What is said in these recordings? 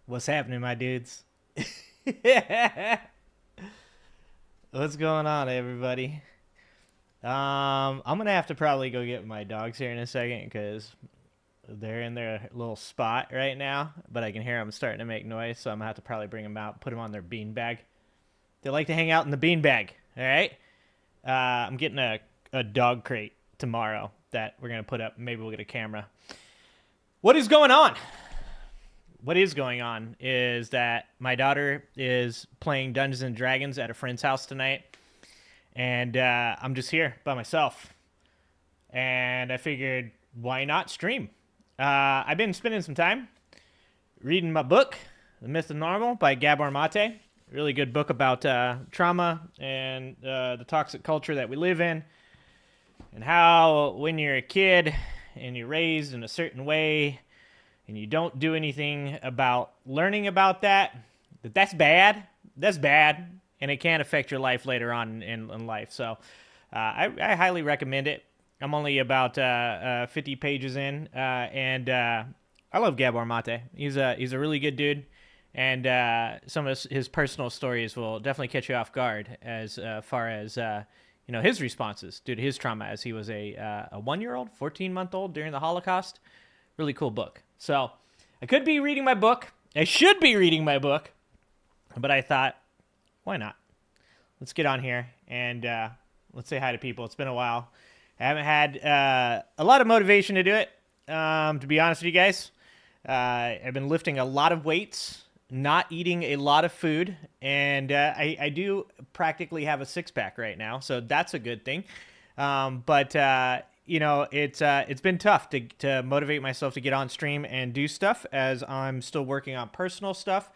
What's happening, my dudes? What's going on, everybody? I'm gonna have to probably go get my dogs here in a second because they're in their little spot right now. But I can hear them starting to make noise, so I'm gonna have to probably bring them out, put them on their bean bag. They like to hang out in the bean bag. All right. I'm getting a dog crate tomorrow that we're gonna put up. Maybe we'll get a camera. What is going on? What is going on is that my daughter is playing Dungeons and Dragons at a friend's house tonight, and I'm just here by myself. And I figured, why not stream? I've been spending some time reading my book, The Myth of Normal by Gabor Mate. Really good book about trauma and the toxic culture that we live in, and how when you're a kid and you're raised in a certain way and you don't do anything about learning about that's bad. That's bad, and it can affect your life later on in life. So I highly recommend it. I'm only about 50 pages in, and I love Gabor Mate. He's a really good dude, and some of his personal stories will definitely catch you off guard as far as his responses due to his trauma as he was a 1-year-old, 14-month-old during the Holocaust. Really cool book. So I could be reading my book. I should be reading my book. But I thought, why not? Let's get on here and let's say hi to people. It's been a while. I haven't had a lot of motivation to do it, to be honest with you guys. I've been lifting a lot of weights, not eating a lot of food, and I do practically have a six-pack right now, so that's a good thing. But it's been tough to motivate myself to get on stream and do stuff as I'm still working on personal stuff,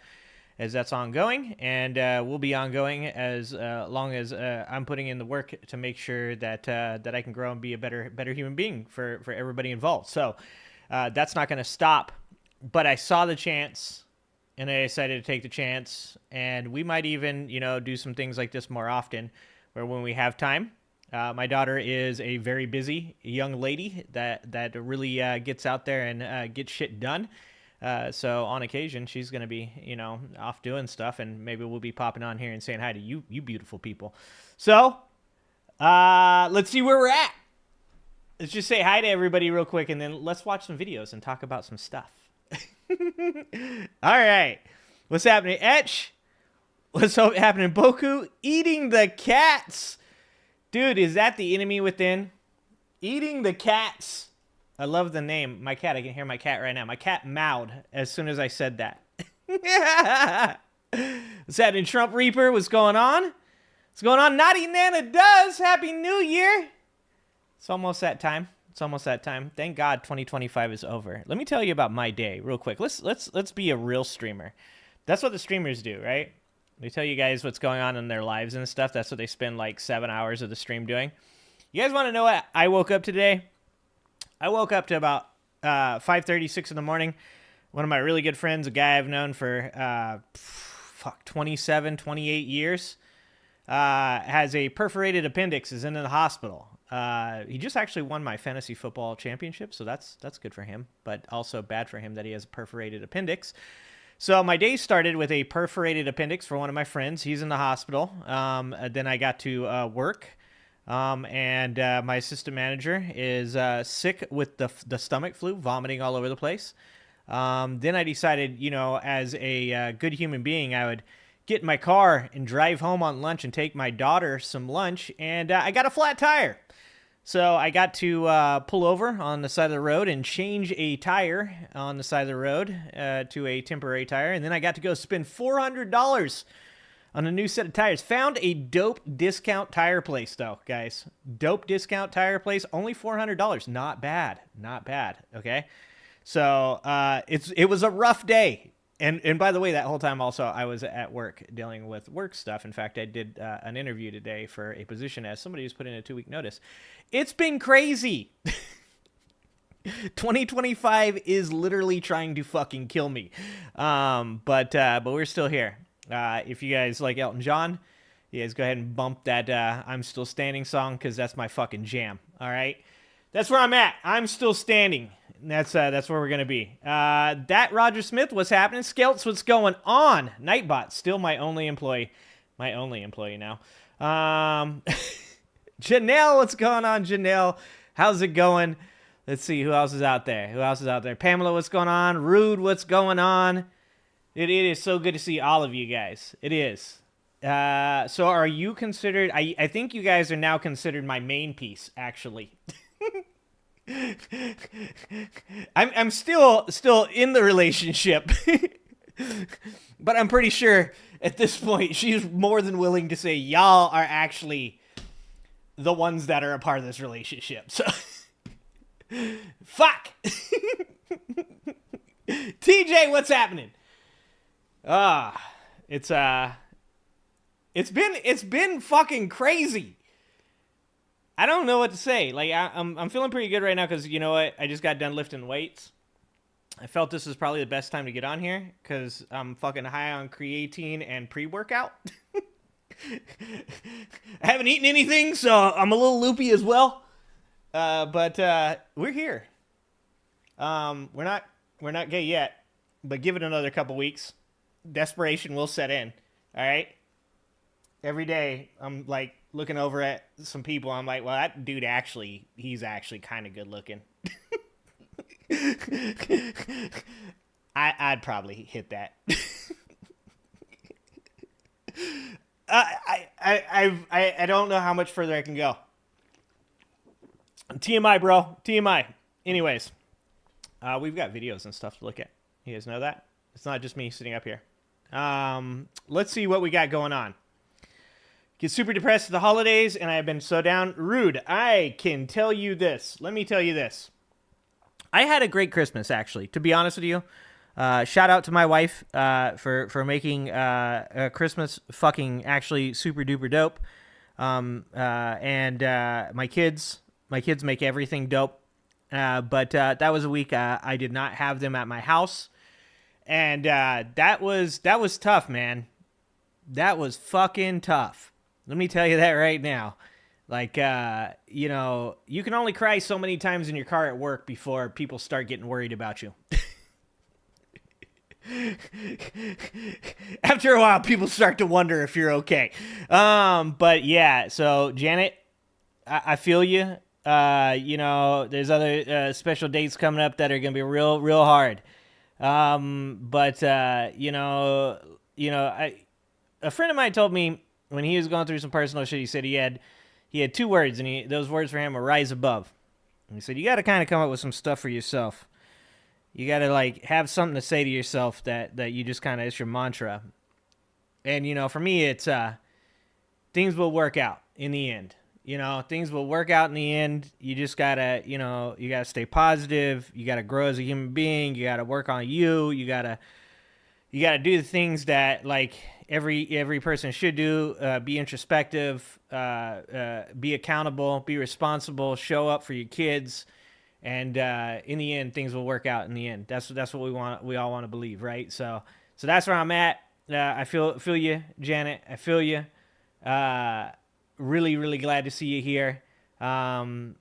as that's ongoing, and will be ongoing as long as I'm putting in the work to make sure that I can grow and be a better human being for everybody involved. So that's not going to stop. But I saw the chance, and I decided to take the chance, and we might even do some things like this more often, where when we have time. My daughter is a very busy young lady that really gets out there and gets shit done. So on occasion, she's going to be, off doing stuff, and maybe we'll be popping on here and saying hi to you beautiful people. So let's see where we're at. Let's just say hi to everybody real quick, and then let's watch some videos and talk about some stuff. All right. What's happening, Etch? What's happening, Boku? Eating the cats. Dude, is that the enemy within? Eating the cats. I love the name. My cat, I can hear my cat right now. My cat meowed as soon as I said that. What's happening, Trump Reaper? What's going on? What's going on? Naughty Nana does. Happy New Year. It's almost that time. It's almost that time. Thank God 2025 is over. Let me tell you about my day real quick. Let's be a real streamer. That's what the streamers do, right? They tell you guys what's going on in their lives and stuff. That's what they spend like 7 hours of the stream doing. You guys want to know what I woke up today? I woke up to about 5:30, 6 in the morning. One of my really good friends, a guy I've known for 27, 28 years, has a perforated appendix, is in the hospital. He just actually won my fantasy football championship, so that's good for him, but also bad for him that he has a perforated appendix. So my day started with a perforated appendix for one of my friends. He's in the hospital. Then I got to work, and my assistant manager is sick with the stomach flu, vomiting all over the place. Then I decided, as a good human being, I would get in my car and drive home on lunch and take my daughter some lunch, and I got a flat tire. So I got to pull over on the side of the road and change a tire on the side of the road to a temporary tire. And then I got to go spend $400 on a new set of tires. Found a dope discount tire place, though, guys. Dope discount tire place, only $400. Not bad. Not bad, okay? So it was a rough day. And by the way, that whole time also I was at work dealing with work stuff. In fact, I did an interview today for a position as somebody who's put in a 2-week notice. It's been crazy. 2025 is literally trying to fucking kill me. But we're still here. If you guys like Elton John, you guys go ahead and bump that I'm Still Standing song, because that's my fucking jam. All right? That's where I'm at. I'm still standing. That's where we're gonna be. That Roger Smith, what's happening? Skelts, what's going on? Nightbot, still my only employee. My only employee now. Janelle, what's going on, Janelle? How's it going? Let's see, who else is out there? Pamela, what's going on? Rude, what's going on? It is so good to see all of you guys. It is. So are you considered... I think you guys are now considered my main piece, actually. I'm still in the relationship. But I'm pretty sure at this point she's more than willing to say y'all are actually the ones that are a part of this relationship. So fuck. TJ, what's happening? It's been fucking crazy. I don't know what to say. Like I'm feeling pretty good right now because you know what? I just got done lifting weights. I felt this is probably the best time to get on here because I'm fucking high on creatine and pre-workout. I haven't eaten anything, so I'm a little loopy as well. But we're here. We're not gay yet, but give it another couple weeks. Desperation will set in. All right. Every day I'm like looking over at some people. I'm like, well, that dude he's actually kind of good looking. I'd probably hit that. I don't know how much further I can go. TMI, bro. TMI. Anyways, we've got videos and stuff to look at. You guys know that? It's not just me sitting up here. Let's see what we got going on. Get super depressed at the holidays, and I've been so down. Rude. I can tell you this. Let me tell you this. I had a great Christmas, actually, to be honest with you. Shout out to my wife for making Christmas fucking actually super duper dope. And my kids make everything dope. But that was a week I did not have them at my house. And that was tough, man. That was fucking tough. Let me tell you that right now. Like, you know, you can only cry so many times in your car at work before people start getting worried about you. After a while, people start to wonder if you're okay. But yeah, so Janet, I feel you. You know, there's other special dates coming up that are going to be real hard. But you know, a friend of mine told me when he was going through some personal shit, he said he had two words, and those words for him were rise above. And he said, you got to kind of come up with some stuff for yourself. You got to, like, have something to say to yourself that you just kind of, it's your mantra. And, you know, for me, it's, things will work out in the end. You know, things will work out in the end. You just got to, you know, you got to stay positive. You got to grow as a human being. You got to work on you. You got to do the things that, like, every person should do. Be introspective, be accountable, be responsible, show up for your kids, and in the end, things will work out in the end. That's what we want. We all want to believe, right? So that's where I'm at. I feel you, Janet. I feel you. Really glad to see you here. Tim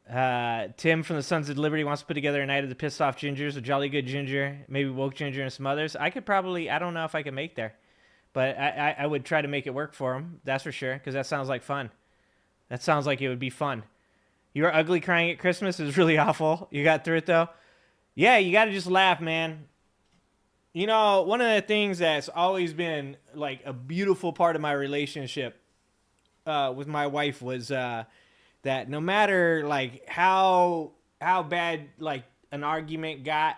from the Sons of Liberty wants to put together a night of the Pissed Off Gingers, a Jolly Good Ginger, maybe Woke Ginger, and some others. I don't know if I can make there. But I would try to make it work for him, that's for sure, because that sounds like fun. That sounds like it would be fun. You were ugly crying at Christmas. It was really awful. You got through it, though? Yeah, you got to just laugh, man. You know, one of the things that's always been, like, a beautiful part of my relationship with my wife was that no matter, like, how bad, like, an argument got,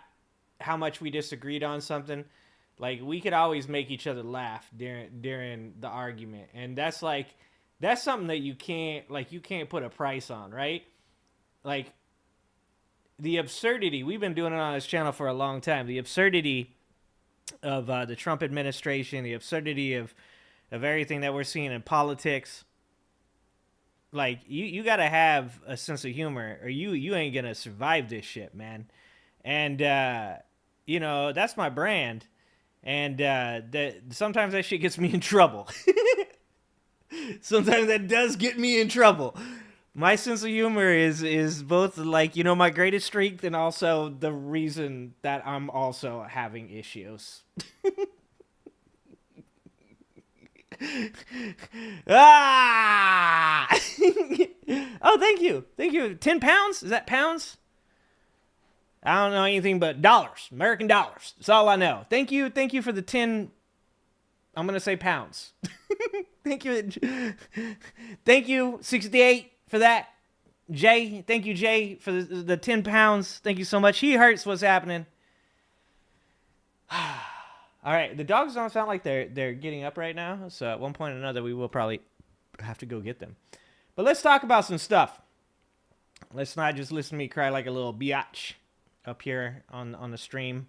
how much we disagreed on something, like, we could always make each other laugh during the argument. And that's something that you can't put a price on, right? Like, the absurdity, we've been doing it on this channel for a long time, the absurdity of the Trump administration, the absurdity of everything that we're seeing in politics. Like, you got to have a sense of humor, or you ain't going to survive this shit, man. And, you know, that's my brand. And sometimes that shit gets me in trouble. Sometimes that does get me in trouble. My sense of humor is both like, you know, my greatest strength and also the reason that I'm also having issues. Ah! Oh, thank you. Thank you. 10 pounds? Is that pounds? I don't know anything but dollars. American dollars. That's all I know. Thank you. Thank you for the 10. I'm going to say pounds. Thank you. Thank you, 68, for that. Jay, thank you, Jay, for the 10 pounds. Thank you so much. He hurts. What's happening? All right, the dogs don't sound like they're getting up right now, so at one point or another, we will probably have to go get them. But let's talk about some stuff. Let's not just listen to me cry like a little biatch up here on the stream.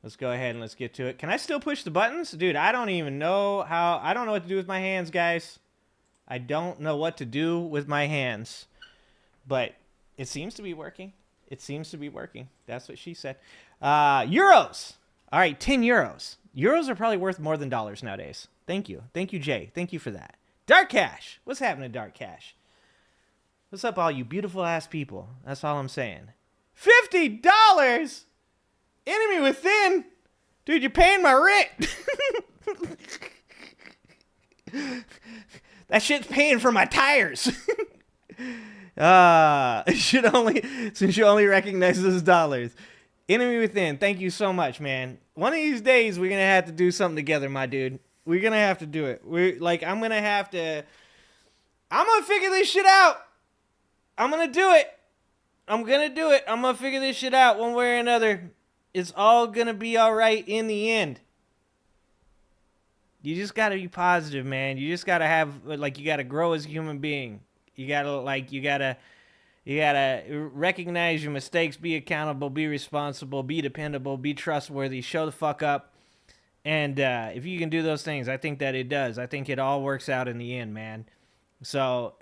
Let's go ahead and let's get to it. Can I still push the buttons? Dude, I don't even know how. I don't know what to do with my hands, guys. I don't know what to do with my hands. But it seems to be working. It seems to be working. That's what she said. Euros. All right, 10 euros. Euros are probably worth more than dollars nowadays. Thank you. Thank you, Jay. Thank you for that. Dark Cash. What's happening, Dark Cash? What's up, all you beautiful-ass people? That's all I'm saying. $50? Enemy within? Dude, you're paying my rent. That shit's paying for my tires. Since you only recognize those dollars. Enemy within, thank you so much, man. One of these days, we're going to have to do something together, my dude. We're going to have to do it. I'm going to figure this shit out. I'm going to do it. I'm going to figure this shit out one way or another. It's all going to be all right in the end. You just got to be positive, man. You just got to have, you got to grow as a human being. You got to recognize your mistakes, be accountable, be responsible, be dependable, be trustworthy, show the fuck up. And if you can do those things, I think that it does. I think it all works out in the end, man. So,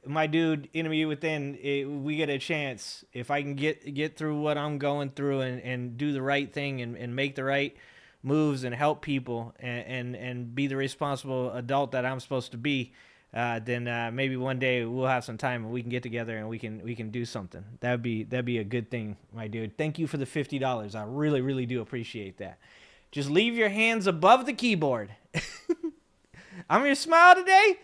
my dude, enemy within, we get a chance. If I can get through what I'm going through and do the right thing and make the right moves and help people and be the responsible adult that I'm supposed to be, then maybe one day we'll have some time and we can get together and we can do something. That'd be a good thing, my dude. Thank you for the $50. I really, really do appreciate that. Just leave your hands above the keyboard. I'm your smile today.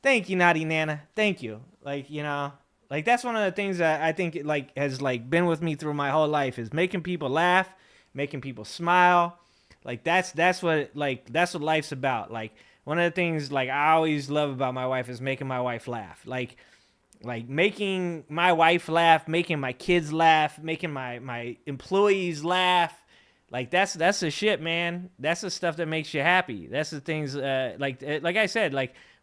Thank you, Naughty Nana. Thank you. That's one of the things that I think has been with me through my whole life is making people laugh, making people smile. That's what life's about. One of the things I always love about my wife is making my wife laugh. Making my wife laugh, making my kids laugh, making my employees laugh. That's the shit, man. That's the stuff that makes you happy. That's the things like I said,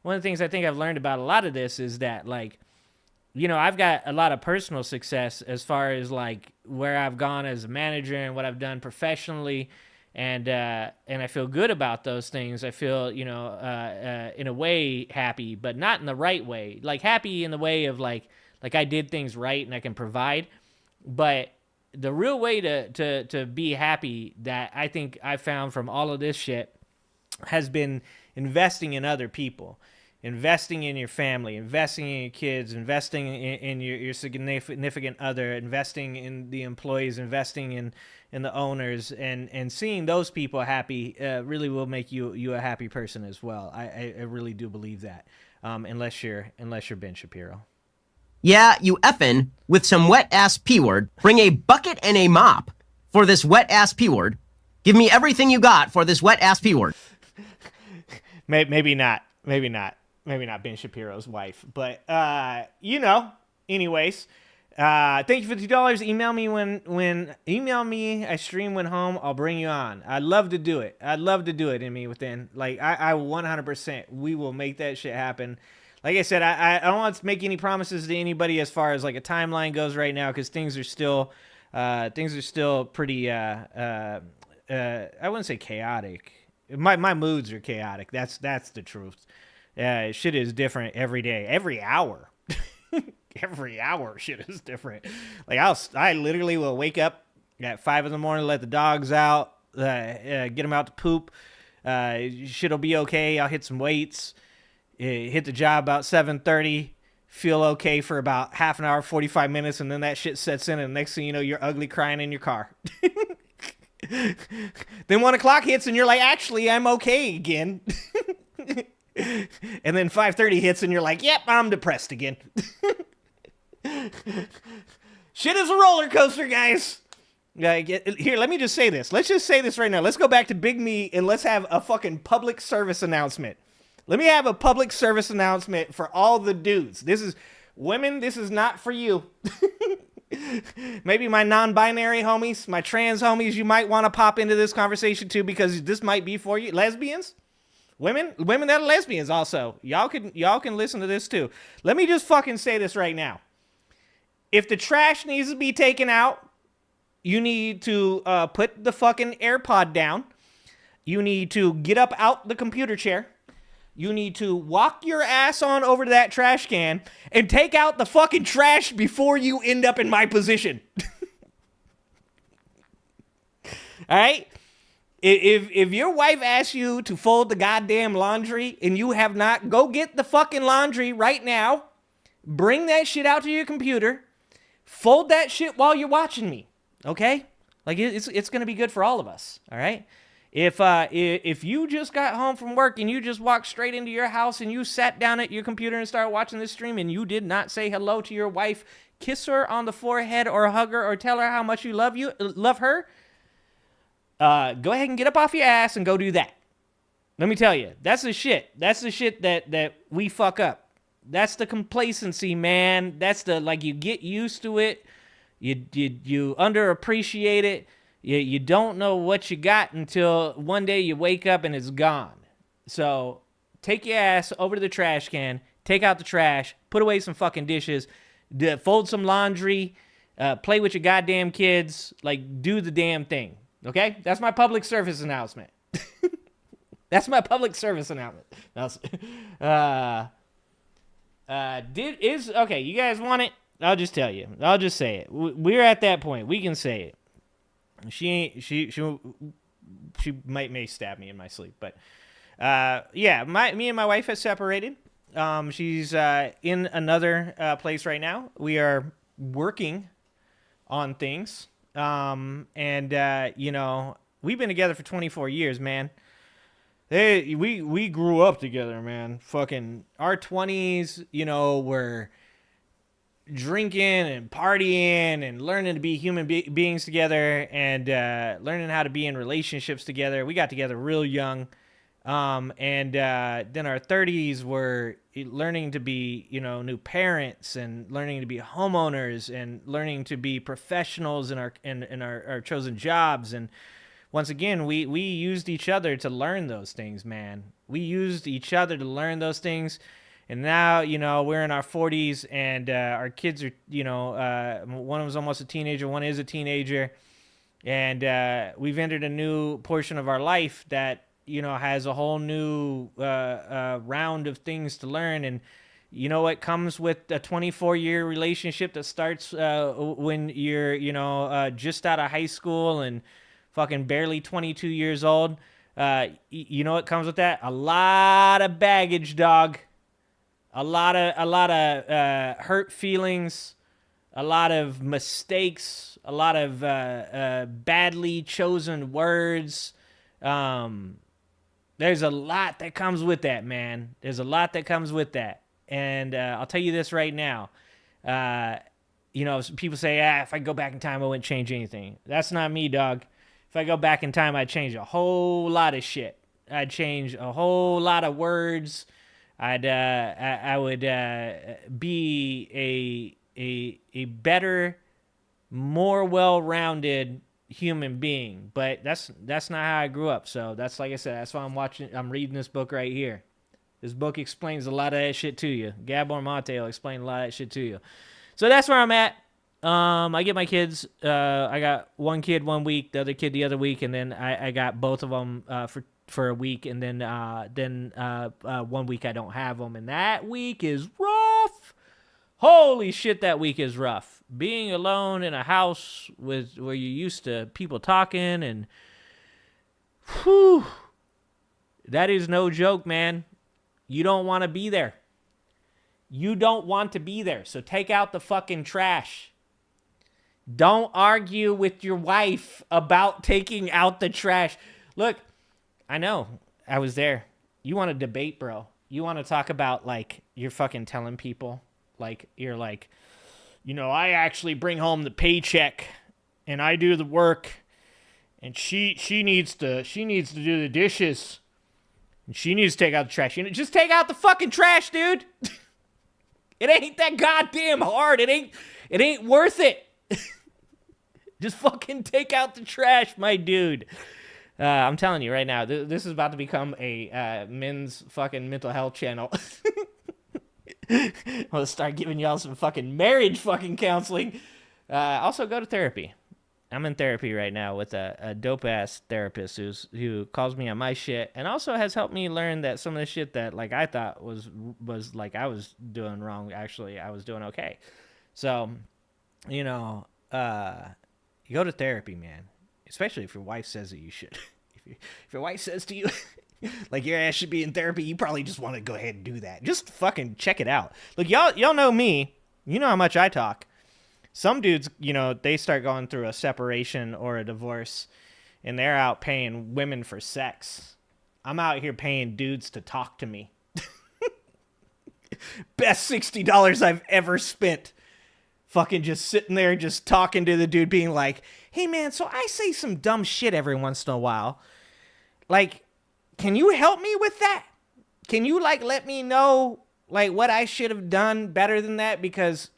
one of the things I think I've learned about a lot of this is that I've got a lot of personal success as far as where I've gone as a manager and what I've done professionally. And I feel good about those things. I feel, in a way happy, but not in the right way. Happy in the way of I did things right and I can provide. But the real way to be happy that I think I found from all of this shit has been investing in other people. Investing in your family, investing in your kids, investing in your significant other, investing in the employees, investing in the owners, and seeing those people happy really will make you a happy person as well. I really do believe that, unless you're Ben Shapiro. Yeah, you effing with some wet-ass P-word. Bring a bucket and a mop for this wet-ass P-word. Give me everything you got for this wet-ass P-word. Maybe not Ben Shapiro's wife, but anyways, thank you for $2. Email me. I stream when home. I'll bring you on. I'd love to do it. In me within I 100%. We will make that shit happen. Like I said, I don't want to make any promises to anybody as far as a timeline goes right now because things are still pretty I wouldn't say chaotic. My moods are chaotic. That's the truth. Shit is different every day, every hour. Every hour shit is different. I literally will wake up at 5 a.m, let the dogs out, get them out to poop. Shit'll be okay. I'll hit some weights, hit the job about 7:30, feel okay for about half an hour, 45 minutes, and then that shit sets in, and next thing you know, you're ugly crying in your car. Then 1 o'clock hits, and you're like, actually, I'm okay again. And then 5:30 hits, and you're like, yep, I'm depressed again. Shit is a roller coaster, guys. Here, let me just say this. Let's just say this right now. Let's go back to Big Me, and let's have a fucking public service announcement. Let me have a public service announcement for all the dudes. This is, women, this is not for you. Maybe my non-binary homies, my trans homies, you might want to pop into this conversation too, because this might be for you. Lesbians, women that are lesbians also. Y'all can listen to this too. Let me just fucking say this right now. If the trash needs to be taken out, you need to put the fucking AirPod down. You need to get up out the computer chair. You need to walk your ass on over to that trash can and take out the fucking trash before you end up in my position. All right? If your wife asks you to fold the goddamn laundry and you have not, go get the fucking laundry right now. Bring that shit out to your computer. Fold that shit while you're watching me. Okay? Like, it's going to be good for all of us. All right? If you just got home from work and you just walked straight into your house and you sat down at your computer and started watching this stream and you did not say hello to your wife, kiss her on the forehead or hug her or tell her how much you love her, go ahead and get up off your ass and go do that. Let me tell you, that's the shit. That's the shit that we fuck up. That's the complacency, man. That's the, like, you get used to it. You underappreciate it. You don't know what you got until one day you wake up and it's gone. So take your ass over to the trash can, take out the trash, put away some fucking dishes, fold some laundry, play with your goddamn kids, like, do the damn thing. Okay? That's my public service announcement. That's my public service announcement. Okay, you guys want it? I'll just tell you. I'll just say it. We're at that point. We can say it. She may stab me in my sleep, but yeah, me and my wife have separated. She's in another place right now. We are working on things, and you know, we've been together for 24 years, man. We grew up together, man. Fucking our 20s, you know, were drinking and partying and learning to be human beings together, and learning how to be in relationships together. We got together real young, and then our 30s were learning to be, you know, new parents and learning to be homeowners and learning to be professionals in our chosen jobs. And once again, we used each other to learn those things, man. We used each other to learn those things. And now, you know, we're in our 40s, and our kids are, you know, one of them's almost a teenager, one is a teenager. And we've entered a new portion of our life that, you know, has a whole new round of things to learn. And, you know, it comes with a 24-year relationship that starts when you're, you know, just out of high school and fucking barely 22 years old. You know what comes with that? A lot of baggage, dog. A lot of hurt feelings, a lot of mistakes, a lot of badly chosen words. There's a lot that comes with that, man. There's a lot that comes with that. And I'll tell you this right now. You know, people say, if I go back in time, I wouldn't change anything. That's not me, dog. If I go back in time, I'd change a whole lot of shit. I'd change a whole lot of words. I would be a better, more well-rounded human being. But that's not how I grew up. So that's, like I said, that's why I'm reading this book right here. This book explains a lot of that shit to you. Gabor Mate will explain a lot of that shit to you. So that's where I'm at. I get my kids. I got one kid 1 week, the other kid the other week, and then I got both of them for a week, and then 1 week I don't have them, and that week is rough. Holy shit, that week is rough. Being alone in a house where you're used to people talking, and whew, that is no joke, man. You don't want to be there. You don't want to be there, so take out the fucking trash. Don't argue with your wife about taking out the trash. Look, I know. I was there. You want to debate, bro. You want to talk about, like, you're fucking telling people. Like, you're like, I actually bring home the paycheck and I do the work. And she needs to do the dishes. And she needs to take out the trash. Just take out the fucking trash, dude. It ain't that goddamn hard. It ain't worth it. Just fucking take out the trash, my dude. I'm telling you right now, this is about to become a men's fucking mental health channel. I'll start giving y'all some fucking marriage fucking counseling. Also, go to therapy. I'm in therapy right now with a dope ass therapist who calls me on my shit and also has helped me learn that some of the shit that like I thought was like I was doing wrong, actually I was doing okay. So, you go to therapy, man. Especially if your wife says that you should. If your wife says to you, like your ass should be in therapy, you probably just want to go ahead and do that. Just fucking check it out. Look, y'all know me. You know how much I talk. Some dudes, they start going through a separation or a divorce, and they're out paying women for sex. I'm out here paying dudes to talk to me. Best $60 I've ever spent. Fucking just sitting there, just talking to the dude, being like, hey, man, so I say some dumb shit every once in a while. Like, can you help me with that? Can you, like, let me know, like, what I should have done better than that? Because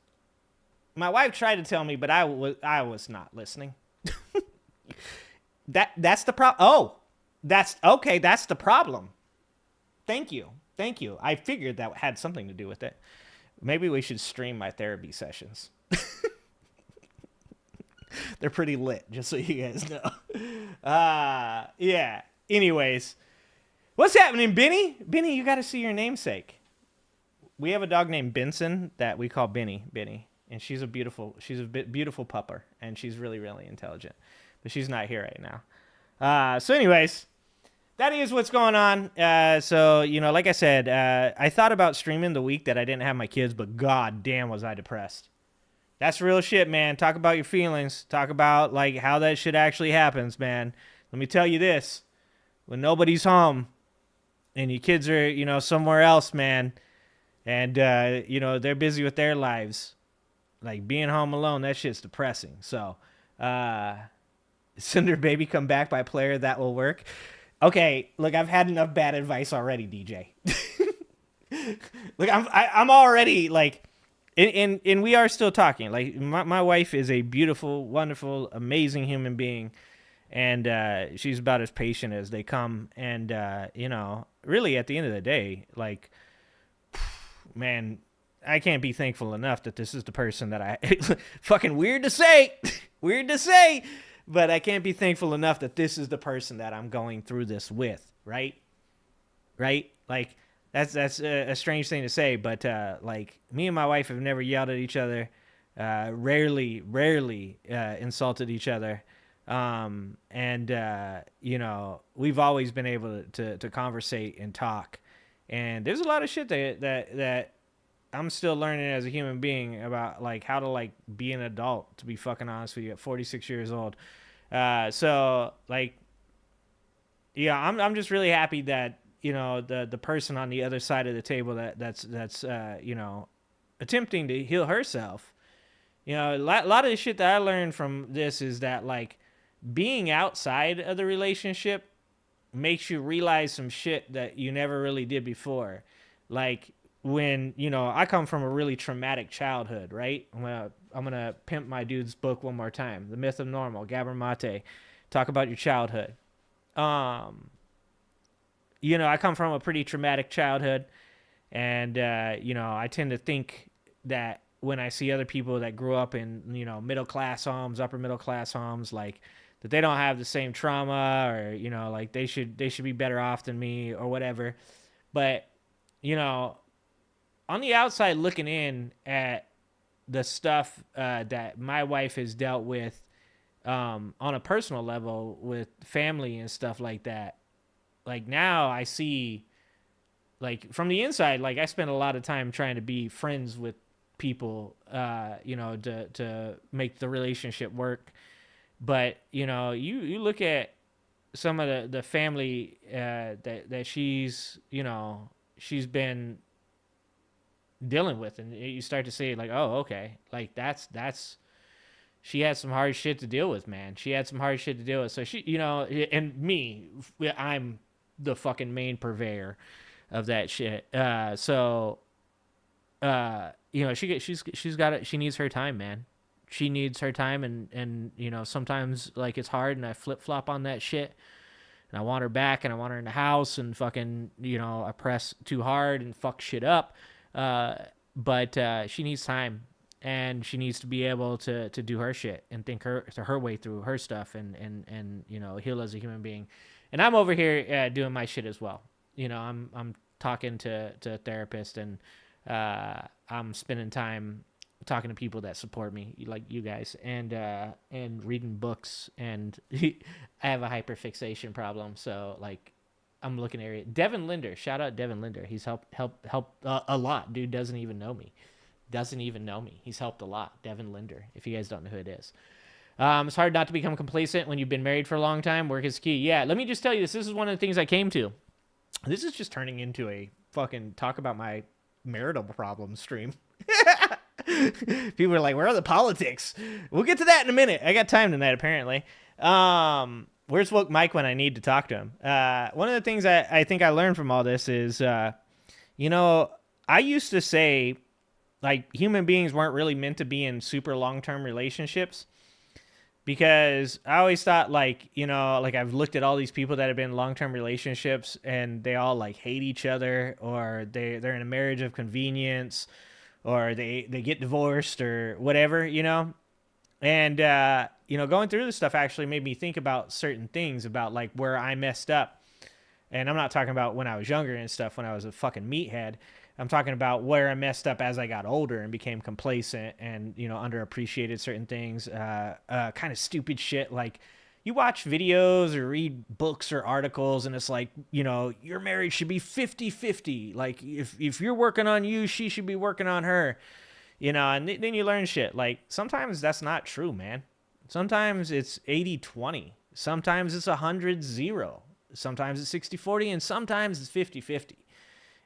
my wife tried to tell me, but I was not listening. That's the problem. Oh, that's the problem. Thank you. I figured that had something to do with it. Maybe we should stream my therapy sessions. They're pretty lit, just so you guys know. Yeah. Anyways, what's happening, Benny? Benny, you got to see your namesake. We have a dog named Benson that we call Benny. And she's a beautiful pupper, and she's really, really intelligent. But she's not here right now. So anyways, that is what's going on. So, like I said, I thought about streaming the week that I didn't have my kids, but god damn was I depressed. That's real shit, man. Talk about your feelings. Talk about, like, how that shit actually happens, man. Let me tell you this. When nobody's home and your kids are, somewhere else, man, and, they're busy with their lives, like, being home alone, that shit's depressing. So, Cinder Baby Come Back by Player, that will work. Okay, look, I've had enough bad advice already, DJ. Look, I'm already, like, and we are still talking. Like, my wife is a beautiful, wonderful, amazing human being, and she's about as patient as they come. And, really, at the end of the day, like, man, I can't be thankful enough that this is the person that I fucking weird to say, but I can't be thankful enough that this is the person that I'm going through this with. Right. Like that's a strange thing to say, but like me and my wife have never yelled at each other, rarely insulted each other. And we've always been able to conversate and talk. And there's a lot of shit that I'm still learning as a human being about, like, how to, like, be an adult, to be fucking honest with you, at 46 years old. So, like, yeah, I'm just really happy that, the person on the other side of the table that's attempting to heal herself. A lot of the shit that I learned from this is that, like, being outside of the relationship makes you realize some shit that you never really did before. Like, when, I come from a really traumatic childhood, right? I'm gonna pimp my dude's book one more time. The Myth of Normal, Gabor Mate. Talk about your childhood. I come from a pretty traumatic childhood, and, I tend to think that when I see other people that grew up in, middle-class homes, upper-middle-class homes, like, that they don't have the same trauma, or, like, they should be better off than me or whatever. But, on the outside looking in at the stuff that my wife has dealt with on a personal level with family and stuff like that, like, now I see, like from the inside, like I spent a lot of time trying to be friends with people, you know, to make the relationship work. But you know, you look at some of the family that she's, you know, she's been dealing with, and you start to see like, oh, okay, like that's she had some hard shit to deal with, man. She had some hard shit to deal with. So she, you know, and me, I'm the fucking main purveyor of that shit. You know, she's got it. She needs her time, man. She needs her time, and you know, sometimes like it's hard, and I flip flop on that shit. And I want her back, and I want her in the house, and fucking, you know, I press too hard and fuck shit up. But she needs time, and she needs to be able to do her shit and think her way through her stuff, and you know, heal as a human being. And I'm over here doing my shit as well. You know, I'm talking to a therapist, and I'm spending time talking to people that support me, like you guys, and reading books. And I have a hyperfixation problem, so like I'm looking at it. Devin Linder, shout out Devin Linder. He's helped a lot. Dude doesn't even know me. He's helped a lot. Devin Linder, if you guys don't know who it is. It's hard not to become complacent when you've been married for a long time. Work is key. Yeah, let me just tell you this. This is one of the things I came to. This is just turning into a fucking talk about my marital problem stream. People are like, where are the politics? We'll get to that in a minute. I got time tonight, apparently. Where's Woke Mike when I need to talk to him? One of the things I think I learned from all this is, you know, I used to say, like, human beings weren't really meant to be in super long-term relationships, because I always thought, like, you know, like I've looked at all these people that have been in long-term relationships, and they all like hate each other, or they're in a marriage of convenience, or they get divorced or whatever, you know. And you know, going through this stuff actually made me think about certain things, about like where I messed up. And I'm not talking about when I was younger and stuff, when I was a fucking meathead. I'm talking about where I messed up as I got older and became complacent, and, you know, underappreciated certain things, kind of stupid shit. Like, you watch videos or read books or articles, and it's like, you know, your marriage should be 50-50. Like, if you're working on you, she should be working on her, you know. And then you learn shit. Like, sometimes that's not true, man. Sometimes it's 80-20. Sometimes it's 100-0. Sometimes it's 60-40, and sometimes it's 50-50.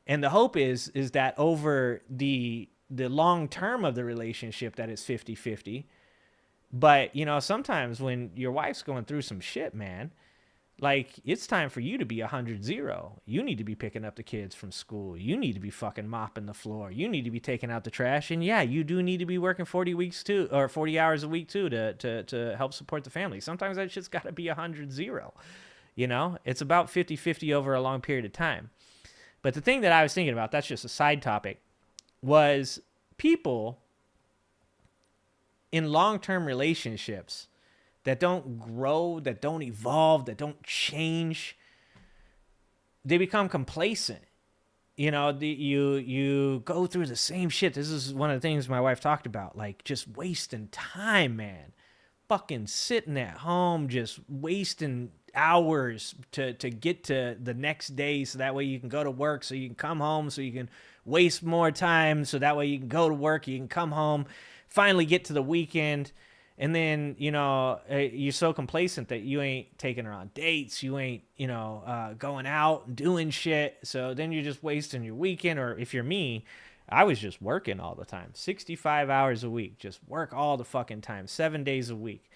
And the hope is that over the long term of the relationship, that it's 50-50. But, you know, sometimes when your wife's going through some shit, man, like, it's time for you to be 100-0. You need to be picking up the kids from school. You need to be fucking mopping the floor. You need to be taking out the trash. And yeah, you do need to be working 40 weeks too, or 40 hours a week too, to help support the family. Sometimes that shit's got to be 100-0. You know, it's about 50-50 over a long period of time. But the thing that I was thinking about, that's just a side topic, was people in long-term relationships that don't grow, that don't evolve, that don't change, they become complacent. You know, you go through the same shit. This is one of the things my wife talked about, like just wasting time, man. Fucking sitting at home, just wasting hours to get to the next day, so that way you can go to work, so you can come home, so you can waste more time, so that way you can go to work, you can come home, finally get to the weekend. And then, you know, you're so complacent that you ain't taking her on dates, you ain't, you know, going out and doing shit. So then you're just wasting your weekend. Or if you're me, I was just working all the time, 65 hours a week, just work all the fucking time, 7 days a week.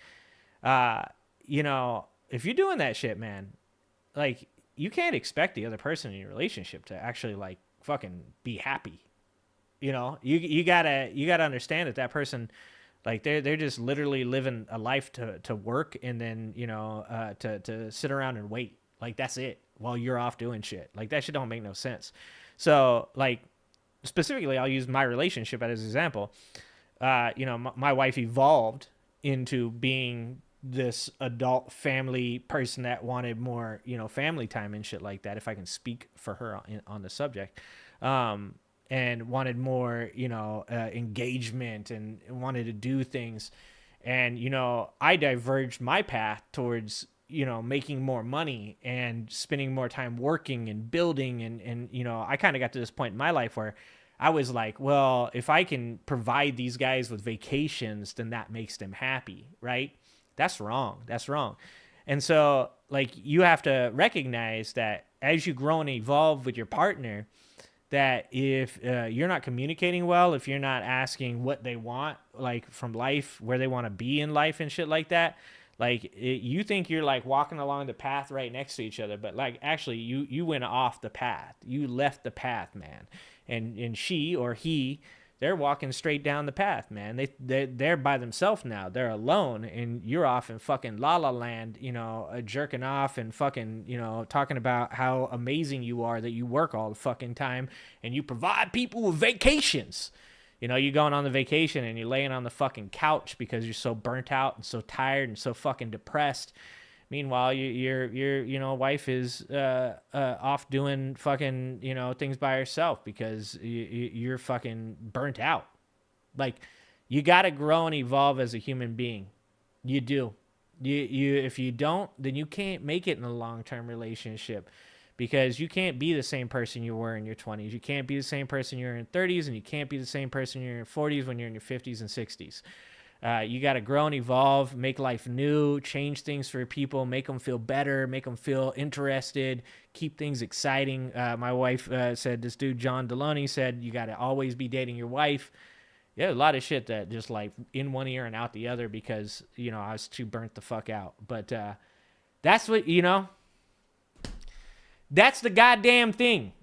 You know, if you're doing that shit, man, like, you can't expect the other person in your relationship to actually, like, fucking be happy. You know, you gotta understand that person, like, they're just literally living a life to work, and then, you know, to sit around and wait. Like, that's it, while you're off doing shit. Like, that shit don't make no sense. So, like, specifically, I'll use my relationship as an example. You know, my wife evolved into being this adult family person that wanted more, you know, family time and shit like that, if I can speak for her on the subject. And wanted more, you know, engagement, and wanted to do things. And, you know, I diverged my path towards, making more money and spending more time working and building. And I kind of got to this point in my life where I was like, well, if I can provide these guys with vacations, then that makes them happy, right? That's wrong. That's wrong. And so, like, you have to recognize that as you grow and evolve with your partner, that if you're not communicating well, if you're not asking what they want, like, from life, where they want to be in life and shit like that, like, you think you're, like, walking along the path right next to each other, but, like, actually, you went off the path. You left the path, man. And she or he, they're walking straight down the path, man. They're by themselves now. They're alone, and you're off in fucking La La Land, jerking off and fucking, talking about how amazing you are, that you work all the fucking time, and you provide people with vacations. You're going on the vacation, and you're laying on the fucking couch because you're so burnt out and so tired and so fucking depressed. Meanwhile, your wife is off doing fucking, things by herself because you're fucking burnt out. Like, you got to grow and evolve as a human being. You do. If you don't, then you can't make it in a long-term relationship, because you can't be the same person you were in your 20s. You can't be the same person you were in 30s, and you can't be the same person you're in 40s when you're in your 50s and 60s. You got to grow and evolve, make life new, change things for people, make them feel better, make them feel interested, keep things exciting. My wife said, this dude, John Deloney, said, you got to always be dating your wife. Yeah, a lot of shit that just, like, in one ear and out the other because, I was too burnt the fuck out. But that's what, that's the goddamn thing.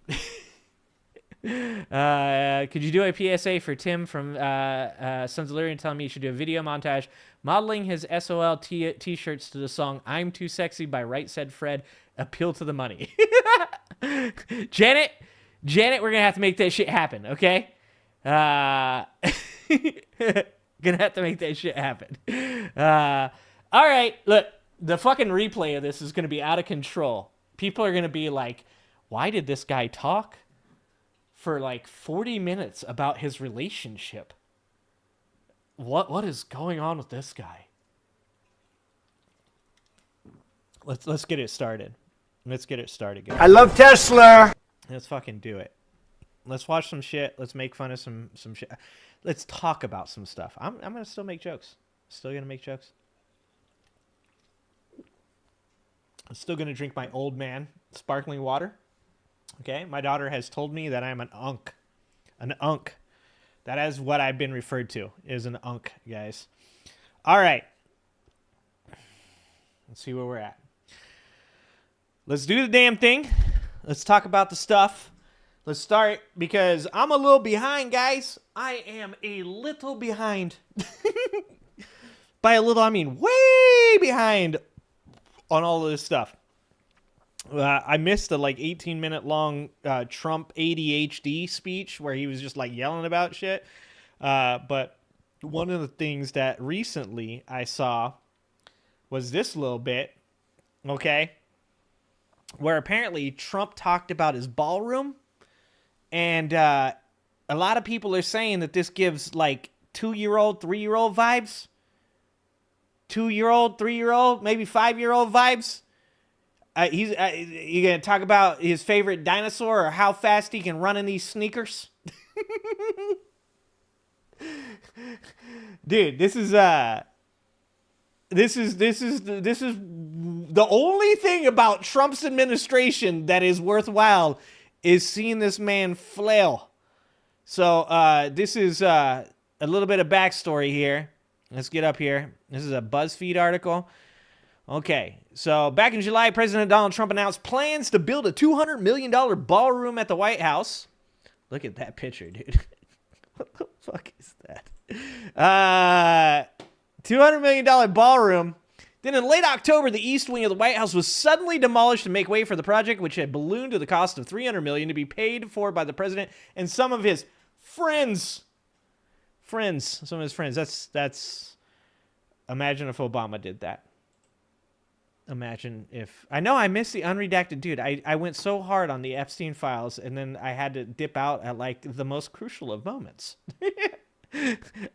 Could you do a PSA for Tim from Sons of Lyrian telling me you should do a video montage modeling his SOL t-shirts to the song I'm Too Sexy by Right Said Fred, appeal to the money. Janet, we're gonna have to make that shit happen, okay? Gonna have to make that shit happen. All right, look, the fucking replay of this is gonna be out of control. People are gonna be like, why did this guy talk for like 40 minutes about his relationship? What is going on with this guy? Let's get it started. Let's get it started, guys. I love Tesla. Let's fucking do it. Let's watch some shit. Let's make fun of some shit. Let's talk about some stuff. I'm gonna still make jokes. Still gonna make jokes. I'm still gonna drink my old man sparkling water. Okay, my daughter has told me that I'm an unk. An unk. That is what I've been referred to, is an unk, guys. All right. Let's see where we're at. Let's do the damn thing. Let's talk about the stuff. Let's start, because I'm a little behind, guys. I am a little behind. By a little, I mean way behind on all of this stuff. I missed the like 18-minute long Trump ADHD speech where he was just like yelling about shit. But one of the things that recently I saw was this little bit, okay, where apparently Trump talked about his ballroom, and a lot of people are saying that this gives like 2-year-old, 3-year-old vibes. 2-year-old, 3-year-old, maybe 5-year-old vibes. You gonna talk about his favorite dinosaur or how fast he can run in these sneakers? Dude, this is the only thing about Trump's administration that is worthwhile is seeing this man flail. So this is a little bit of backstory here. Let's get up here. This is a BuzzFeed article. Okay, so back in July, President Donald Trump announced plans to build a $200 million ballroom at the White House. Look at that picture, dude. What the fuck is that? $200 million ballroom. Then in late October, the East Wing of the White House was suddenly demolished to make way for the project, which had ballooned to the cost of $300 million to be paid for by the president and some of his friends. Some of his friends. That's. Imagine if Obama did that. Imagine if... I know I missed the unredacted dude. I went so hard on the Epstein files, and then I had to dip out at, like, the most crucial of moments.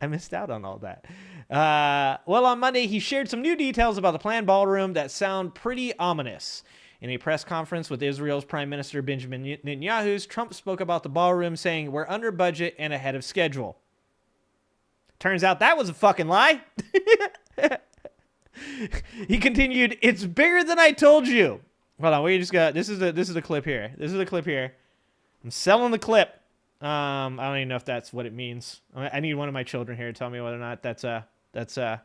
I missed out on all that. Well, on Monday, he shared some new details about the planned ballroom that sound pretty ominous. In a press conference with Israel's Prime Minister Benjamin Netanyahu, Trump spoke about the ballroom, saying, "We're under budget and ahead of schedule." Turns out that was a fucking lie. He continued, "It's bigger than I told you." Hold on, we just got this is the clip here. This is the clip here. I'm selling the clip. I don't even know if that's what it means. I need one of my children here to tell me whether or not that's oh,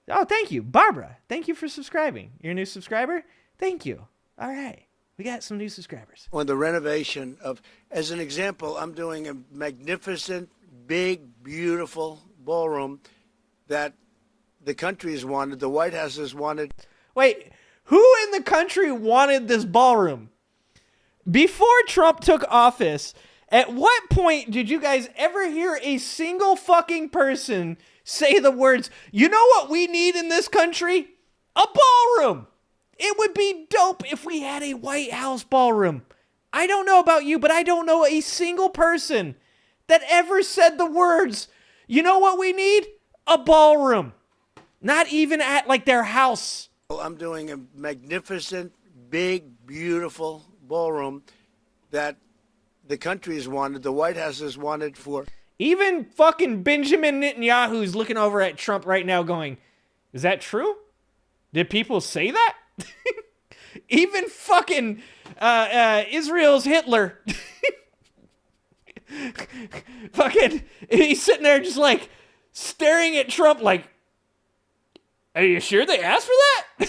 thank you, Barbara. Thank you for subscribing. You're a new subscriber? Thank you. All right. We got some new subscribers. On the renovation of, as an example, I'm doing a magnificent, big, beautiful ballroom that the country has wanted, the White House has wanted. Wait, who in the country wanted this ballroom? Before Trump took office, at what point did you guys ever hear a single fucking person say the words, "You know what we need in this country? A ballroom. It would be dope if we had a White House ballroom." I don't know about you, but I don't know a single person that ever said the words, "You know what we need? A ballroom." Not even at like their house. I'm doing a magnificent, big, beautiful ballroom that the country has wanted, the White House has wanted for. Even fucking Benjamin Netanyahu's looking over at Trump right now going, "Is that true? Did people say that?" Even fucking Israel's Hitler. Fucking, he's sitting there just like staring at Trump like, "Are you sure they asked for that?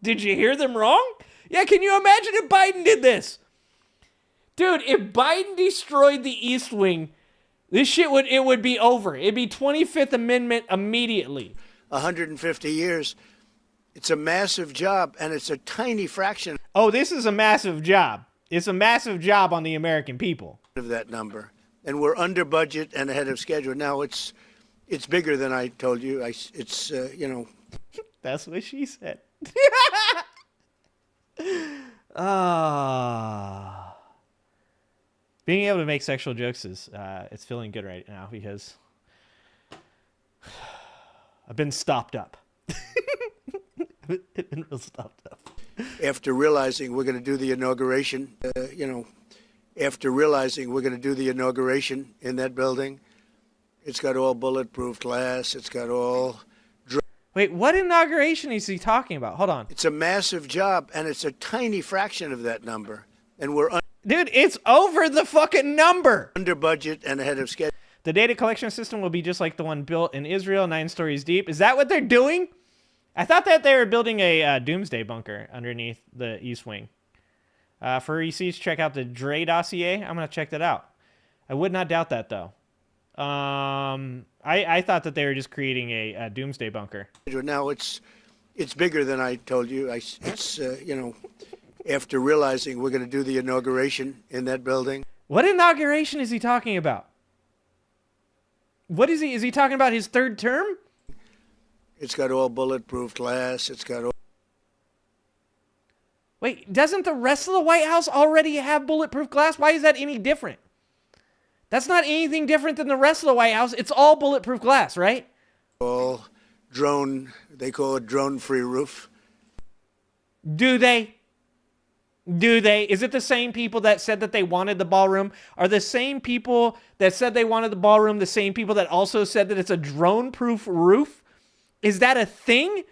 Did you hear them wrong?" Yeah, can you imagine if Biden did this? Dude, if Biden destroyed the East Wing, this shit would be over. It'd be 25th Amendment immediately. 150 years. It's a massive job, and it's a tiny fraction. Oh, this is a massive job. It's a massive job on the American people. Of that number. And we're under budget and ahead of schedule. Now, it's bigger than I told you. It's you know. That's what she said. Being able to make sexual jokes is it's feeling good right now because I've been stopped up. I've been real stopped up. After realizing we're going to do the inauguration, after realizing we're going to do the inauguration in that building, it's got all bulletproof glass. It's got all. Wait, what inauguration is he talking about? Hold on. It's a massive job, and it's a tiny fraction of that number. And we're dude, it's over the fucking number. Under budget and ahead of schedule. The data collection system will be just like the one built in Israel, 9 stories deep. Is that what they're doing? I thought that they were building a doomsday bunker underneath the East Wing. For receipts, check out the Dre dossier. I'm going to check that out. I would not doubt that, though. I thought that they were just creating a doomsday bunker. Now it's bigger than I told you. After realizing we're going to do the inauguration in that building. What inauguration is he talking about? What is he talking about his third term? It's got all bulletproof glass. It's got all. Wait, doesn't the rest of the White House already have bulletproof glass? Why is that any different? That's not anything different than the rest of the White House. It's all bulletproof glass, right? All drone, they call it drone-free roof. Do they? Do they? Is it the same people that said that they wanted the ballroom? Are the same people that said they wanted the ballroom the same people that also said that it's a drone-proof roof? Is that a thing?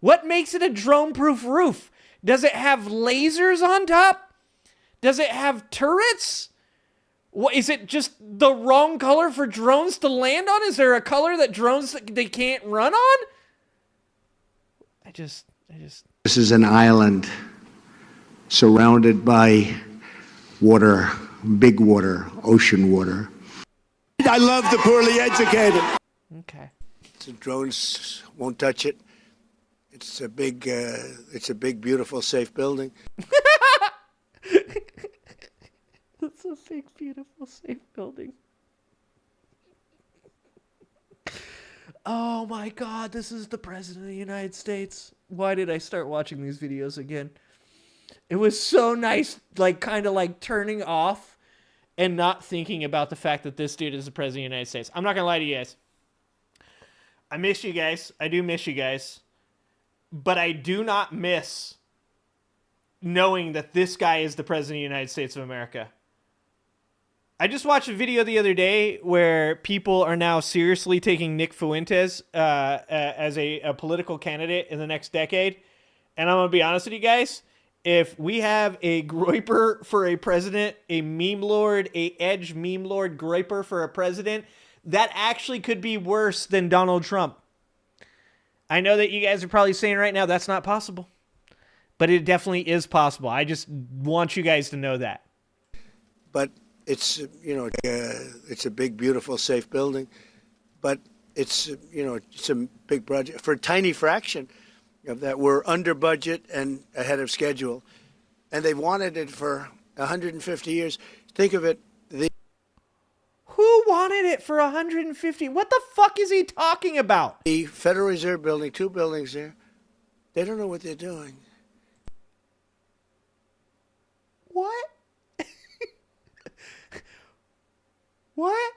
What makes it a drone-proof roof? Does it have lasers on top? Does it have turrets? What, is it just the wrong color for drones to land on? Is there a color that drones they can't run on? I just. This is an island surrounded by water, big water, ocean water. I love the poorly educated. Okay. The drones won't touch it. It's a big, beautiful, safe building. It's a big, beautiful, safe building. Oh my God, this is the President of the United States. Why did I start watching these videos again? It was so nice, like kind of like turning off and not thinking about the fact that this dude is the president of the United States. I'm not going to lie to you guys. I miss you guys. I do miss you guys. But I do not miss knowing that this guy is the president of the United States of America. I just watched a video the other day where people are now seriously taking Nick Fuentes as a political candidate in the next decade. And I'm going to be honest with you guys. If we have a groiper for a president, a meme lord, a edge meme lord groiper for a president, that actually could be worse than Donald Trump. I know that you guys are probably saying right now that's not possible. But it definitely is possible. I just want you guys to know that. But it's, it's a big, beautiful, safe building. But it's, it's a big project. For a tiny fraction of that, we're under budget and ahead of schedule. And they've wanted it for 150 years. Think of it. Who wanted it for 150? What the fuck is he talking about? The Federal Reserve Building, 2 buildings there, they don't know what they're doing. What? What?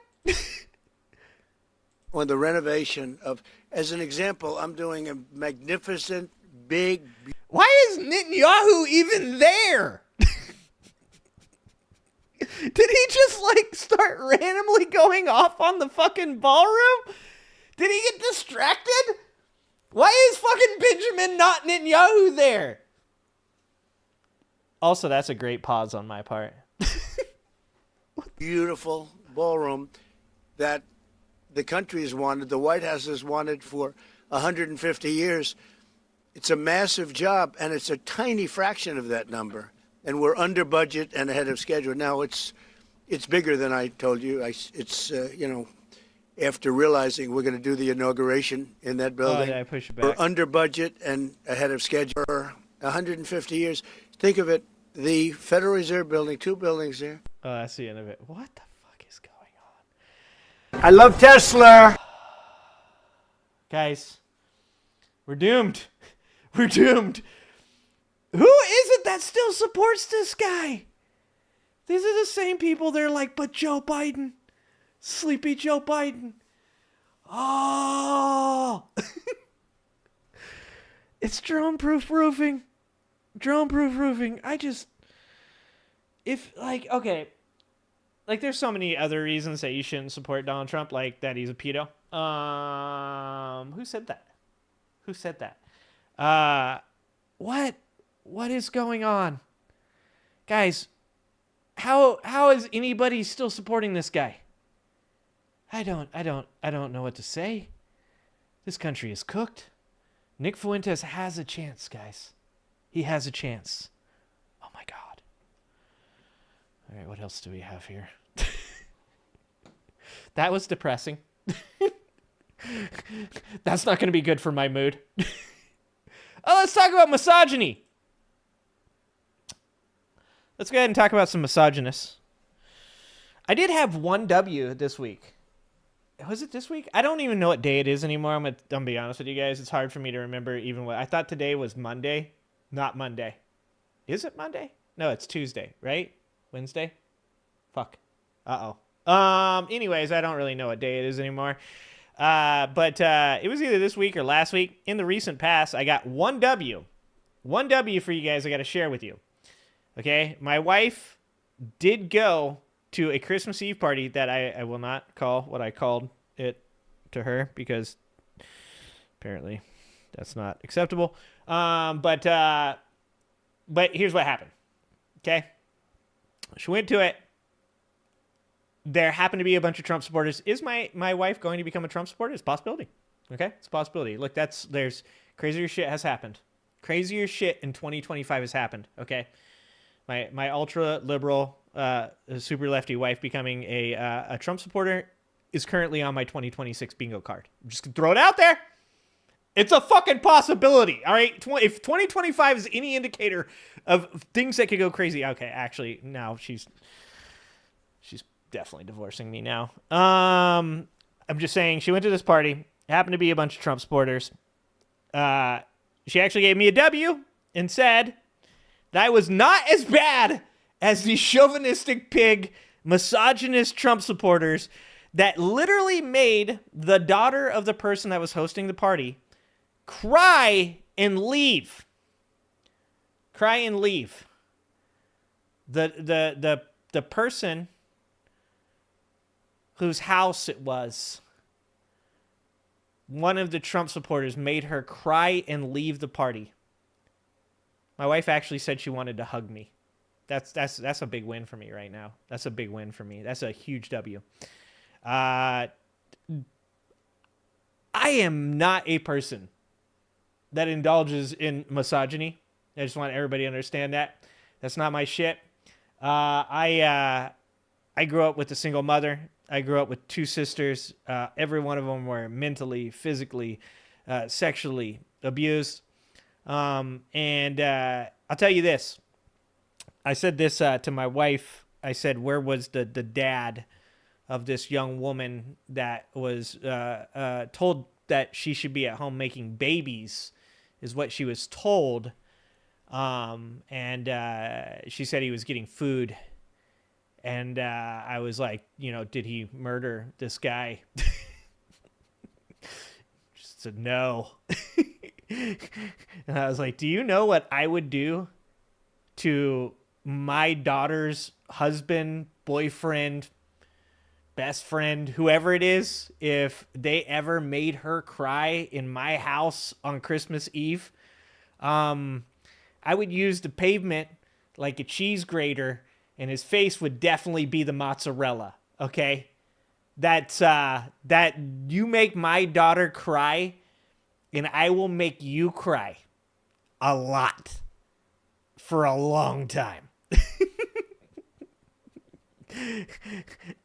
On the renovation of, as an example, I'm doing a magnificent, big... Why is Netanyahu even there? Did he just, start randomly going off on the fucking ballroom? Did he get distracted? Why is fucking Benjamin not Netanyahu there? Also, that's a great pause on my part. Beautiful ballroom that the country has wanted, the White House has wanted for 150 years. It's a massive job, and it's a tiny fraction of that number. And we're under budget and ahead of schedule. Now, it's bigger than I told you. After realizing we're going to do the inauguration in that building, I push it back. We're under budget and ahead of schedule for 150 years. Think of it. The Federal Reserve Building, 2 buildings there. Oh, that's the end of it. What the fuck is going on? I love Tesla. Guys, we're doomed. We're doomed. Who is it that still supports this guy? These are the same people. They're like, but Joe Biden. Sleepy Joe Biden. Oh. It's drone-proof roofing. Drone-proof roofing. There's so many other reasons that you shouldn't support Donald Trump, like that he's a pedo. Who said that? Who said that? What is going on? Guys, how is anybody still supporting this guy? I don't know what to say. This country is cooked. Nick Fuentes has a chance, guys. He has a chance. Oh my God. All right, what else do we have here? That was depressing. That's not going to be good for my mood. Oh, let's talk about misogyny. Let's go ahead and talk about some misogynists. I did have one W this week. Was it this week? I don't even know what day it is anymore. I'm gonna be honest with you guys. It's hard for me to remember even what I thought today was Monday. Not Monday. Is it Monday? No, it's Tuesday, right? Wednesday? Fuck. Uh-oh. Anyways, I don't really know what day it is anymore. But it was either this week or last week. In the recent past, I got one W. One W for you guys I got to share with you. Okay? My wife did go to a Christmas Eve party that I will not call what I called it to her because apparently that's not acceptable. But here's what happened. Okay? She went to it. There happened to be a bunch of Trump supporters. Is my wife going to become a Trump supporter? It's a possibility. Okay? It's a possibility. Look, there's crazier shit has happened. Crazier shit in 2025 has happened. Okay? My ultra liberal, super lefty wife becoming a Trump supporter is currently on my 2026 bingo card. I'm just gonna throw it out there. It's a fucking possibility. All right. If 2025 is any indicator of things that could go crazy. Okay. Actually, now she's definitely divorcing me now. I'm just saying she went to this party. Happened to be a bunch of Trump supporters. She actually gave me a W and said that I was not as bad as the chauvinistic pig misogynist Trump supporters that literally made the daughter of the person that was hosting the party cry and leave. Cry and leave. The person whose house it was, one of the Trump supporters made her cry and leave the party. My wife actually said she wanted to hug me. That's a big win for me right now. That's a big win for me. That's a huge W. I am not a person that indulges in misogyny. I just want everybody to understand that. That's not my shit. I grew up with a single mother. I grew up with two sisters. Every one of them were mentally, physically, sexually abused. And I'll tell you this. I said this to my wife. I said, where was the dad of this young woman that was told that she should be at home making babies, is what she was told. And she said he was getting food. And I was like, did he murder this guy? Just said no. And I was like, do you know what I would do to my daughter's husband, boyfriend, best friend, whoever it is, if they ever made her cry in my house on Christmas Eve? I would use the pavement like a cheese grater, and his face would definitely be the mozzarella. Okay, that you make my daughter cry, and I will make you cry a lot for a long time.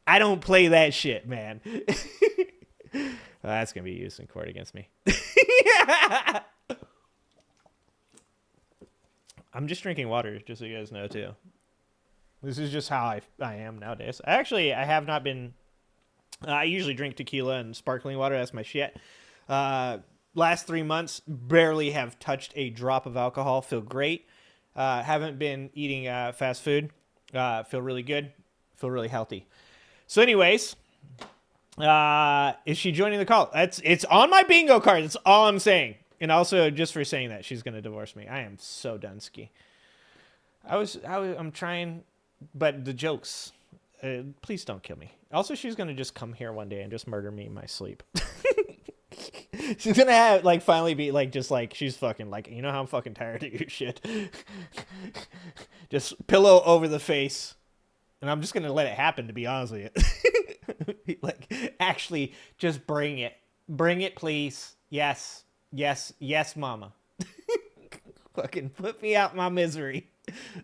I don't play that shit, man. Well, that's gonna be used in court against me. I'm just drinking water, just so you guys know, too. This is just how I am nowadays. I have not been... I usually drink tequila and sparkling water. That's my shit. Last 3 months, barely have touched a drop of alcohol. Feel great. Haven't been eating fast food. Feel really good. Feel really healthy. So anyways, is she joining the call? It's on my bingo card. That's all I'm saying. And also, just for saying that, she's going to divorce me. I am so done ski. I'm trying, but the jokes, please don't kill me. Also, she's going to just come here one day and just murder me in my sleep. She's going to finally be she's fucking you know how I'm fucking tired of your shit. Just pillow over the face. And I'm just going to let it happen, to be honest with you. Actually, just bring it. Bring it, please. Yes. Yes, mama. Fucking put me out my misery.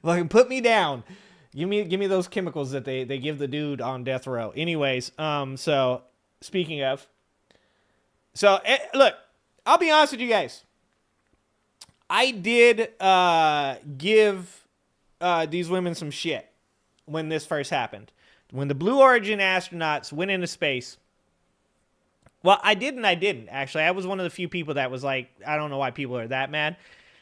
Fucking put me down. Give me those chemicals that they give the dude on death row. Anyways, so speaking of, look, I'll be honest with you guys. I did give these women some shit when this first happened. When the Blue Origin astronauts went into space. Well, I did and I didn't, actually. I was one of the few people that was like, I don't know why people are that mad.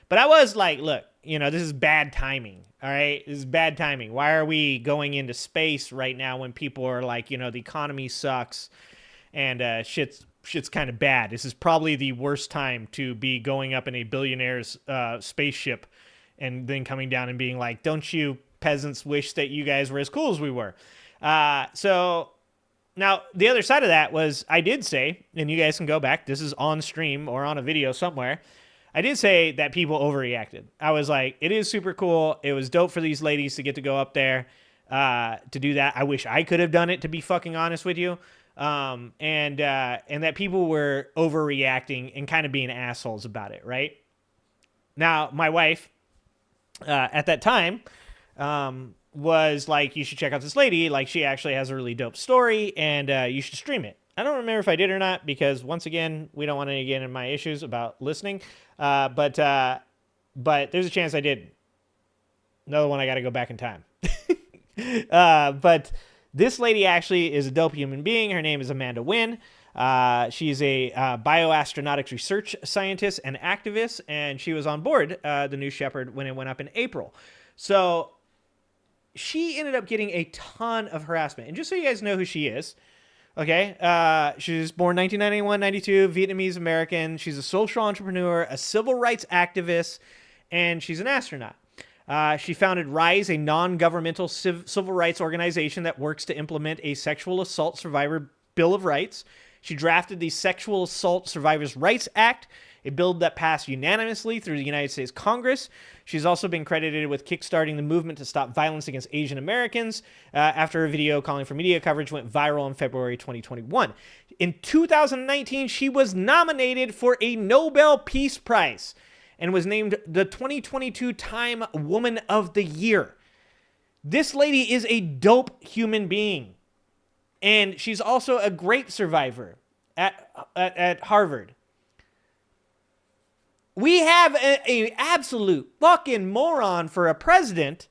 But I was like, look, this is bad timing, all right? This is bad timing. Why are we going into space right now when people are like, the economy sucks and shit's kind of bad? This is probably the worst time to be going up in a billionaire's spaceship and then coming down and being like, don't you peasants wish that you guys were as cool as we were? So... Now, the other side of that was I did say, and you guys can go back, this is on stream or on a video somewhere, I did say that people overreacted. I was like, it is super cool. It was dope for these ladies to get to go up there to do that. I wish I could have done it, to be fucking honest with you. And that people were overreacting and kind of being assholes about it, right? Now, my wife, at that time... was like, you should check out this lady. Like, she actually has a really dope story, and you should stream it. I don't remember if I did or not, because once again, we don't want to get into my issues about listening. But there's a chance I did. Another one I got to go back in time. But this lady actually is a dope human being. Her name is Amanda Wynn. She's a bioastronautics research scientist and activist, and she was on board the New Shepard when it went up in April. So... she ended up getting a ton of harassment. And just so you guys know who she is, okay, she was born 1991, 92, Vietnamese American. She's a social entrepreneur, a civil rights activist, and she's an astronaut. She founded RISE, a non-governmental civil rights organization that works to implement a sexual assault survivor Bill of Rights. She drafted the Sexual Assault Survivors' Rights Act, a bill that passed unanimously through the United States Congress. She's also been credited with kickstarting the movement to stop violence against Asian Americans after her video calling for media coverage went viral in February 2021. In 2019, she was nominated for a Nobel Peace Prize and was named the 2022 Time Woman of the Year. This lady is a dope human being. And she's also a great survivor at Harvard. We have a absolute fucking moron for a president.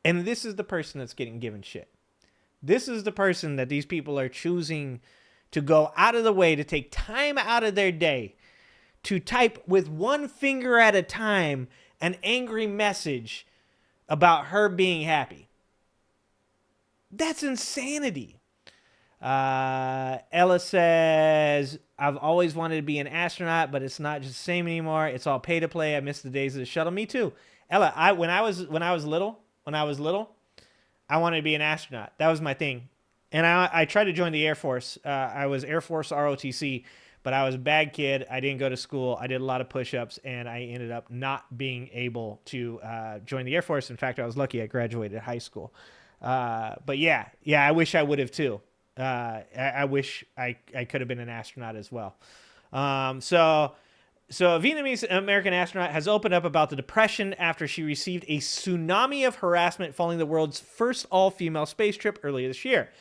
And this is the person that's getting given shit. This is the person that these people are choosing to go out of the way to take time out of their day to type with one finger at a time an angry message about her being happy. That's insanity. Ella says, I've always wanted to be an astronaut, but it's not just the same anymore. It's all pay to play. I miss the days of the shuttle. Me too. Ella, when I was little, I wanted to be an astronaut. That was my thing. And I tried to join the Air Force. I was Air Force ROTC, but I was a bad kid. I didn't go to school. I did a lot of push-ups, and I ended up not being able to join the Air Force. In fact, I was lucky I graduated high school. But yeah, I wish I would have too. I wish I could have been an astronaut as well. So a Vietnamese American astronaut has opened up about the depression after she received a tsunami of harassment following the world's first all-female space trip earlier this year.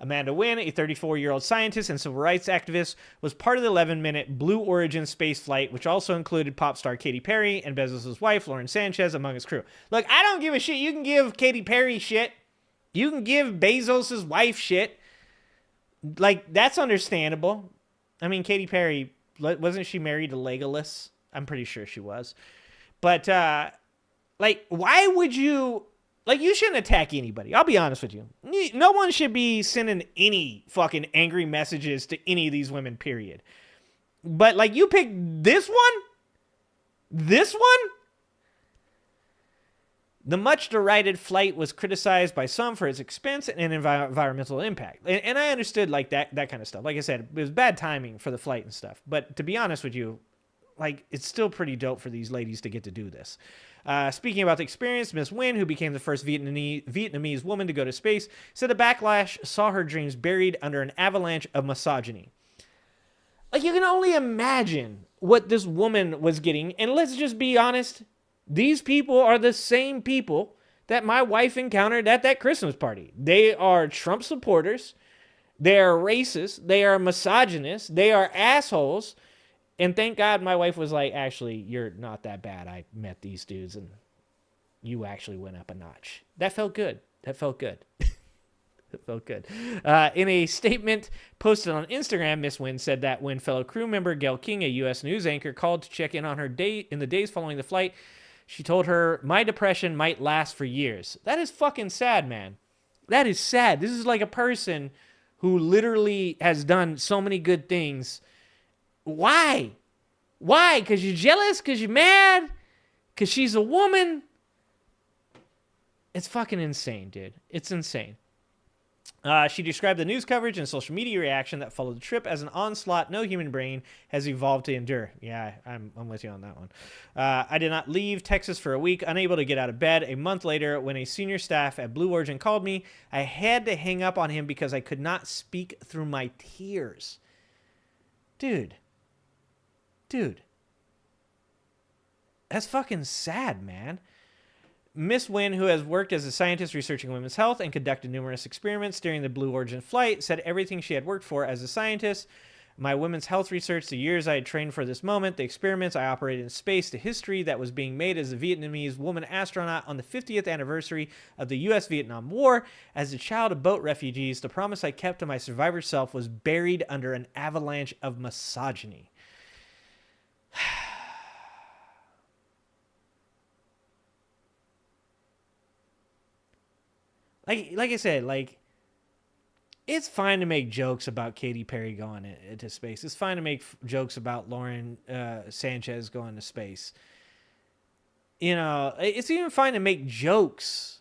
Amanda Nguyen, a 34-year-old scientist and civil rights activist, was part of the 11-minute Blue Origin space flight, which also included pop star Katy Perry and Bezos' wife, Lauren Sanchez, among his crew. Look, I don't give a shit. You can give Katy Perry shit. You can give Bezos' wife shit. Like, that's understandable. I mean, Katy Perry, wasn't she married to Legolas? I'm pretty sure she was. But, like, why would you... Like, you shouldn't attack anybody. I'll be honest with you. No one should be sending any fucking angry messages to any of these women, period. But, like, you picked this one? This one? The much derided flight was criticized by some for its expense and environmental impact. And I understood, like, that kind of stuff. Like I said, it was bad timing for the flight and stuff. But to be honest with you, like, it's still pretty dope for these ladies to get to do this. Speaking about the experience, Miss Nguyen, who became the first Vietnamese woman to go to space, said the backlash saw her dreams buried under an avalanche of misogyny. Like, you can only imagine what this woman was getting. And let's just be honest. These people are the same people that my wife encountered at that Christmas party. They are Trump supporters. They are racist. They are misogynists. They are assholes. And thank God my wife was like, actually, you're not that bad. I met these dudes and you actually went up a notch. That felt good. That felt good. It felt good. In a statement posted on Instagram, Miss Nguyen said that when fellow crew member Gail King, a U.S. news anchor, called to check in on her in the days following the flight, she told her, my depression might last for years. That is fucking sad, man. That is sad. This is like a person who literally has done so many good things. Why? Why? Because you're jealous? Because you're mad? Because she's a woman? It's fucking insane, dude. It's insane. She described the news coverage and social media reaction that followed the trip as an onslaught no human brain has evolved to endure. Yeah, I'm with you on that one. I did not leave Texas for a week, unable to get out of bed. A month later, when a senior staff at Blue Origin called me, I had to hang up on him because I could not speak through my tears. Dude. That's fucking sad, man. Miss Nguyen, who has worked as a scientist researching women's health and conducted numerous experiments during the Blue Origin flight, said everything she had worked for as a scientist, my women's health research, the years I had trained for this moment, the experiments I operated in space, the history that was being made as a Vietnamese woman astronaut on the 50th anniversary of the U.S.-Vietnam War, as a child of boat refugees, the promise I kept to my survivor self was buried under an avalanche of misogyny. like I said, like, it's fine to make jokes about Katy Perry going into space. It's fine to make jokes about Lauren Sanchez going to space. You know, it's even fine to make jokes.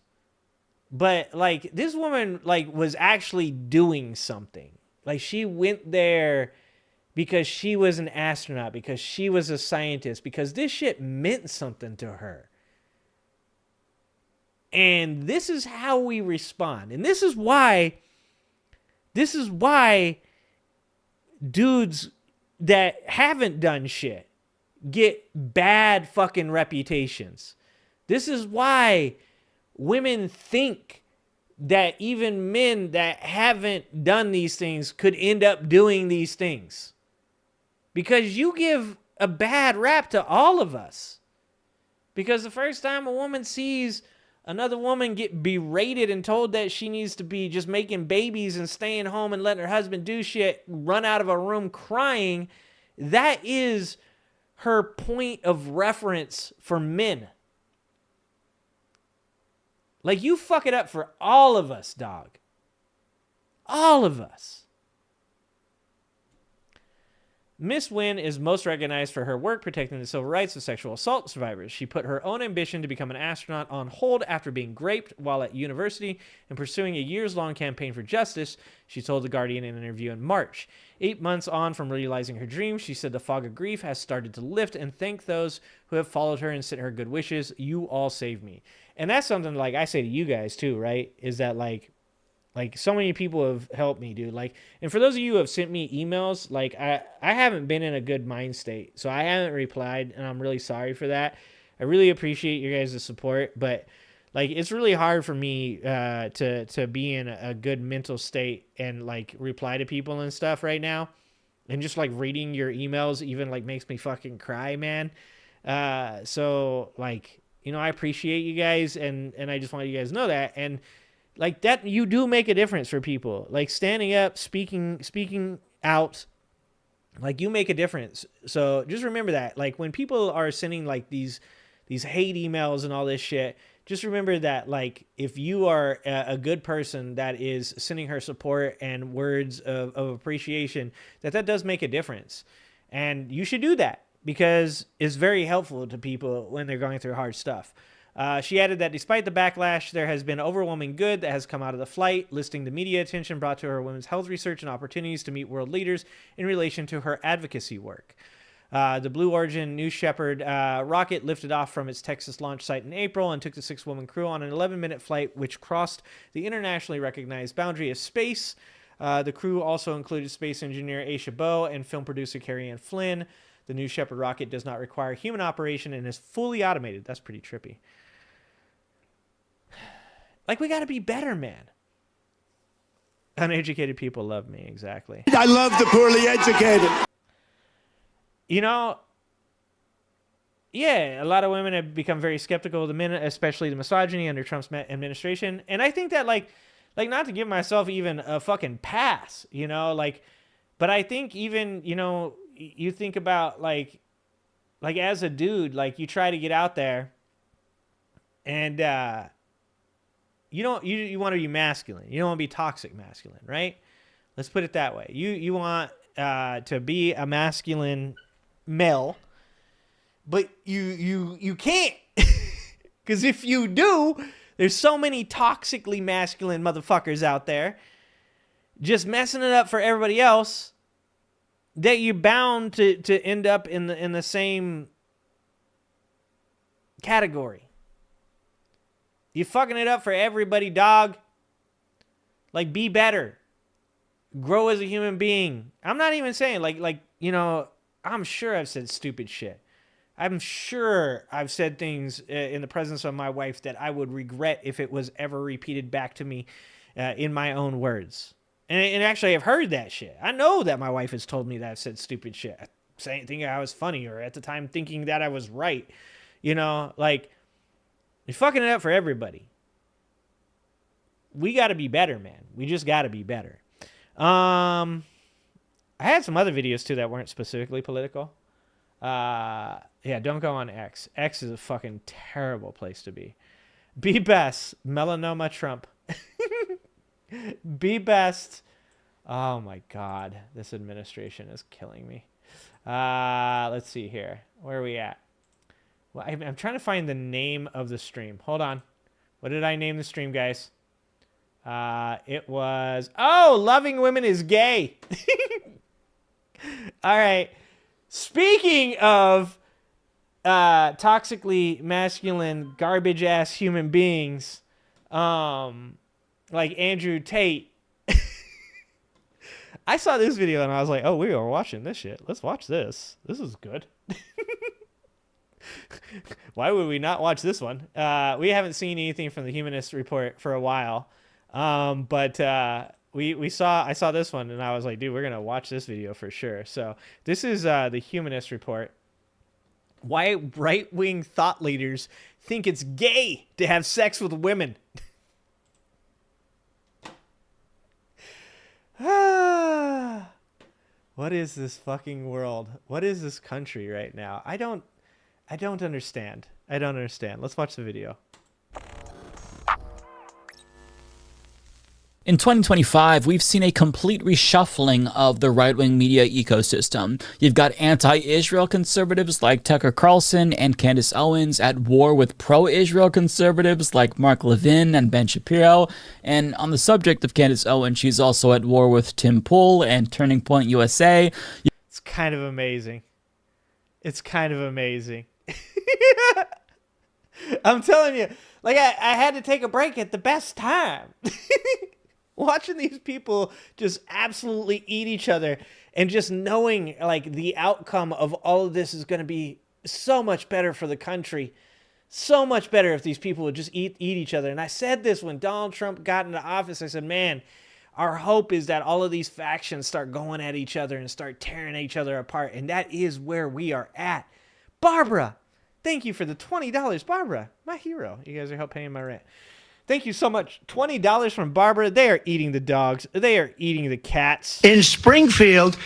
But, like, this woman, like, was actually doing something. Like, she went there because she was an astronaut, because she was a scientist, because this shit meant something to her. And this is how we respond. And this is why dudes that haven't done shit get bad fucking reputations. This is why women think that even men that haven't done these things could end up doing these things. Because you give a bad rap to all of us. Because the first time a woman sees another woman get berated and told that she needs to be just making babies and staying home and letting her husband do shit, run out of a room crying, that is her point of reference for men. Like, you fuck it up for all of us, dog. All of us. Miss Wynn is most recognized for her work protecting the civil rights of sexual assault survivors. She put her own ambition to become an astronaut on hold after being raped while at university and pursuing a years-long campaign for justice, she told The Guardian in an interview in March. 8 months on from realizing her dream, she said the fog of grief has started to lift and thank those who have followed her and sent her good wishes. You all saved me. And that's something, like, I say to you guys too, right? Is that, like so many people have helped me, dude. Like, and for those of you who have sent me emails, like, I haven't been in a good mind state, so I haven't replied, and I'm really sorry for that. I really appreciate your guys' support, but, like, it's really hard for me to be in a good mental state and, like, reply to people and stuff right now. And just, like, reading your emails even, like, makes me fucking cry, man. So, like, you know, I appreciate you guys, and I just want you guys to know that. And, like, that, you do make a difference for people. Like, standing up, speaking out, like, you make a difference. So just remember that. Like, when people are sending, like, these hate emails and all this shit, just remember that, like, if you are a good person that is sending her support and words of appreciation, that does make a difference. And you should do that because it's very helpful to people when they're going through hard stuff. She added that despite the backlash, there has been overwhelming good that has come out of the flight, listing the media attention brought to her women's health research and opportunities to meet world leaders in relation to her advocacy work. The Blue Origin New Shepard rocket lifted off from its Texas launch site in April and took the 6-woman crew on an 11-minute flight, which crossed the internationally recognized boundary of space. The crew also included space engineer Aisha Bowe and film producer Carrie Ann Flynn. The New Shepard rocket does not require human operation and is fully automated. That's pretty trippy. Like, we got to be better, man. Uneducated people love me, exactly. I love the poorly educated. You know, yeah, a lot of women have become very skeptical of the men, especially the misogyny under Trump's administration. And I think that, like not to give myself even a fucking pass, you know, like, but I think even, you know, you think about, like as a dude, like, you try to get out there and, you want to be masculine. You don't want to be toxic masculine, right? Let's put it that way. You want to be a masculine male, but you can't. Because if you do, there's so many toxically masculine motherfuckers out there just messing it up for everybody else that you're bound to end up in the same category. You're fucking it up for everybody, dog. Like, be better. Grow as a human being. I'm not even saying, like, you know, I'm sure I've said stupid shit. I'm sure I've said things in the presence of my wife that I would regret if it was ever repeated back to me in my own words. And actually, I've heard that shit. I know that my wife has told me that I've said stupid shit. Thinking I was funny, or at the time thinking that I was right. You know, like, you're fucking it up for everybody. We got to be better, man. We just got to be better. I had some other videos, too, that weren't specifically political. Yeah, don't go on X. X is a fucking terrible place to be. Be best. Melanoma Trump. Be best. Oh my God, this administration is killing me. Let's see here. Where are we at? Well, I'm trying to find the name of the stream. Hold on. What did I name the stream, guys? It was, loving women is gay. All right. Speaking of toxically masculine, garbage ass human beings, like Andrew Tate. I saw this video and I was like, oh, we are watching this shit. Let's watch this. This is good. Why would we not watch this one? We haven't seen anything from the Humanist Report for a while. But I saw this one and I was like, dude, we're going to watch this video for sure. So this is the Humanist Report. Why right-wing thought leaders think it's gay to have sex with women. What is this fucking world? What is this country right now? I don't understand. I don't understand. Let's watch the video. In 2025, we've seen a complete reshuffling of the right-wing media ecosystem. You've got anti-Israel conservatives like Tucker Carlson and Candace Owens at war with pro-Israel conservatives like Mark Levin and Ben Shapiro. And on the subject of Candace Owens, she's also at war with Tim Pool and Turning Point USA. It's kind of amazing. It's kind of amazing. I'm telling you, like I had to take a break at the best time. Watching these people just absolutely eat each other and just knowing like the outcome of all of this is going to be so much better for the country. So much better if these people would just eat each other. And I said this when Donald Trump got into office. I said, man, our hope is that all of these factions start going at each other and start tearing each other apart. And that is where we are at. Barbara, thank you for the $20. Barbara, my hero. You guys are helping paying my rent. Thank you so much. $20 from Barbara. They are eating the dogs. They are eating the cats. In Springfield,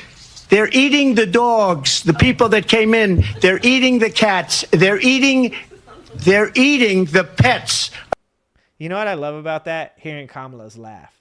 they're eating the dogs. The people that came in, they're eating the cats. They're eating the pets. You know what I love about that? Hearing Kamala's laugh.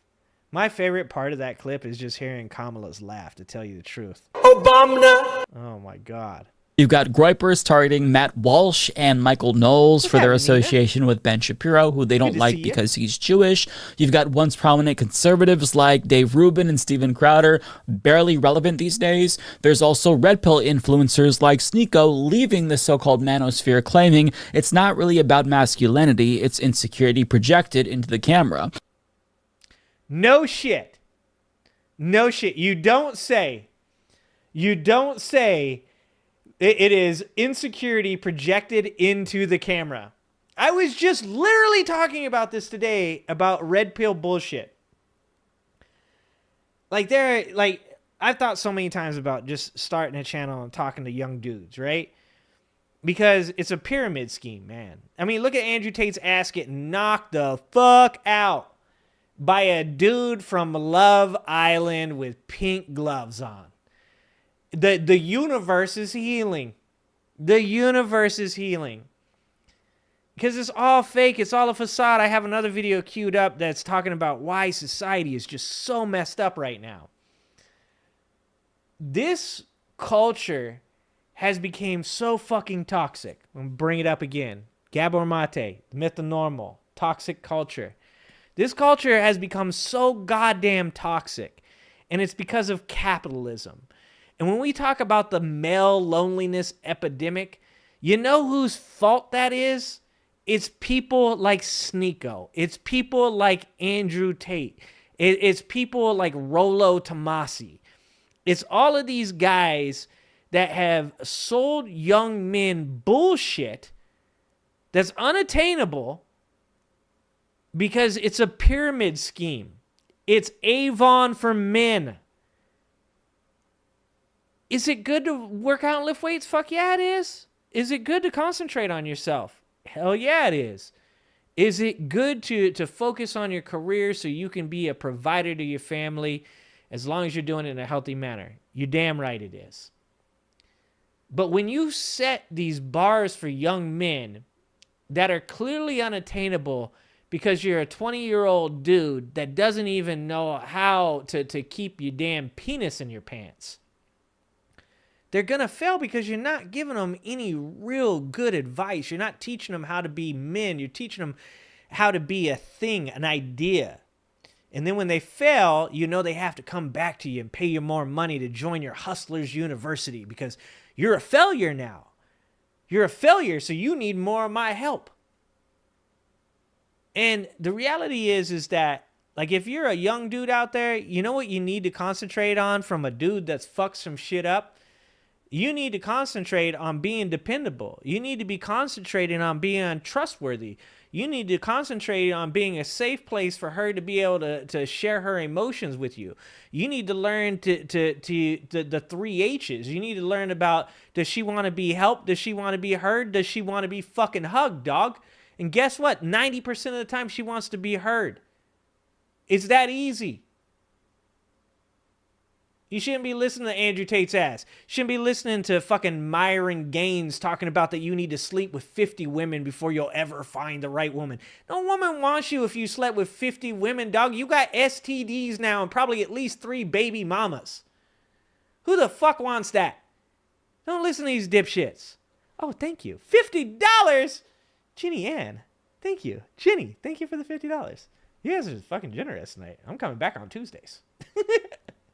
My favorite part of that clip is just hearing Kamala's laugh, to tell you the truth. Obama. Oh my God. You've got Groypers targeting Matt Walsh and Michael Knowles for their association with Ben Shapiro, who they don't like because he's Jewish. You've got once prominent conservatives like Dave Rubin and Steven Crowder, barely relevant these days. There's also red pill influencers like Sneeko leaving the so-called manosphere, claiming it's not really about masculinity, it's insecurity projected into the camera. No shit. No shit. You don't say. It is insecurity projected into the camera. I was just literally talking about this today about red pill bullshit. I've thought so many times about just starting a channel and talking to young dudes, right? Because it's a pyramid scheme, man. I mean, look at Andrew Tate's ass getting knocked the fuck out by a dude from Love Island with pink gloves on. The universe is healing. The universe is healing. Because it's all fake. It's all a facade. I have another video queued up that's talking about why society is just so messed up right now. This culture has become so fucking toxic. I'm going to bring it up again. Gabor Mate, the myth of normal, toxic culture. This culture has become so goddamn toxic. And it's because of capitalism. And when we talk about the male loneliness epidemic, you know whose fault that is? It's people like Sneeko. It's people like Andrew Tate. It's people like Rollo Tomasi. It's all of these guys that have sold young men bullshit that's unattainable because it's a pyramid scheme. It's Avon for men. Is it good to work out and lift weights? Fuck yeah, it is. Is it good to concentrate on yourself? Hell yeah, it is. Is it good to focus on your career so you can be a provider to your family as long as you're doing it in a healthy manner? You're damn right it is. But when you set these bars for young men that are clearly unattainable because you're a 20-year-old dude that doesn't even know how to keep your damn penis in your pants. They're going to fail because you're not giving them any real good advice. You're not teaching them how to be men. You're teaching them how to be a thing, an idea. And then when they fail, you know they have to come back to you and pay you more money to join your Hustlers University because you're a failure now. You're a failure, so you need more of my help. And the reality is that, like, if you're a young dude out there, you know what you need to concentrate on from a dude that's fucked some shit up? You need to concentrate on being dependable. You need to be concentrating on being trustworthy. You need to concentrate on being a safe place for her to be able to share her emotions with you. You need to learn the 3 H's. You need to learn about, does she want to be helped? Does she want to be heard? Does she want to be fucking hugged, dog? And guess what? 90% of the time she wants to be heard. It's that easy. You shouldn't be listening to Andrew Tate's ass. You shouldn't be listening to fucking Myron Gaines talking about that you need to sleep with 50 women before you'll ever find the right woman. No woman wants you if you slept with 50 women, dog. You got STDs now and probably at least 3 baby mamas. Who the fuck wants that? Don't listen to these dipshits. Oh, thank you. $50? Ginny Ann, thank you. Ginny, thank you for the $50. You guys are fucking generous tonight. I'm coming back on Tuesdays.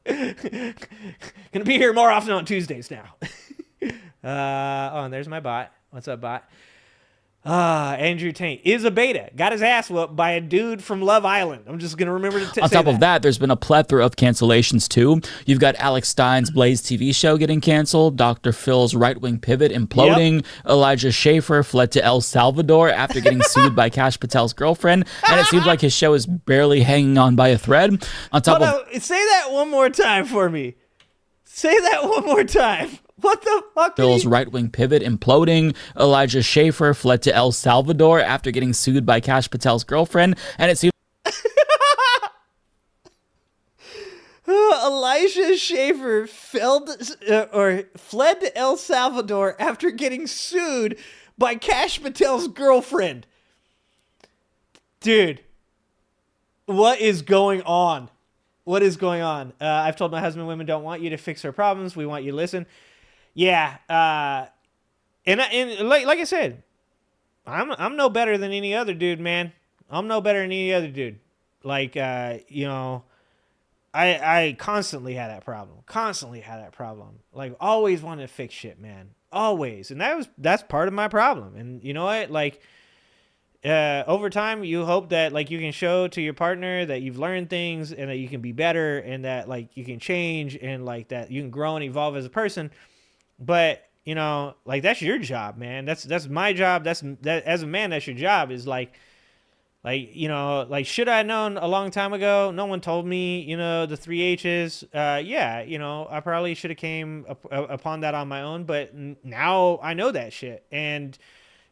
Gonna be here more often on Tuesdays now. Oh, and there's my bot. What's up, bot? Andrew Tate is a beta. Got his ass whooped by a dude from Love Island. I'm just going to remember to say that. On top of that, there's been a plethora of cancellations, too. You've got Alex Stein's Blaze TV show getting canceled, Dr. Phil's right-wing pivot imploding, Elijah Schaefer fled to El Salvador after getting sued by Kash Patel's girlfriend, and it seems like his show is barely hanging on by a thread. On top of... Say that one more time for me. Say that one more time. What the fuck? Phil's right-wing pivot imploding. Elijah Schaefer fled to El Salvador after getting sued by Kash Patel's girlfriend, and it seems Elijah Schaefer fled to El Salvador after getting sued by Kash Patel's girlfriend. Dude, what is going on? What is going on? I've told my husband women don't want you to fix her problems. We want you to listen. Yeah, and like I said, I'm no better than any other dude, man. I'm no better than any other dude. Like, you know, I constantly had that problem. Like, always wanted to fix shit, man. Always, and that's part of my problem. And you know what? Like, over time, you hope that like you can show to your partner that you've learned things and that you can be better and that like you can change and like that you can grow and evolve as a person. But, you know, like, that's your job, man. That's my job. That as a man, that's your job, is like, you know, like, should I have known a long time ago? No one told me, you know, the 3 H's. Yeah, you know, I probably should have came upon that on my own, but now I know that shit. And,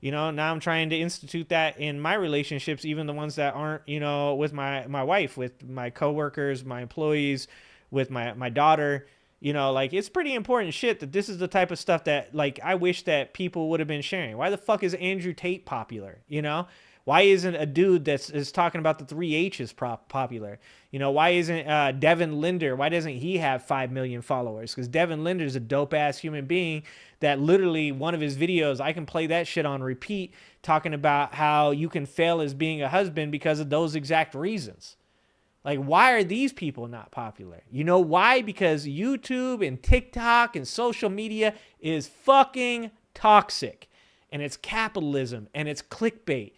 you know, now I'm trying to institute that in my relationships, even the ones that aren't, you know, with my wife, with my coworkers, my employees, with my daughter. You know, like, it's pretty important shit that this is the type of stuff that, like, I wish that people would have been sharing. Why the fuck is Andrew Tate popular? You know? Why isn't a dude is talking about the 3 H's popular? You know, why isn't Devin Linder, why doesn't he have 5 million followers? Because Devin Linder is a dope-ass human being that literally one of his videos, I can play that shit on repeat, talking about how you can fail as being a husband because of those exact reasons. Like, why are these people not popular? You know why? Because YouTube and TikTok and social media is fucking toxic. And it's capitalism and it's clickbait.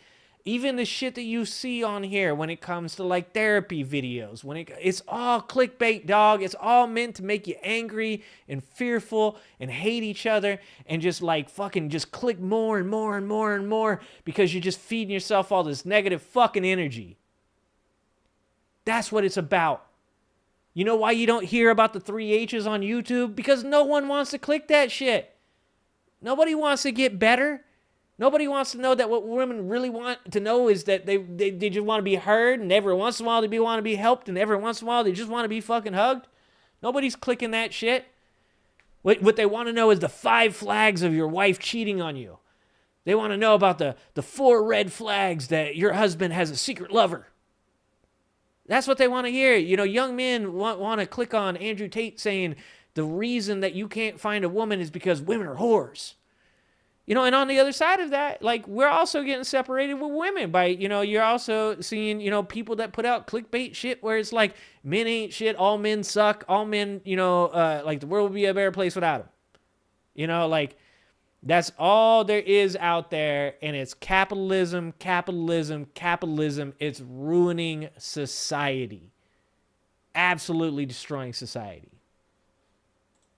Even the shit that you see on here when it comes to like therapy videos, it's all clickbait, dog. It's all meant to make you angry and fearful and hate each other and just like fucking just click more and more and more and more because you're just feeding yourself all this negative fucking energy. That's what it's about. You know why you don't hear about the 3 H's on YouTube? Because no one wants to click that shit. Nobody wants to get better. Nobody wants to know that what women really want to know is that they just want to be heard, and every once in a while they want to be helped, and every once in a while they just want to be fucking hugged. Nobody's clicking that shit. What they want to know is the 5 flags of your wife cheating on you. They want to know about the 4 red flags that your husband has a secret lover. That's what they want to hear. Young men want to click on Andrew Tate saying the reason that you can't find a woman is because women are whores. And on the other side of that, like, we're also getting separated with women by, you're also seeing, people that put out clickbait shit where it's like, men ain't shit, all men suck, all men, like, the world would be a better place without them. Like, that's all there is out there, and it's capitalism, capitalism, capitalism. It's ruining society. Absolutely destroying society.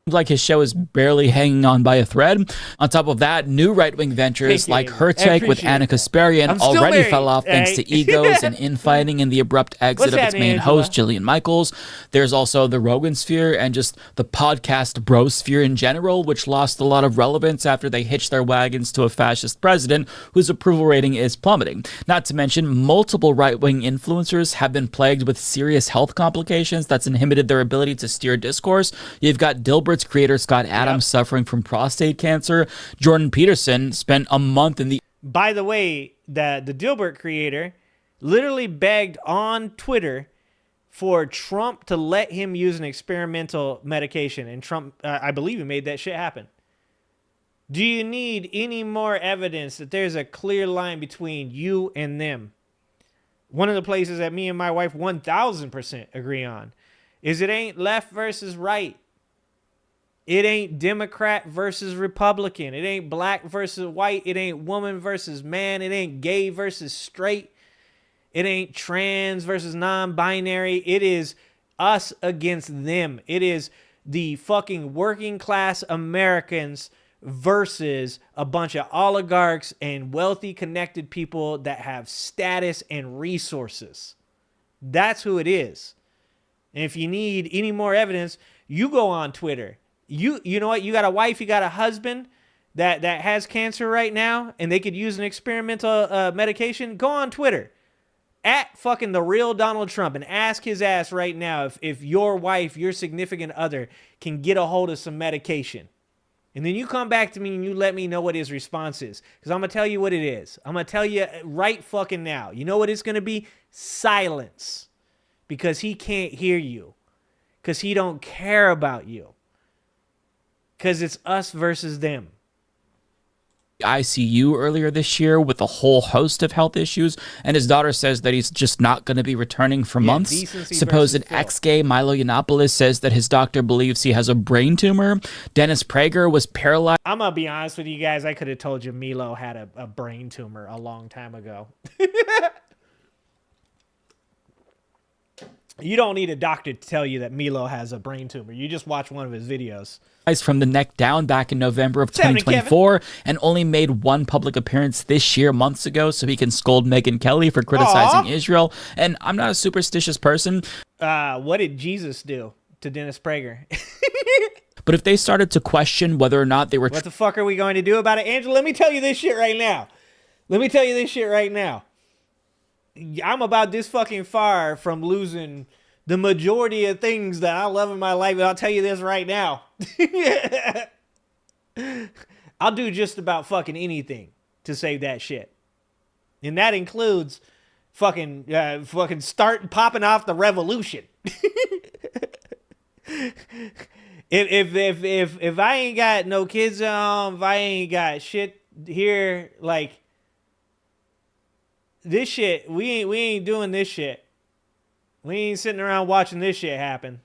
Like his show is barely hanging on by a thread. On top of that, new right-wing ventures like her take with Anna Kasparian already fell off thanks to egos and infighting and the abrupt exit of its main host, Jillian Michaels. There's also the Rogan sphere and just the podcast bro sphere in general, which lost a lot of relevance after they hitched their wagons to a fascist president whose approval rating is plummeting. Not to mention, multiple right-wing influencers have been plagued with serious health complications that's inhibited their ability to steer discourse. You've got Dilbert's creator Scott Adams suffering from prostate cancer. Jordan Peterson spent a month in the... By the way, the Dilbert creator literally begged on Twitter for Trump to let him use an experimental medication. And Trump, I believe he made that shit happen. Do you need any more evidence that there's a clear line between you and them? One of the places that me and my wife 1000% agree on is it ain't left versus right. It ain't Democrat versus Republican. It ain't black versus white. It ain't woman versus man. It ain't gay versus straight. It ain't trans versus non-binary. It is us against them. It is the fucking working class Americans versus a bunch of oligarchs and wealthy connected people that have status and resources. That's who it is. And if you need any more evidence, you go on Twitter. You know what? You got a wife, you got a husband that has cancer right now, and they could use an experimental medication. Go on Twitter at fucking the real Donald Trump and ask his ass right now if your wife, your significant other, can get a hold of some medication. And then you come back to me and you let me know what his response is, because I'm gonna tell you what it is. I'm gonna tell you right fucking now. You know what it's gonna be? Silence, because he can't hear you, because he don't care about you. Because it's us versus them. ICU earlier this year with a whole host of health issues, and his daughter says that he's just not going to be returning for months. Supposed ex-gay Milo Yiannopoulos says that his doctor believes he has a brain tumor. Dennis Prager was paralyzed. I'm going to be honest with you guys. I could have told you Milo had a brain tumor a long time ago. You don't need a doctor to tell you that Milo has a brain tumor. You just watch one of his videos. From the neck down back in November of 2024 and only made one public appearance this year, months ago, so he can scold Megyn Kelly for criticizing Israel. And I'm not a superstitious person. What did Jesus do to Dennis Prager? But if they started to question whether or not they were... What the fuck are we going to do about it? Angela, let me tell you this shit right now. I'm about this fucking far from losing the majority of things that I love in my life. And I'll tell you this right now. I'll do just about fucking anything to save that shit. And that includes fucking start popping off the revolution. If I ain't got no kids at home, if I ain't got shit here, like this shit, we ain't doing this shit. We ain't sitting around watching this shit happen.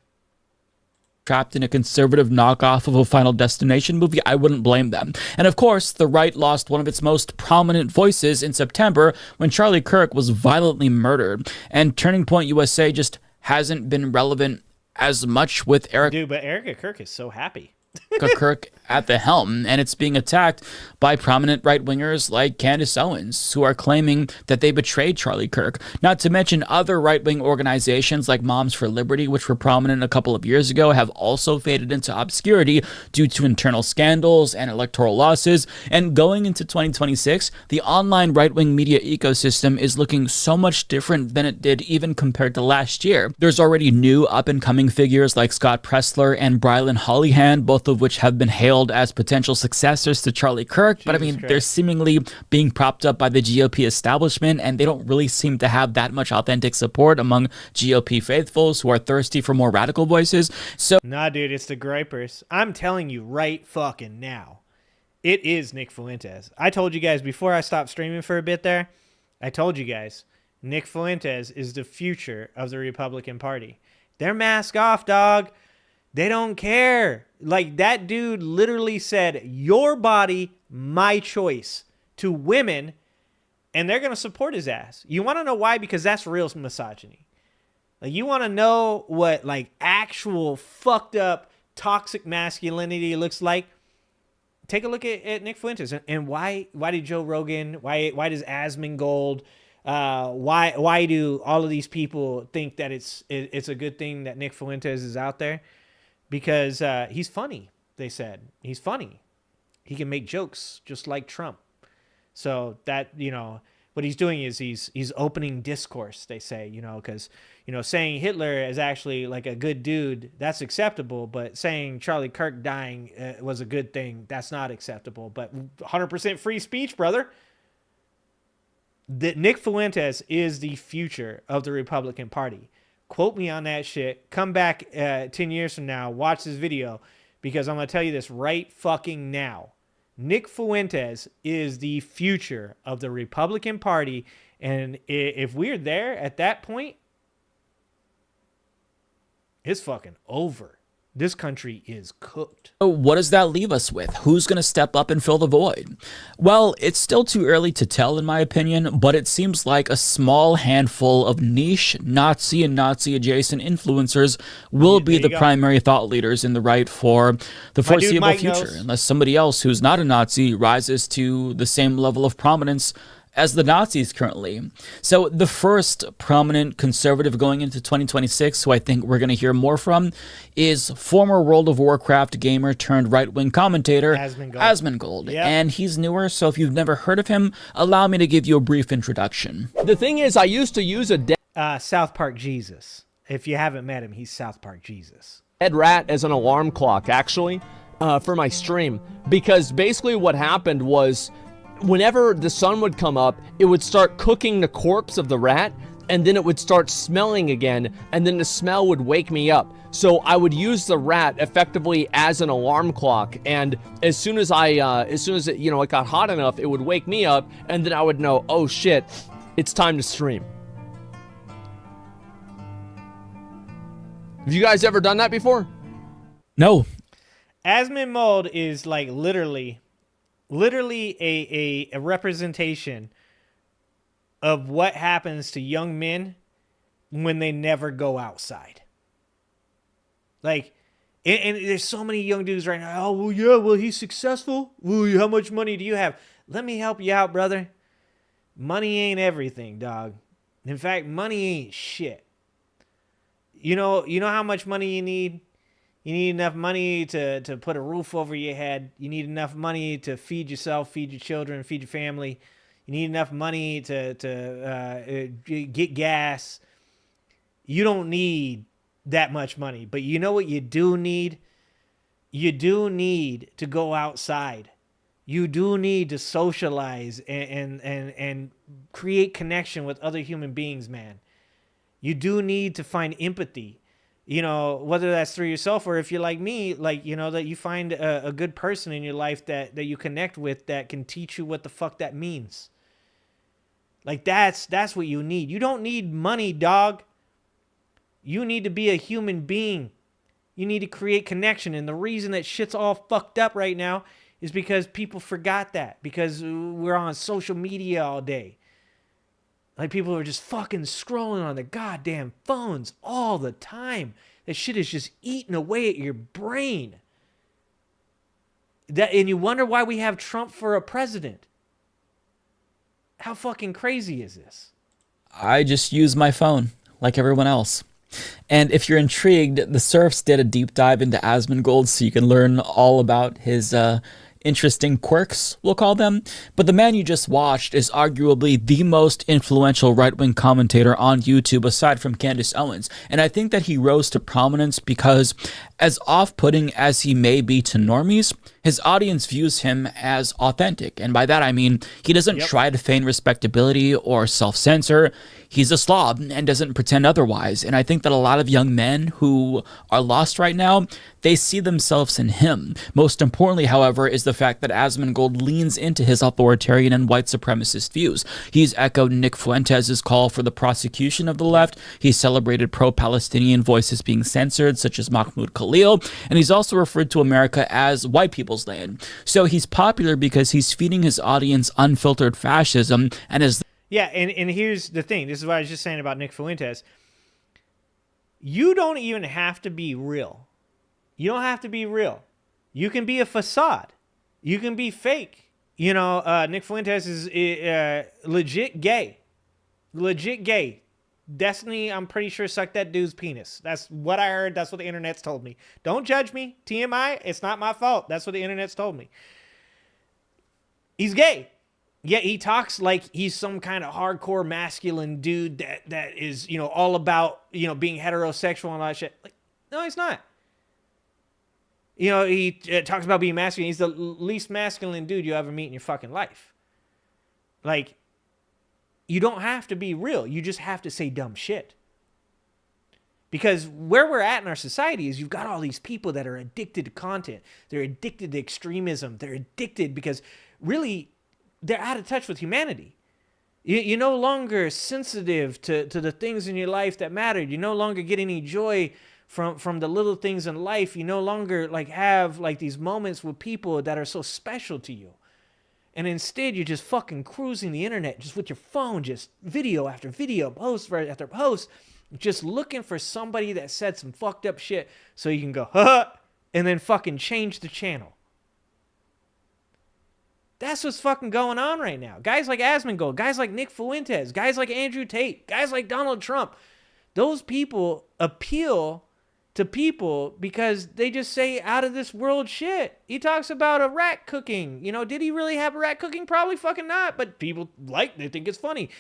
Trapped in a conservative knockoff of a Final Destination movie, I wouldn't blame them. And of course, the right lost one of its most prominent voices in September when Charlie Kirk was violently murdered. And Turning Point USA just hasn't been relevant as much with Eric. Dude, but Erica Kirk is so happy. Kirk at the helm, and it's being attacked by prominent right-wingers like Candace Owens, who are claiming that they betrayed Charlie Kirk. Not to mention other right-wing organizations like Moms for Liberty, which were prominent a couple of years ago, have also faded into obscurity due to internal scandals and electoral losses. And going into 2026, the online right-wing media ecosystem is looking so much different than it did even compared to last year. There's already new up-and-coming figures like Scott Pressler and Brylan Hollyhan, both both of which have been hailed as potential successors to Charlie Kirk. But I mean, they're seemingly being propped up by the GOP establishment, and they don't really seem to have that much authentic support among GOP faithfuls who are thirsty for more radical voices. So, nah, dude, it's the gripers. I'm telling you right fucking now. It is Nick Fuentes. I told you guys before I stopped streaming for a bit there, I told you guys, Nick Fuentes is the future of the Republican Party. They're mask off, dog. They don't care. Like, that dude literally said, your body, my choice, to women, and they're going to support his ass. You want to know why? Because that's real misogyny. Like, you want to know what, like, actual fucked up toxic masculinity looks like? Take a look at Nick Fuentes and why did Joe Rogan, why does Asmongold, why do all of these people think that it's a good thing that Nick Fuentes is out there? Because he's funny. They said he's funny. He can make jokes just like Trump. So that, you know, what he's doing is he's opening discourse. They say, you know, because, you know, saying Hitler is actually like a good dude, that's acceptable. But saying Charlie Kirk dying was a good thing, that's not acceptable. But 100% free speech, brother. That Nick Fuentes is the future of the Republican Party. Quote me on that shit. Come back 10 years from now, watch this video, because I'm going to tell you this right fucking now. Nick Fuentes is the future of the Republican Party, and if we're there at that point, it's fucking over. This country is cooked. So what does that leave us with? Who's going to step up and fill the void? Well, it's still too early to tell, in my opinion, but it seems like a small handful of niche Nazi and Nazi-adjacent influencers will be the primary thought leaders in the right for the foreseeable future, unless somebody else who's not a Nazi rises to the same level of prominence as the Nazis currently. So the first prominent conservative going into 2026, who I think we're going to hear more from, is former World of Warcraft gamer turned right-wing commentator Asmongold. Yep. And he's newer, so if you've never heard of him, allow me to give you a brief introduction. The thing is, I used to use a South Park Jesus. If you haven't met him, he's South Park Jesus. dead rat as an alarm clock, actually, for my stream. Because basically what happened was, whenever the sun would come up, it would start cooking the corpse of the rat, and then it would start smelling again, and then the smell would wake me up. So I would use the rat effectively as an alarm clock, and as soon as it, you know, it got hot enough, it would wake me up, and then I would know, oh shit, it's time to stream. Have you guys ever done that before? No. Asmongold is like literally a representation of what happens to young men when they never go outside. Like, and there's so many young dudes right now. Oh, well, yeah, well, he's successful. Well, how much money do you have? Let me help you out, brother. Money ain't everything, dog. In fact, money ain't shit. You know how much money you need? You need enough money to put a roof over your head. You need enough money to feed yourself, feed your children, feed your family. You need enough money to get gas. You don't need that much money. But you know what you do need? You do need to go outside. You do need to socialize and create connection with other human beings, man. You do need to find empathy. You know, whether that's through yourself or if you're like me, like, you know, that you find a good person in your life that you connect with that can teach you what the fuck that means. Like, that's what you need. You don't need money, dog. You need to be a human being. You need to create connection. And the reason that shit's all fucked up right now is because people forgot that. Because we're on social media all day. Like, people are just fucking scrolling on their goddamn phones all the time. That shit is just eating away at your brain. And you wonder why we have Trump for a president. How fucking crazy is this? I just use my phone like everyone else. And if you're intrigued, the Surfs did a deep dive into Asmongold, so you can learn all about his interesting quirks, we'll call them. But the man you just watched is arguably the most influential right-wing commentator on YouTube aside from Candace Owens. And I think that he rose to prominence because, as off-putting as he may be to normies, his audience views him as authentic. And by that I mean he doesn't try to feign respectability or self-censor. He's a slob and doesn't pretend otherwise. And I think that a lot of young men who are lost right now, they see themselves in him. Most importantly, however, is the fact that Asmongold leans into his authoritarian and white supremacist views. He's echoed Nick Fuentes' call for the prosecution of the left. He's celebrated pro-Palestinian voices being censored, such as Mahmoud Khalil. And he's also referred to America as white people's land. So he's popular because he's feeding his audience unfiltered fascism and is... Yeah, and here's the thing. This is what I was just saying about Nick Fuentes. You don't even have to be real. You don't have to be real. You can be a facade. You can be fake. You know, Nick Fuentes is legit gay. Legit gay. Destiny, I'm pretty sure, sucked that dude's penis. That's what I heard. That's what the internet's told me. Don't judge me. TMI, it's not my fault. That's what the internet's told me. He's gay. Yet he talks like he's some kind of hardcore masculine dude that is, you know, all about, you know, being heterosexual and all that shit. Like, no, he's not. You know, he talks about being masculine. He's the least masculine dude you ever meet in your fucking life. Like, you don't have to be real. You just have to say dumb shit. Because where we're at in our society is you've got all these people that are addicted to content. They're addicted to extremism. They're addicted because really they're out of touch with humanity. You're no longer sensitive to the things in your life that matter. You no longer get any joy from the little things in life. You no longer like have like these moments with people that are so special to you. And instead you're just fucking cruising the internet just with your phone, just video after video, post after post, just looking for somebody that said some fucked up shit so you can go, huh, and then fucking change the channel. That's what's fucking going on right now. Guys like Asmongold, guys like Nick Fuentes, guys like Andrew Tate, guys like Donald Trump. Those people appeal to people because they just say out of this world shit. He talks about a rat cooking. You know, did he really have a rat cooking? Probably fucking not, but people they think it's funny.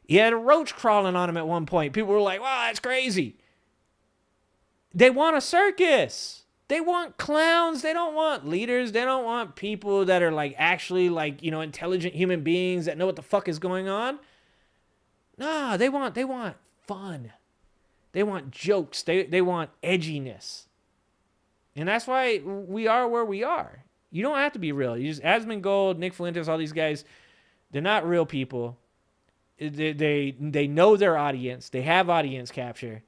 He had a roach crawling on him at one point. People were like, wow, that's crazy. They want a circus. They want clowns. They don't want leaders. They don't want people that are like actually like, you know, intelligent human beings that know what the fuck is going on. No, they want fun. They want jokes. They want edginess. And that's why we are where we are. You don't have to be real. You just Asmongold, Nick Fuentes, all these guys, they're not real people. They know their audience. They have audience capture.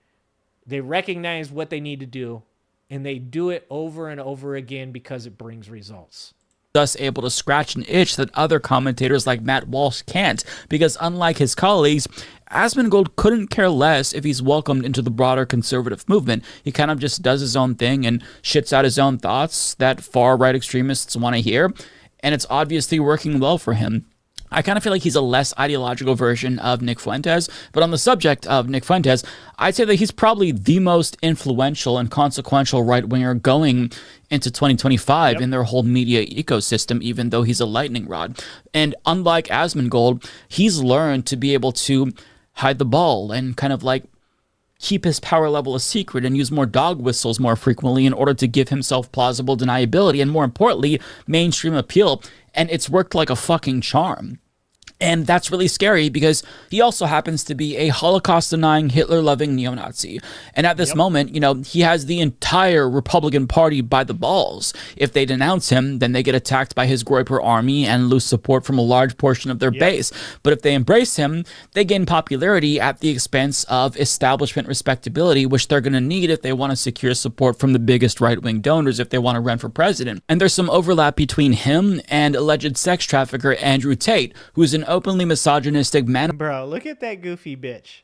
They recognize what they need to do. And they do it over and over again because it brings results. Thus able to scratch an itch that other commentators like Matt Walsh can't, because unlike his colleagues, Asmongold couldn't care less if he's welcomed into the broader conservative movement. He kind of just does his own thing and shits out his own thoughts that far-right extremists want to hear, and it's obviously working well for him. I kind of feel like he's a less ideological version of Nick Fuentes, but on the subject of Nick Fuentes, I'd say that he's probably the most influential and consequential right-winger going into 2025 in their whole media ecosystem, even though he's a lightning rod. And unlike Asmongold, he's learned to be able to hide the ball and kind of like keep his power level a secret and use more dog whistles more frequently in order to give himself plausible deniability and, more importantly, mainstream appeal. And it's worked like a fucking charm. And that's really scary because he also happens to be a Holocaust-denying, Hitler-loving neo-Nazi. And at this moment, you know, he has the entire Republican Party by the balls. If they denounce him, then they get attacked by his Groyper army and lose support from a large portion of their base. But if they embrace him, they gain popularity at the expense of establishment respectability, which they're going to need if they want to secure support from the biggest right-wing donors if they want to run for president. And there's some overlap between him and alleged sex trafficker Andrew Tate, who's an openly misogynistic man. Bro, look at that goofy bitch.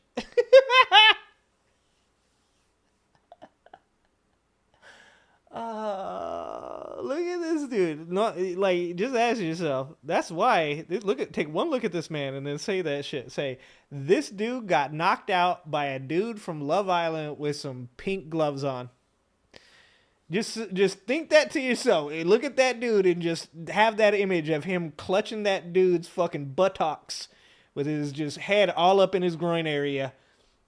Look at this dude. Not like, just ask yourself. That's why. Take one look at this man and then say that shit. Say, this dude got knocked out by a dude from Love Island with some pink gloves on. Just think that to yourself. Look at that dude and just have that image of him clutching that dude's fucking buttocks with his just head all up in his groin area,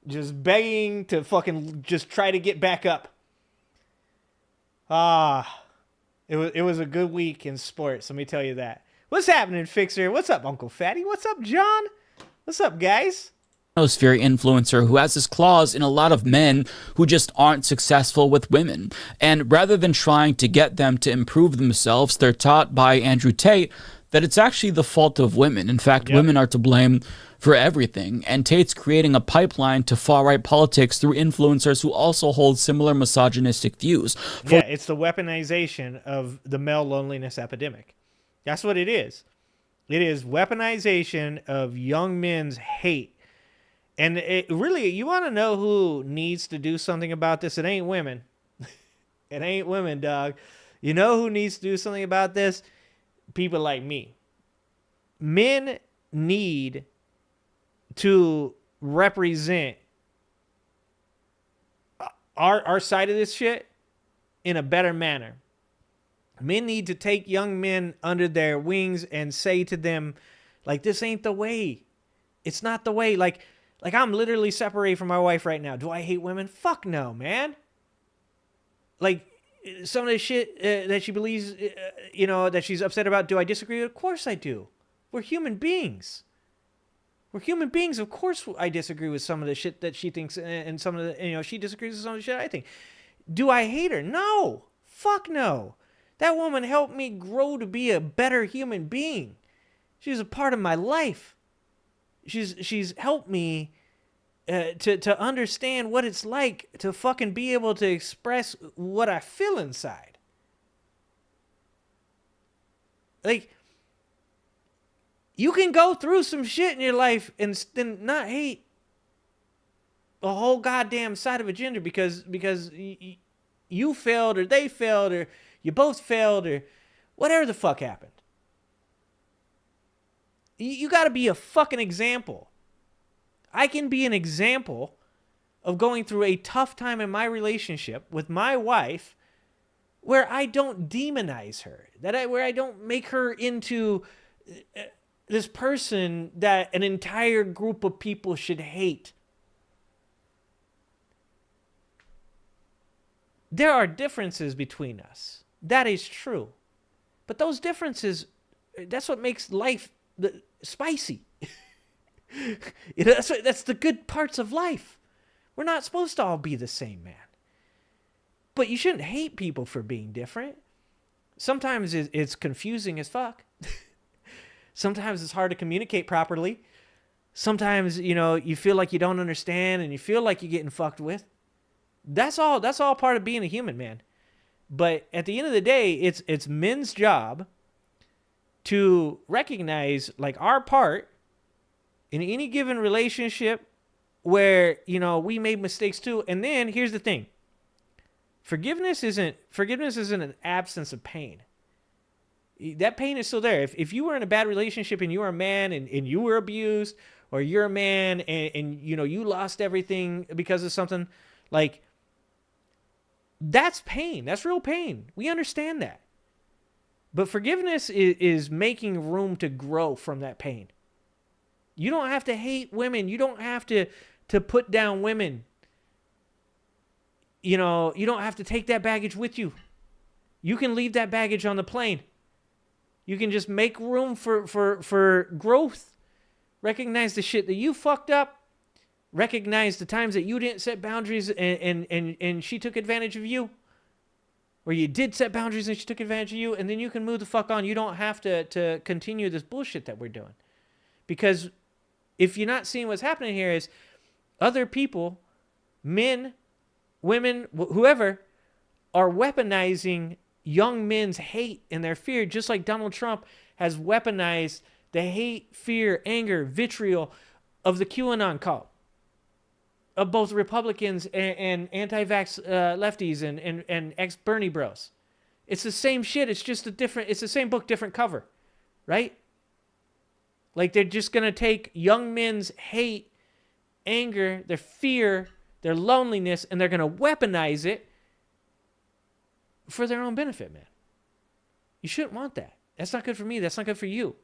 just begging to fucking just try to get back up. It was a good week in sports, let me tell you that. What's happening, Fixer? What's up, Uncle Fatty? What's up, John? What's up, guys? Manosphere influencer who has this clause in a lot of men who just aren't successful with women. And rather than trying to get them to improve themselves, they're taught by Andrew Tate that it's actually the fault of women. In fact, women are to blame for everything. And Tate's creating a pipeline to far-right politics through influencers who also hold similar misogynistic views. Yeah, it's the weaponization of the male loneliness epidemic. That's what it is. It is weaponization of young men's hate. And it really, you want to know who needs to do something about this? It ain't women. It ain't women, dog. You know who needs to do something about this? People like me. Men need to represent our side of this shit in a better manner. Men need to take young men under their wings and say to them, like, this ain't the way. It's not the way. Like I'm literally separated from my wife right now. Do I hate women? Fuck no, man. Like, some of the shit that she believes, that she's upset about, do I disagree with? Of course I do. We're human beings. We're human beings. Of course I disagree with some of the shit that she thinks, and some of the, she disagrees with some of the shit I think. Do I hate her? No. Fuck no. That woman helped me grow to be a better human being. She's a part of my life. She's helped me to understand what it's like to fucking be able to express what I feel inside. Like, you can go through some shit in your life and then not hate the whole goddamn side of a gender because you failed or they failed or you both failed or whatever the fuck happened. You got to be a fucking example. I can be an example of going through a tough time in my relationship with my wife where I don't demonize her, where I don't make her into this person that an entire group of people should hate. There are differences between us. That is true. But those differences, that's what makes life spicy. That's the good parts of life. We're not supposed to all be the same, man. But you shouldn't hate people for being different. Sometimes it's confusing as fuck. Sometimes it's hard to communicate properly. Sometimes, you feel like you don't understand and you feel like you're getting fucked with. That's all part of being a human, man. But at the end of the day, it's men's job to recognize, like, our part in any given relationship where, we made mistakes too. And then here's the thing. Forgiveness isn't an absence of pain. That pain is still there. If you were in a bad relationship and you were a man and you were abused, or you're a man and you lost everything because of something, like, that's pain. That's real pain. We understand that. But forgiveness is making room to grow from that pain. You don't have to hate women. You don't have to put down women. You don't have to take that baggage with you. You can leave that baggage on the plane. You can just make room for growth. Recognize the shit that you fucked up. Recognize the times that you didn't set boundaries and she took advantage of you. Or you did set boundaries and she took advantage of you, and then you can move the fuck on. You don't have to continue this bullshit that we're doing. Because if you're not seeing what's happening here is other people, men, women, whoever, are weaponizing young men's hate and their fear, just like Donald Trump has weaponized the hate, fear, anger, vitriol of the QAnon cult, of both Republicans and anti-vax lefties and ex-Bernie bros. It's the same shit. It's just it's the same book, different cover, right? Like, they're just going to take young men's hate, anger, their fear, their loneliness, and they're going to weaponize it for their own benefit, man. You shouldn't want that. That's not good for me. That's not good for you.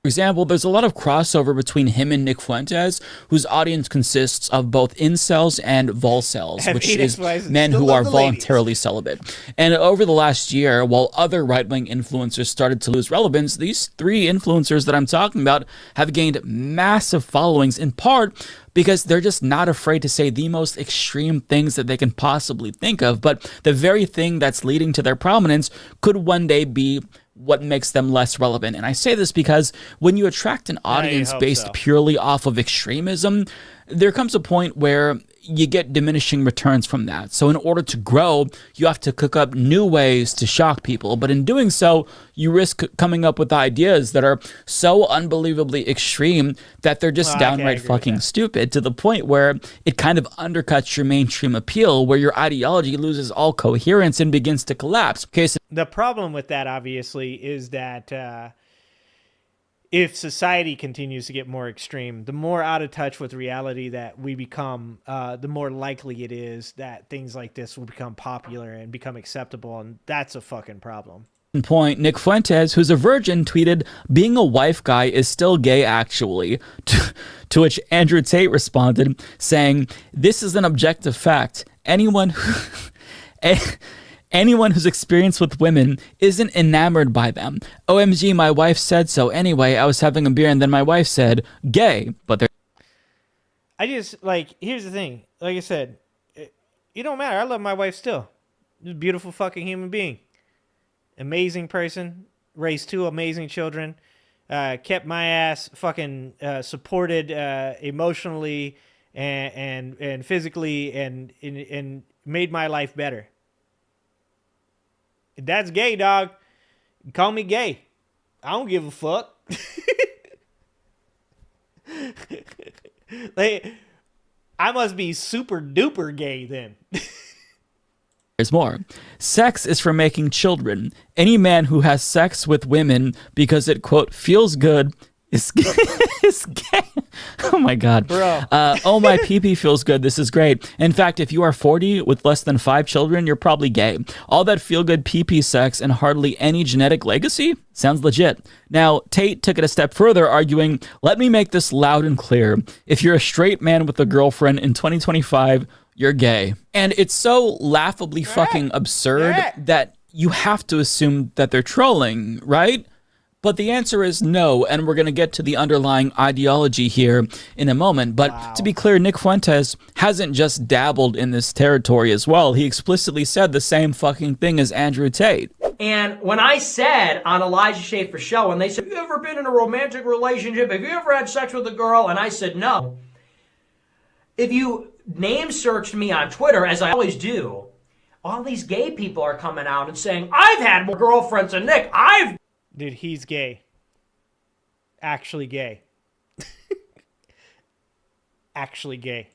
For example, there's a lot of crossover between him and Nick Fuentes, whose audience consists of both incels and volcels, which is men who are voluntarily celibate. And over the last year, while other right-wing influencers started to lose relevance, these three influencers that I'm talking about have gained massive followings, in part because they're just not afraid to say the most extreme things that they can possibly think of. But the very thing that's leading to their prominence could one day be what makes them less relevant. And I say this because when you attract an audience based purely off of extremism, there comes a point where you get diminishing returns from that. So in order to grow, you have to cook up new ways to shock people. But in doing so, you risk coming up with ideas that are so unbelievably extreme that they're just downright fucking stupid, to the point where it kind of undercuts your mainstream appeal, where your ideology loses all coherence and begins to collapse. Okay, so the problem with that, obviously, is that if society continues to get more extreme, the more out of touch with reality that we become, the more likely it is that things like this will become popular and become acceptable, and that's a fucking problem. Point, Nick Fuentes, who's a virgin, tweeted, "Being a wife guy is still gay, actually." To which Andrew Tate responded, saying, "This is an objective fact. Anyone who's experienced with women isn't enamored by them. OMG, my wife said so. Anyway, I was having a beer and then my wife said, gay." But they're... I just, like, here's the thing. Like I said, it don't matter. I love my wife still. She's a beautiful fucking human being. Amazing person. Raised two amazing children. Kept my ass fucking supported emotionally and physically and made my life better. That's gay, dog. Call me gay. I don't give a fuck. Like, I must be super duper gay then. There's more. Sex is for making children. Any man who has sex with women because it, quote, feels good is gay. Is gay. Oh my God. Bro. Oh, my pee-pee feels good. This is great. In fact, if you are 40 with less than 5 children, you're probably gay. All that feel-good pee-pee sex and hardly any genetic legacy? Sounds legit. Now, Tate took it a step further, arguing, "Let me make this loud and clear. If you're a straight man with a girlfriend in 2025, you're gay." And it's so laughably fucking absurd that you have to assume that they're trolling, right? But the answer is no, and we're going to get to the underlying ideology here in a moment. But to be clear, Nick Fuentes hasn't just dabbled in this territory as well. He explicitly said the same fucking thing as Andrew Tate. And when I said on Elijah Schaefer's show, and they said, "Have you ever been in a romantic relationship? Have you ever had sex with a girl?" And I said no. If you name searched me on Twitter, as I always do, all these gay people are coming out and saying, "I've had more girlfriends than Nick. Dude, he's gay. Actually gay. Actually gay.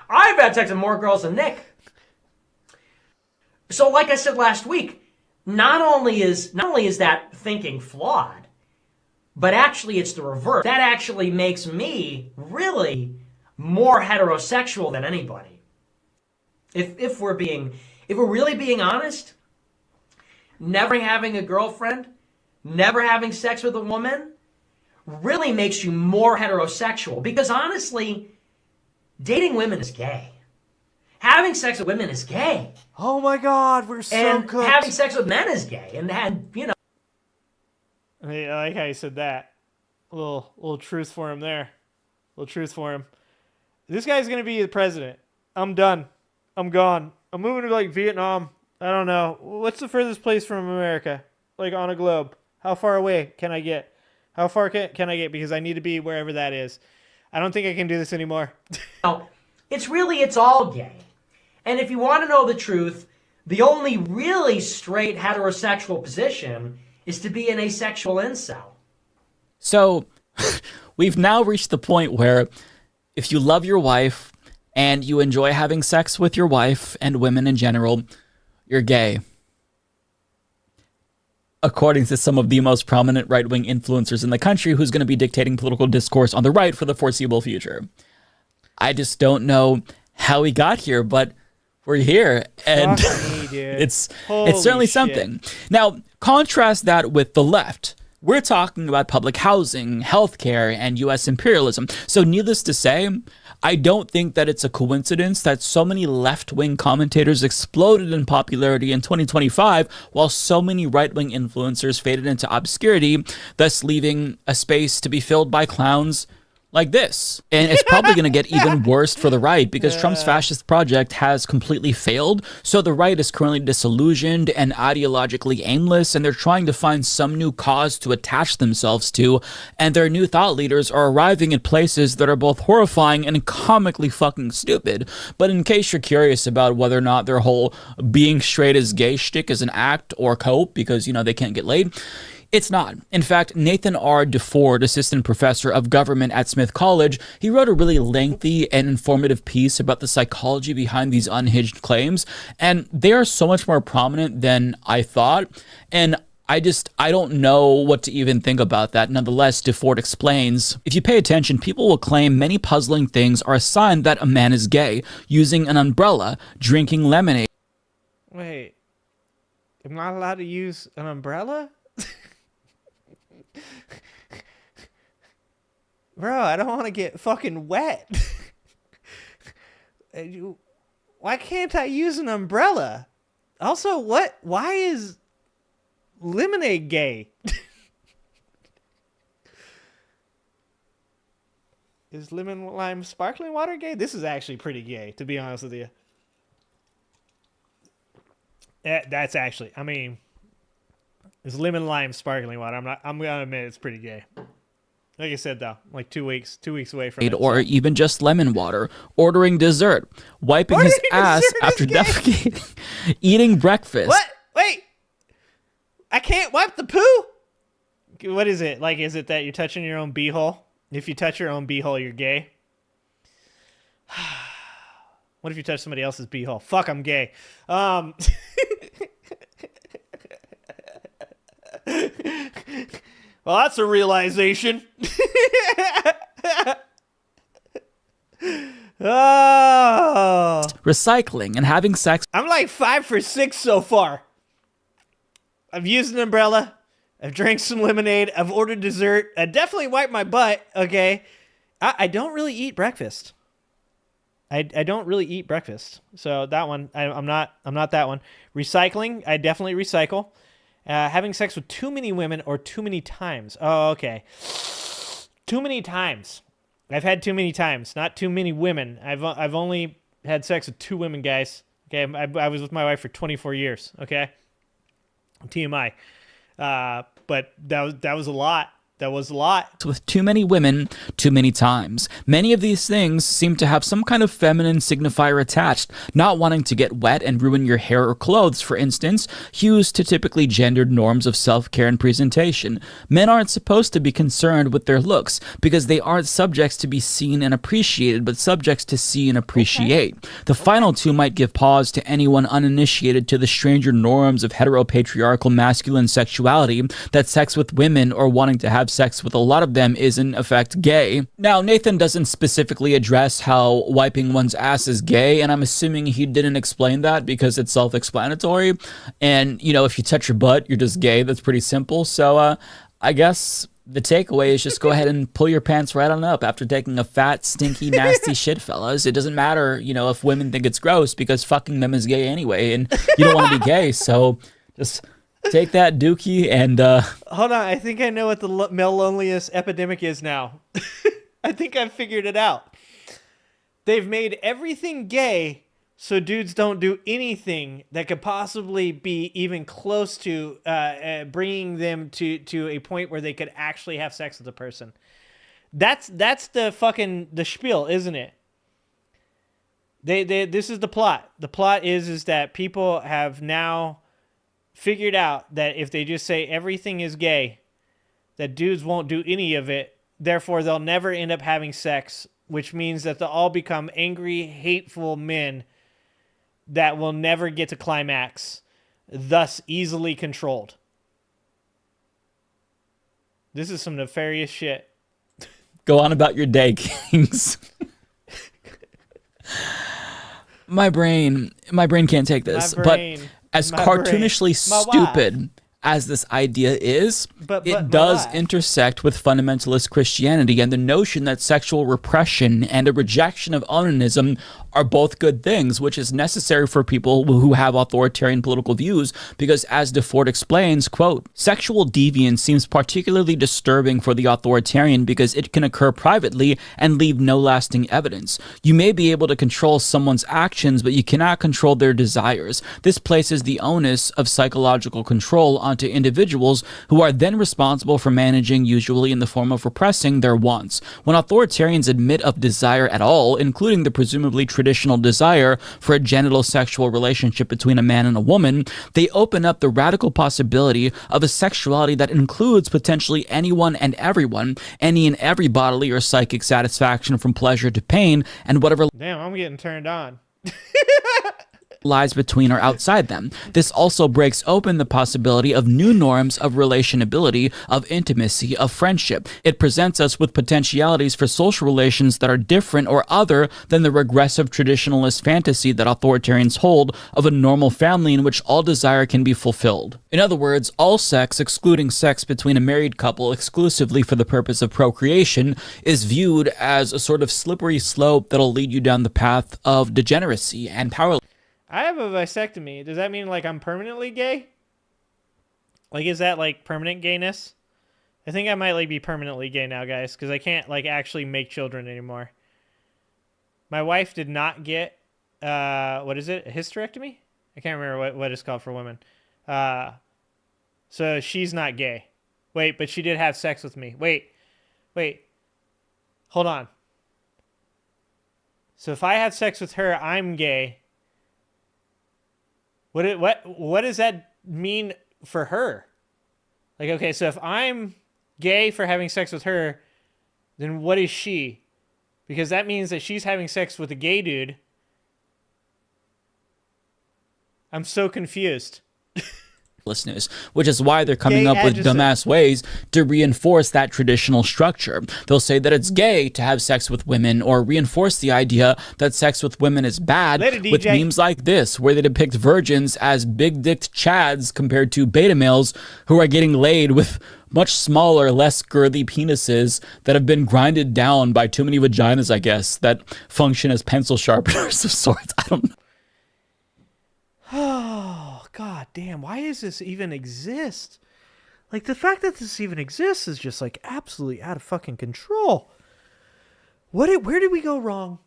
I've had sex with more girls than Nick." So like I said last week, not only is that thinking flawed, but actually it's the reverse. That actually makes me really more heterosexual than anybody. If we're really being honest, never having a girlfriend, never having sex with a woman really makes you more heterosexual, because honestly, dating women is gay. Having sex with women is gay. Oh my God, we're so cooked. And having sex with men is gay. And you know. I mean, I like how you said that. A little truth for him there. A little truth for him. This guy's going to be the president. I'm done. I'm gone. I'm moving to, like, Vietnam. I don't know. What's the furthest place from America? Like, on a globe? How far away can I get? How far can I get? Because I need to be wherever that is. I don't think I can do this anymore. It's all gay. And if you want to know the truth, the only really straight heterosexual position is to be an asexual incel. So we've now reached the point where if you love your wife and you enjoy having sex with your wife and women in general, you're gay. According to some of the most prominent right-wing influencers in the country, who's going to be dictating political discourse on the right for the foreseeable future. I just don't know how we got here, but we're here. And Fuck me, dude. It's Holy certainly shit. something. Now, contrast that with the left. We're talking about public housing, healthcare, and U.S. imperialism. So needless to say, I don't think that it's a coincidence that so many left-wing commentators exploded in popularity in 2025, while so many right-wing influencers faded into obscurity, thus leaving a space to be filled by clowns like this. And it's probably going to get even worse for the right because Trump's fascist project has completely failed. So the right is currently disillusioned and ideologically aimless, and they're trying to find some new cause to attach themselves to. And their new thought leaders are arriving in places that are both horrifying and comically fucking stupid. But in case you're curious about whether or not their whole being straight is gay shtick is an act or cope because, you know, they can't get laid, it's not. In fact, Nathan R. DeFord, assistant professor of government at Smith College, he wrote a really lengthy and informative piece about the psychology behind these unhinged claims, and they are so much more prominent than I thought, and I don't know what to even think about that. Nonetheless, DeFord explains, if you pay attention, people will claim many puzzling things are a sign that a man is gay, using an umbrella, drinking lemonade. Wait, am I allowed to use an umbrella? Bro, I don't want to get fucking wet. Why can't I use an umbrella? Also, why is lemonade gay? Is lemon lime sparkling water gay? This is actually pretty gay, to be honest with you. That's actually, I mean, it's lemon lime sparkling water. I'm gonna admit it's pretty gay. Like I said, though, like 2 weeks away from it. Or even just lemon water, ordering dessert, wiping his ass after defecating, eating breakfast. What? Wait, I can't wipe the poo? What is it? Like, is it that you're touching your own beehole? If you touch your own beehole, you're gay? What if you touch somebody else's beehole? Fuck, I'm gay. Well, that's a realization. Oh. Recycling and having sex. I'm like 5 for 6 so far. I've used an umbrella. I've drank some lemonade. I've ordered dessert. I definitely wiped my butt. Okay. I don't really eat breakfast. I don't really eat breakfast. So that one, I'm not that one. Recycling. I definitely recycle. Having sex with too many women or too many times. Oh, okay. Too many times. I've had too many times, not too many women. I've only had sex with 2 women, guys. Okay, I was with my wife for 24 years. Okay, TMI. But that was a lot. That was a lot. With too many women, too many times. Many of these things seem to have some kind of feminine signifier attached, not wanting to get wet and ruin your hair or clothes, for instance, hews to typically gendered norms of self-care and presentation. Men aren't supposed to be concerned with their looks because they aren't subjects to be seen and appreciated, but subjects to see and appreciate. Okay. The final two might give pause to anyone uninitiated to the stranger norms of heteropatriarchal masculine sexuality, that sex with women or wanting to have sex with a lot of them is in effect gay. Now, Nathan doesn't specifically address how wiping one's ass is gay, and I'm assuming he didn't explain that because it's self-explanatory. And, you know, if you touch your butt, you're just gay. That's pretty simple. So, I guess the takeaway is just go ahead and pull your pants right on up after taking a fat, stinky, nasty shit, fellas. It doesn't matter, you know, if women think it's gross because fucking them is gay anyway, and you don't want to be gay, so just take that dookie and hold on, I think I know what the male loneliness epidemic is now. I think I've figured it out. They've made everything gay so dudes don't do anything that could possibly be even close to bringing them to a point where they could actually have sex with a person. That's the spiel, isn't it? This is the plot. The plot is that people have now figured out that if they just say everything is gay, that dudes won't do any of it, therefore they'll never end up having sex, which means that they'll all become angry, hateful men that will never get to climax, thus easily controlled. This is some nefarious shit. Go on about your day, Kings. My brain can't take this. But As My cartoonishly brain. My stupid as this idea is, it does intersect with fundamentalist Christianity and the notion that sexual repression and a rejection of onanism are both good things, which is necessary for people who have authoritarian political views, because as DeFord explains, quote, sexual deviance seems particularly disturbing for the authoritarian because it can occur privately and leave no lasting evidence. You may be able to control someone's actions, but you cannot control their desires. This places the onus of psychological control onto individuals who are then responsible for managing, usually in the form of repressing, their wants. When authoritarians admit of desire at all, including the presumably traditional desire for a genital sexual relationship between a man and a woman, they open up the radical possibility of a sexuality that includes potentially anyone and everyone, any and every bodily or psychic satisfaction from pleasure to pain, and whatever Damn, I'm getting turned on. lies between or outside them. This also breaks open the possibility of new norms of relationability, of intimacy, of friendship. It presents us with potentialities for social relations that are different or other than the regressive traditionalist fantasy that authoritarians hold of a normal family in which all desire can be fulfilled. In other words, all sex, excluding sex between a married couple exclusively for the purpose of procreation, is viewed as a sort of slippery slope that'll lead you down the path of degeneracy and powerlessness. I have a vasectomy. Does that mean like I'm permanently gay? Like, is that like permanent gayness? I think I might like be permanently gay now, guys, because I can't like actually make children anymore. My wife did not get what is it? A hysterectomy? I can't remember what it's called for women. So she's not gay. Wait, but she did have sex with me. Wait. Hold on. So if I have sex with her, I'm gay. What does that mean for her? Like, okay, so if I'm gay for having sex with her, then what is she? Because that means that she's having sex with a gay dude. I'm so confused. News, which is why they're coming Gay up with adjacent. dumbass ways to reinforce that traditional structure. They'll say that it's gay to have sex with women, or reinforce the idea that sex with women is bad Later, with DJ. memes like this, where they depict virgins as big-dicked chads compared to beta males who are getting laid with much smaller, less girthy penises that have been grinded down by too many vaginas, I guess, that function as pencil sharpeners of sorts. I don't know. Oh, god damn. Why does this even exist? Like, the fact that this even exists is just, like, absolutely out of fucking control. Where did we go wrong?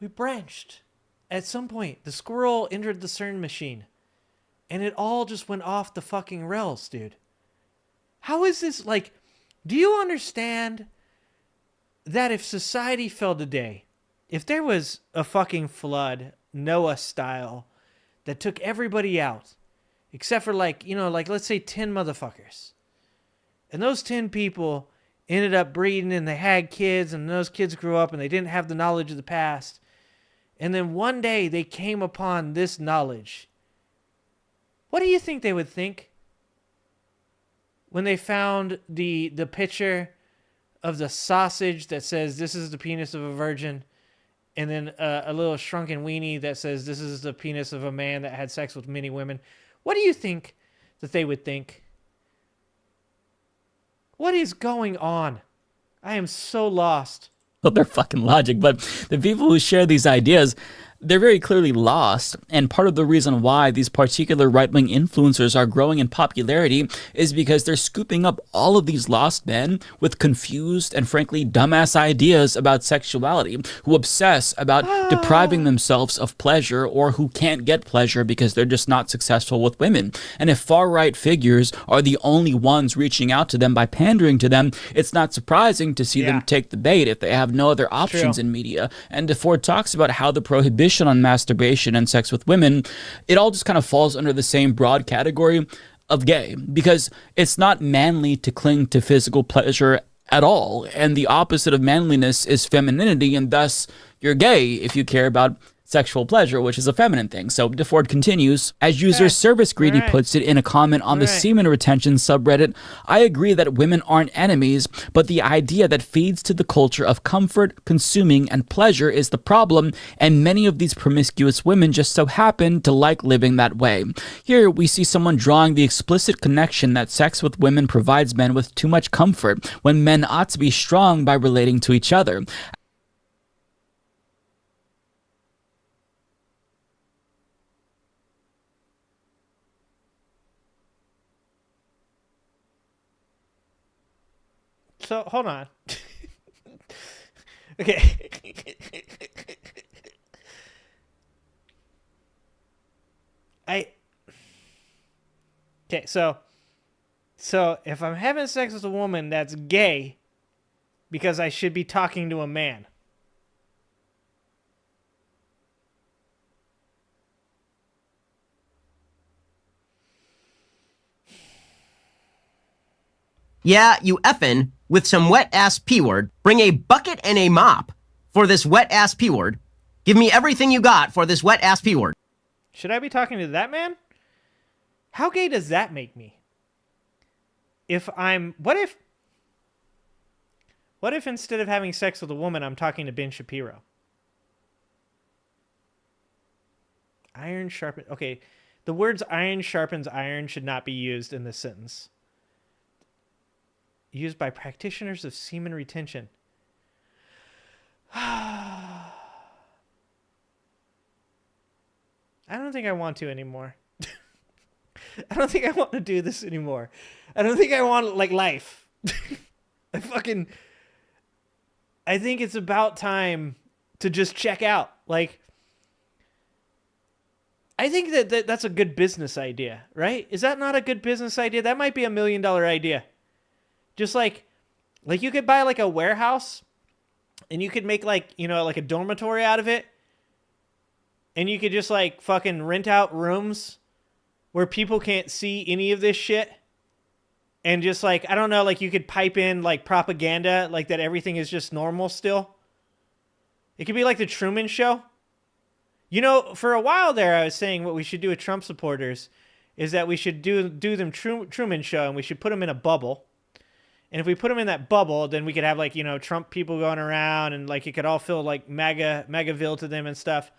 We branched. At some point, the squirrel entered the CERN machine. And it all just went off the fucking rails, dude. How is this, like, do you understand that if society fell today, if there was a fucking flood, Noah style, that took everybody out, except for like, you know, like let's say 10 motherfuckers. And those 10 people ended up breeding and they had kids and those kids grew up and they didn't have the knowledge of the past. And then one day they came upon this knowledge. What do you think they would think when they found the picture of the sausage that says this is the penis of a virgin, and then a little shrunken weenie that says this is the penis of a man that had sex with many women? What do you think that they would think? What is going on? I am so lost. Well, their fucking logic, but the people who share these ideas, they're very clearly lost, and part of the reason why these particular right-wing influencers are growing in popularity is because they're scooping up all of these lost men with confused and frankly dumbass ideas about sexuality, who obsess about depriving themselves of pleasure, or who can't get pleasure because they're just not successful with women. And if far-right figures are the only ones reaching out to them by pandering to them, it's not surprising to see them take the bait if they have no other options in media. And DeFord talks about how the prohibition on masturbation and sex with women, it all just kind of falls under the same broad category of gay, because it's not manly to cling to physical pleasure at all, and the opposite of manliness is femininity, and thus you're gay if you care about sexual pleasure, which is a feminine thing. So DeFord continues, as user Service Greedy puts it in a comment on the semen retention subreddit, I agree that women aren't enemies, but the idea that feeds to the culture of comfort, consuming, and pleasure is the problem, and many of these promiscuous women just so happen to like living that way. Here we see someone drawing the explicit connection that sex with women provides men with too much comfort, when men ought to be strong by relating to each other. So, hold on. Okay. Okay, so if I'm having sex with a woman that's gay because I should be talking to a man. Yeah, you effin' with some wet-ass P-word. Bring a bucket and a mop for this wet-ass P-word. Give me everything you got for this wet-ass P-word. Should I be talking to that man? How gay does that make me? What if instead of having sex with a woman, I'm talking to Ben Shapiro? Iron sharpen. Okay, the words iron sharpens iron should not be used in this sentence. Used by practitioners of semen retention. I don't think I want to anymore. I don't think I want to do this anymore. I don't think I want, like, life. I think it's about time to just check out. Like, I think that's a good business idea, right? Is that not a good business idea? That might be $1 million idea. Just like you could buy like a warehouse and you could make like a dormitory out of it. And you could just like fucking rent out rooms where people can't see any of this shit. And just like, I don't know, like you could pipe in like propaganda, like that everything is just normal still. It could be like the Truman Show. For a while there, I was saying what we should do with Trump supporters is that we should do them Truman Show and we should put them in a bubble. And if we put them in that bubble, then we could have like, Trump people going around and like it could all feel like MAGAville to them and stuff.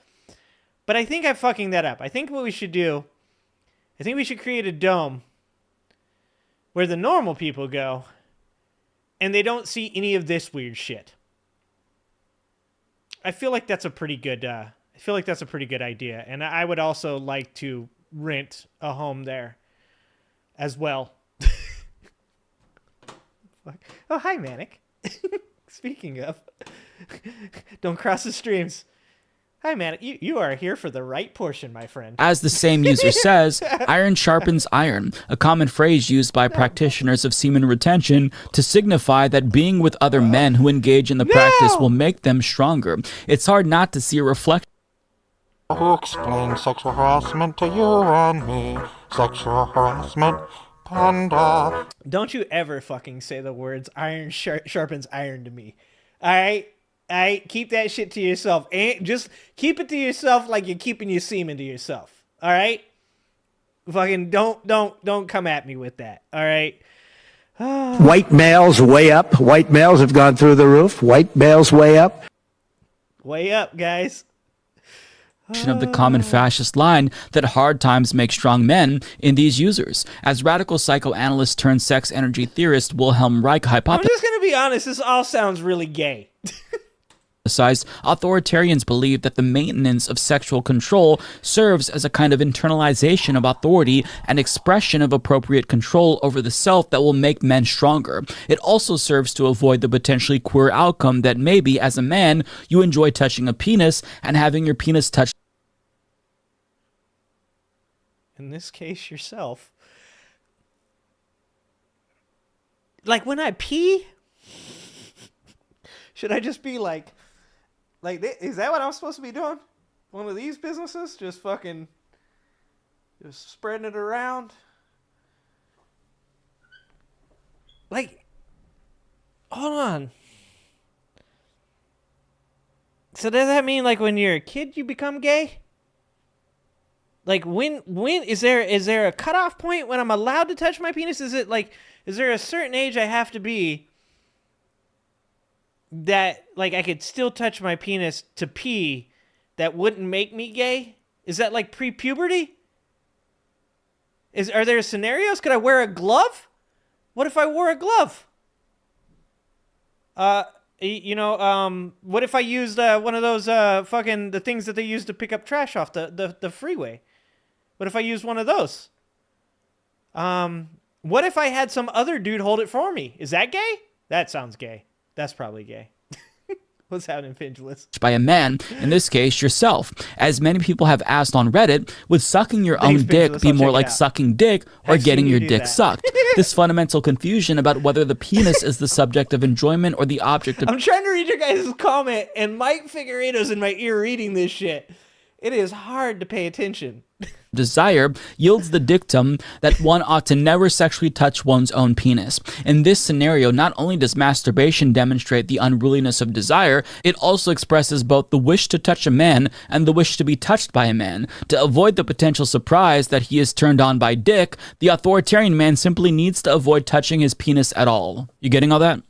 But I think I'm fucking that up. I think what we should do, I think we should create a dome where the normal people go and they don't see any of this weird shit. I feel like that's a pretty good idea. And I would also like to rent a home there as well. Oh, hi, Manic. Speaking of, don't cross the streams. Hi, Manic. You are here for the right portion, my friend. As the same user says, iron sharpens iron, a common phrase used by practitioners of semen retention to signify that being with other men who engage in the practice will make them stronger. It's hard not to see a reflection. Who explains sexual harassment to you and me? Sexual harassment. Panda. Don't you ever fucking say the words iron sharpens iron to me. All right? Keep that shit to yourself. And just keep it to yourself like you're keeping your semen to yourself. All right? Fucking don't come at me with that. All right? White males way up. White males have gone through the roof. White males way up. Way up, guys. Of the common fascist line that hard times make strong men in these users. As radical psychoanalyst turned sex energy theorist Wilhelm Reich I'm just going to be honest, this all sounds really gay. authoritarians believe that the maintenance of sexual control serves as a kind of internalization of authority and expression of appropriate control over the self that will make men stronger. It also serves to avoid the potentially queer outcome that maybe, as a man, you enjoy touching a penis and having your penis touched. In this case, yourself. Like when I pee, should I just be like, is that what I'm supposed to be doing? One of these businesses? Just spreading it around? Like, hold on. So does that mean like when you're a kid you become gay? Like when is there a cutoff point when I'm allowed to touch my penis? Is there a certain age I have to be that like I could still touch my penis to pee that wouldn't make me gay? Is that like pre-puberty? Are there scenarios? Could I wear a glove? What if I wore a glove? What if I used one of those fucking the things that they use to pick up trash off the freeway? What if I used one of those? What if I had some other dude hold it for me? Is that gay? That sounds gay. That's probably gay. What's happening, Pendulous? By a man, in this case, yourself. As many people have asked on Reddit, would sucking your own dick be more like sucking dick or getting your dick sucked? This fundamental confusion about whether the penis is the subject of enjoyment or the object of... I'm trying to read your guys' comment, and Mike Figueredo's in my ear reading this shit. It is hard to pay attention. Desire yields the dictum that one ought to never sexually touch one's own penis. In this scenario, not only does masturbation demonstrate the unruliness of desire, it also expresses both the wish to touch a man and the wish to be touched by a man. To avoid the potential surprise that he is turned on by dick, the authoritarian man simply needs to avoid touching his penis at all. You getting all that?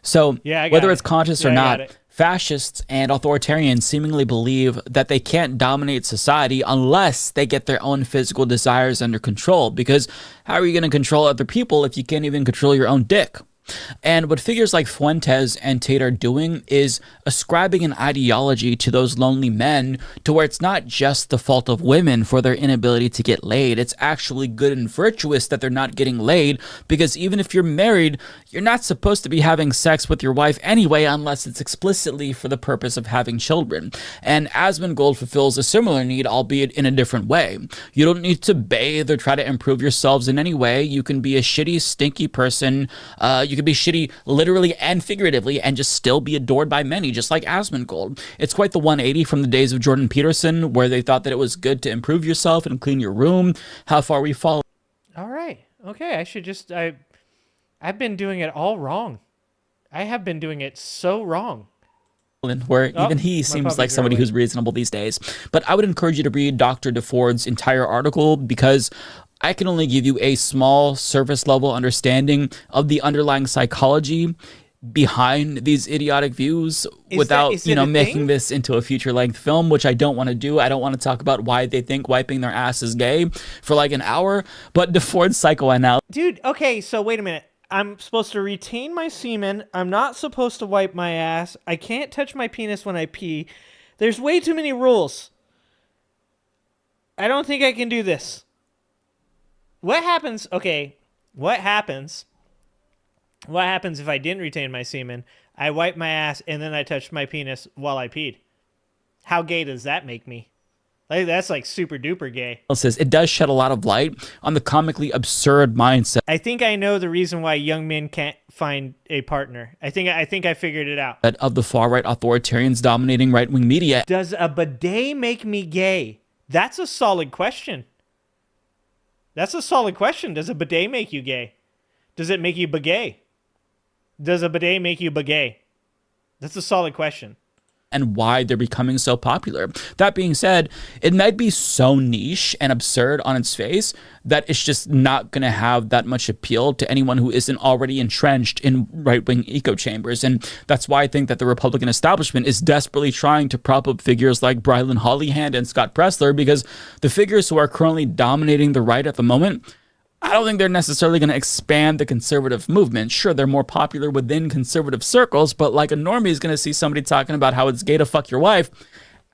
So, whether it's conscious or not, fascists and authoritarians seemingly believe that they can't dominate society unless they get their own physical desires under control, because how are you going to control other people if you can't even control your own dick? And what figures like Fuentes and Tate are doing is ascribing an ideology to those lonely men to where it's not just the fault of women for their inability to get laid. It's actually good and virtuous that they're not getting laid, because even if you're married, you're not supposed to be having sex with your wife anyway unless it's explicitly for the purpose of having children. And Asmongold fulfills a similar need, albeit in a different way. You don't need to bathe or try to improve yourselves in any way. You can be a shitty, stinky person. You can be shitty literally and figuratively and just still be adored by many, just like Asmongold. It's quite the 180 from the days of Jordan Peterson, where they thought that it was good to improve yourself and clean your room. How far we fall. All right. Okay. I should just... I've been doing it all wrong. I have been doing it so wrong. Where even he seems like somebody who's reasonable these days. But I would encourage you to read Dr. DeFord's entire article, because I can only give you a small surface level understanding of the underlying psychology behind these idiotic views without, making this into a feature length film, which I don't want to do. I don't want to talk about why they think wiping their ass is gay for like an hour, but DeFord's psychoanalysis. Dude, okay, so wait a minute. I'm supposed to retain my semen. I'm not supposed to wipe my ass. I can't touch my penis when I pee. There's way too many rules. I don't think I can do this. What happens? Okay, what happens if I didn't retain my semen? I wipe my ass and then I touched my penis while I peed. How gay does that make me? Like, that's like super duper gay. It does shed a lot of light on the comically absurd mindset. I think I know the reason why young men can't find a partner. I think I figured it out. Of the far-right authoritarians dominating right-wing media. Does a bidet make me gay? That's a solid question. That's a solid question. Does a bidet make you gay? Does it make you bagay? Does a bidet make you bagay? That's a solid question. And why they're becoming so popular. That being said, it might be so niche and absurd on its face that it's just not going to have that much appeal to anyone who isn't already entrenched in right-wing echo chambers. And that's why I think that the Republican establishment is desperately trying to prop up figures like Brylan Hollyhand and Scott Pressler, because the figures who are currently dominating the right at the moment, I don't think they're necessarily going to expand the conservative movement. Sure, they're more popular within conservative circles, but like a normie is going to see somebody talking about how it's gay to fuck your wife,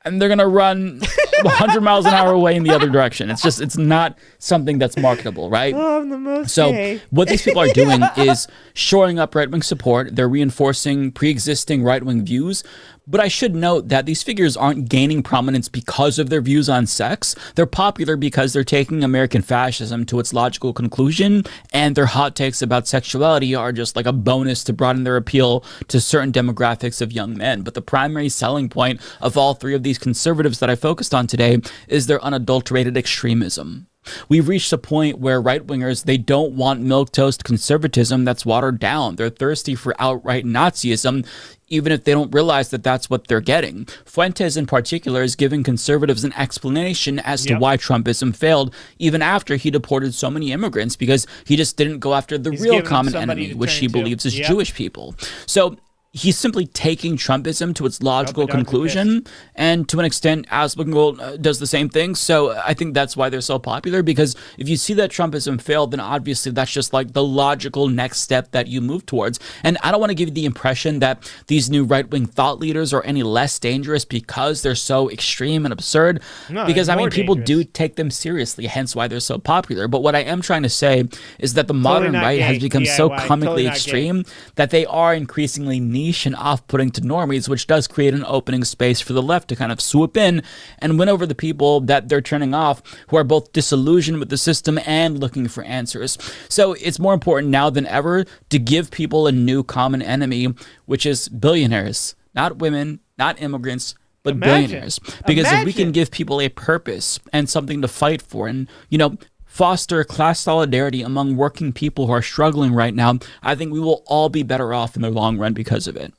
and they're going to run 100 miles an hour away in the other direction. It's not something that's marketable, right? Oh, I'm the most So gay. what these people are doing is shoring up right-wing support. They're reinforcing pre-existing right-wing views. But I should note that these figures aren't gaining prominence because of their views on sex. They're popular because they're taking American fascism to its logical conclusion, and their hot takes about sexuality are just like a bonus to broaden their appeal to certain demographics of young men. But the primary selling point of all three of these conservatives that I focused on today is their unadulterated extremism. We've reached a point where right-wingers, they don't want milquetoast conservatism that's watered down. They're thirsty for outright Nazism, even if they don't realize that that's what they're getting. Fuentes, in particular, is giving conservatives an explanation as to why Trumpism failed, even after he deported so many immigrants, because he just didn't go after the real common enemy, which he believes is Jewish people. So he's simply taking Trumpism to its logical conclusion, and to an extent, Aspengold does the same thing. So I think that's why they're so popular, because if you see that Trumpism failed, then obviously that's just like the logical next step that you move towards. And I don't want to give you the impression that these new right-wing thought leaders are any less dangerous because they're so extreme and absurd, because I mean, people do take them seriously, hence why they're so popular. But what I am trying to say is that the modern right has become so comically extreme that they are increasingly niche and off-putting to normies, which does create an opening space for the left to kind of swoop in and win over the people that they're turning off, who are both disillusioned with the system and looking for answers. So it's more important now than ever to give people a new common enemy, which is billionaires, not women, not immigrants, but billionaires. Because if we can give people a purpose and something to fight for, and, you know, foster class solidarity among working people who are struggling right now, I think we will all be better off in the long run because of it.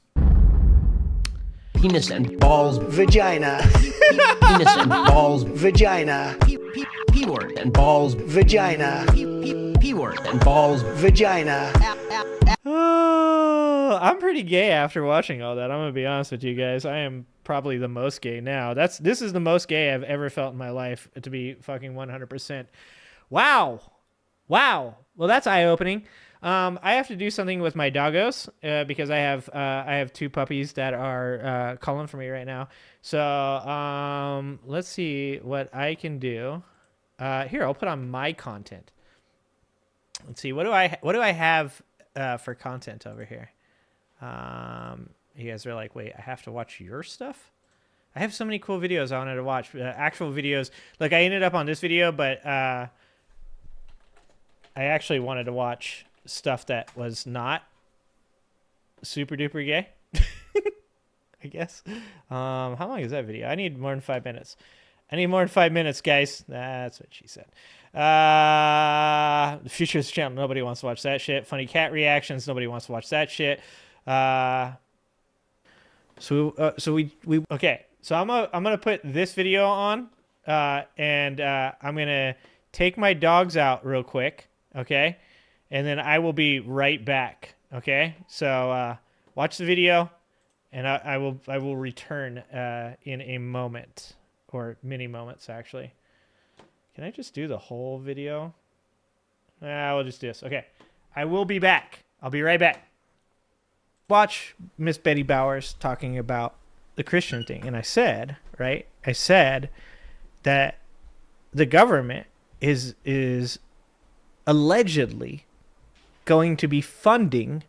Penis and balls. Vagina. Penis and balls. Vagina. P-word and balls. Vagina. P-word and balls. Vagina. Oh, I'm pretty gay after watching all that. I'm gonna be honest with you guys. I am probably the most gay now. This is the most gay I've ever felt in my life, to be fucking 100%. Wow. Well, that's eye-opening. I have to do something with my doggos because I have two puppies that are calling for me right now. So let's see what I can do. Here, I'll put on my content. Let's see, what do I have for content over here? You guys are like, wait, I have to watch your stuff? I have so many cool videos I wanted to watch, actual videos. Like, I ended up on this video, but I actually wanted to watch stuff that was not super duper gay. I guess. How long is that video? I need more than 5 minutes. I need more than 5 minutes, guys. That's what she said. The Futurist channel, nobody wants to watch that shit. Funny cat reactions, nobody wants to watch that shit. So I'm gonna put this video on, and I'm gonna take my dogs out real quick. Okay, and then I will be right back. Okay, so watch the video, and I will return in a moment, or many moments actually. Can I just do the whole video? We'll just do this. Okay, I will be back. I'll be right back. Watch Miss Betty Bowers talking about the Christian thing, and I said that the government is allegedly going to be funding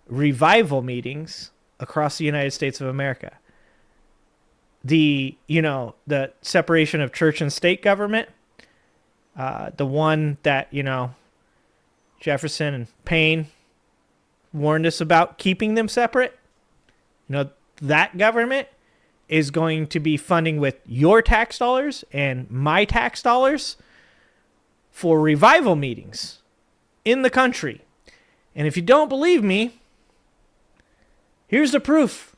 revival meetings across the United States of America. The separation of church and state government, the one that, Jefferson and Paine warned us about keeping them separate. That government is going to be funding with your tax dollars and my tax dollars for revival meetings in the country. And if you don't believe me, here's the proof.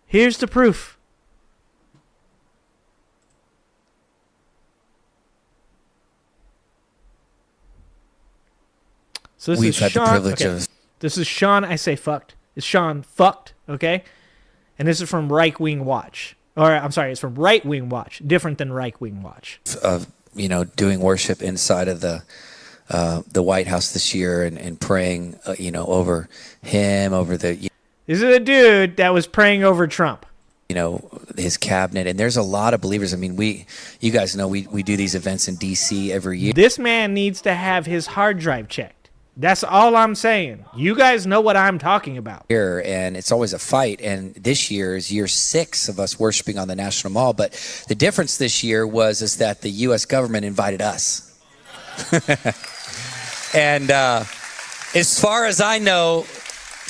Here's the proof. So this is Sean. This is Sean. I say fucked. It's Sean fucked. Okay, and this is from Right Wing Watch. Or I'm sorry, it's from Right Wing Watch. Different than Right Wing Watch. Doing worship inside of the White House this year and praying, over him, over the. This is a dude that was praying over Trump. His cabinet, and there's a lot of believers. I mean, you guys know we do these events in D.C. every year. This man needs to have his hard drive checked. That's all I'm saying. You guys know what I'm talking about. Here, and it's always a fight. And this year is year 6 of us worshiping on the National Mall. But the difference this year is that the U.S. government invited us. And as far as I know,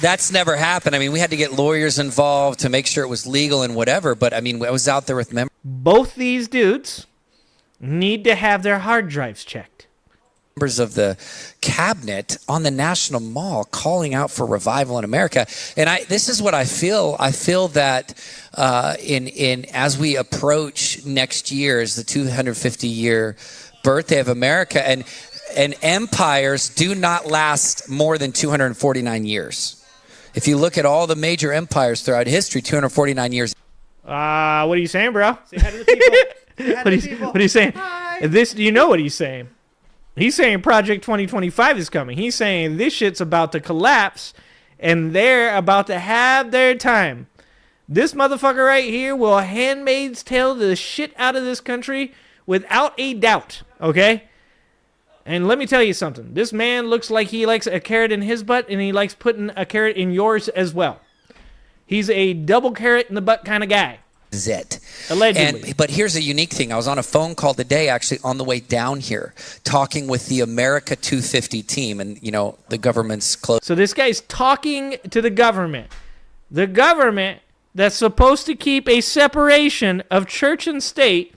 that's never happened. I mean, we had to get lawyers involved to make sure it was legal and whatever. But I mean, I was out there with members. Both these dudes need to have their hard drives checked. Members of the cabinet on the National Mall calling out for revival in America. And this is what I feel. I feel that in as we approach next year as the 250-year birthday of America, and empires do not last more than 249 years. If you look at all the major empires throughout history, 249 years. What are you saying, bro? Say hi to the people. What are you saying? You know what he's saying. He's saying Project 2025 is coming. He's saying this shit's about to collapse, and they're about to have their time. This motherfucker right here will Handmaid's Tale the shit out of this country without a doubt, okay? And let me tell you something. This man looks like he likes a carrot in his butt, and he likes putting a carrot in yours as well. He's a double carrot in the butt kind of guy. It. Allegedly. But here's a unique thing. I was on a phone call today, actually, on the way down here, talking with the America 250 team, and, you know, the government's close. So this guy's talking to the government. The government that's supposed to keep a separation of church and state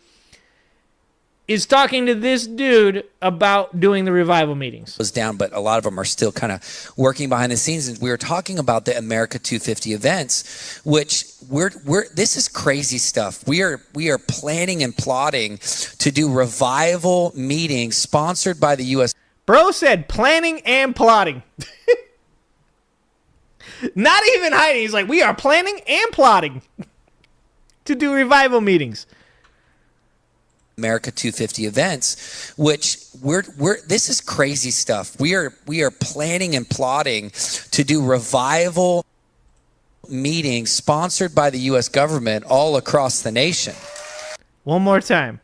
is talking to this dude about doing the revival meetings. Was down, but a lot of them are still kind of working behind the scenes. And we were talking about the America 250 events, which this is crazy stuff. We are planning and plotting to do revival meetings sponsored by the U.S. Bro said planning and plotting. Not even hiding. He's like, we are planning and plotting to do revival meetings. America 250 events, which this is crazy stuff. We are planning and plotting to do revival meetings sponsored by the U.S. government all across the nation. One more time.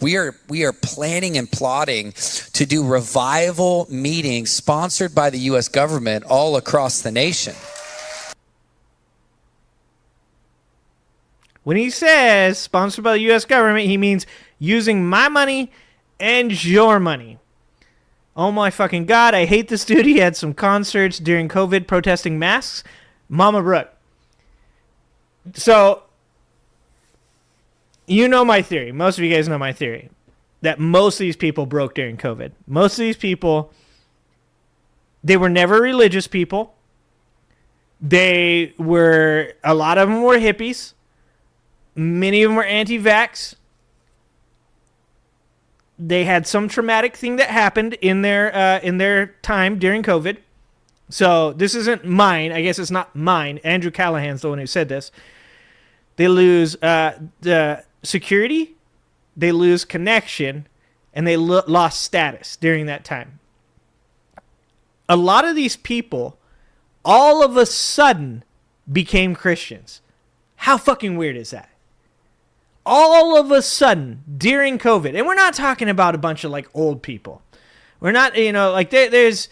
We are planning and plotting to do revival meetings sponsored by the U.S. government all across the nation. When he says sponsored by the U.S. government, he means using my money and your money. Oh my fucking God, I hate this dude. He had some concerts during COVID protesting masks. Mama Brooke. So, you know my theory. Most of you guys know my theory. That most of these people broke during COVID. Most of these people, they were never religious people. A lot of them were hippies. Many of them were anti-vax. They had some traumatic thing that happened in their time during COVID. So this isn't mine. I guess it's not mine. Andrew Callahan's the one who said this. They lose the security, they lose connection, and they lost status during that time. A lot of these people all of a sudden became Christians. How fucking weird is that? All of a sudden during COVID, and we're not talking about a bunch of like old people. We're not, there's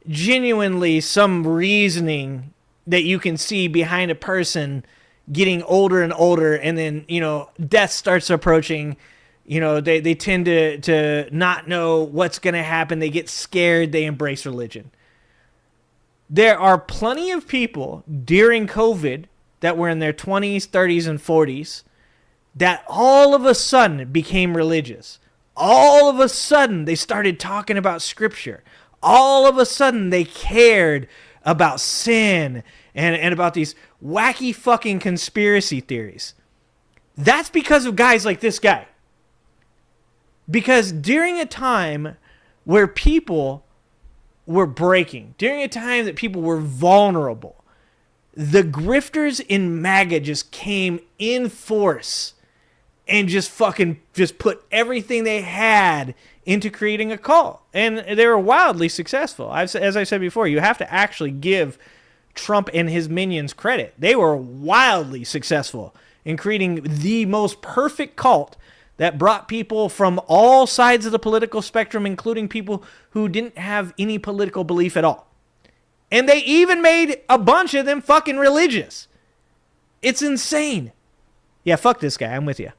genuinely some reasoning that you can see behind a person getting older and older, and then, death starts approaching. They tend to not know what's going to happen. They get scared. They embrace religion. There are plenty of people during COVID that were in their 20s, 30s, and 40s that all of a sudden became religious. All of a sudden, they started talking about Scripture. All of a sudden, they cared about sin and about these wacky fucking conspiracy theories. That's because of guys like this guy. Because during a time where people were breaking, during a time that people were vulnerable, the grifters in MAGA just came in force and just put everything they had into creating a cult. And they were wildly successful. As I said before, you have to actually give Trump and his minions credit. They were wildly successful in creating the most perfect cult that brought people from all sides of the political spectrum, including people who didn't have any political belief at all. And they even made a bunch of them fucking religious. It's insane. Yeah, fuck this guy. I'm with you.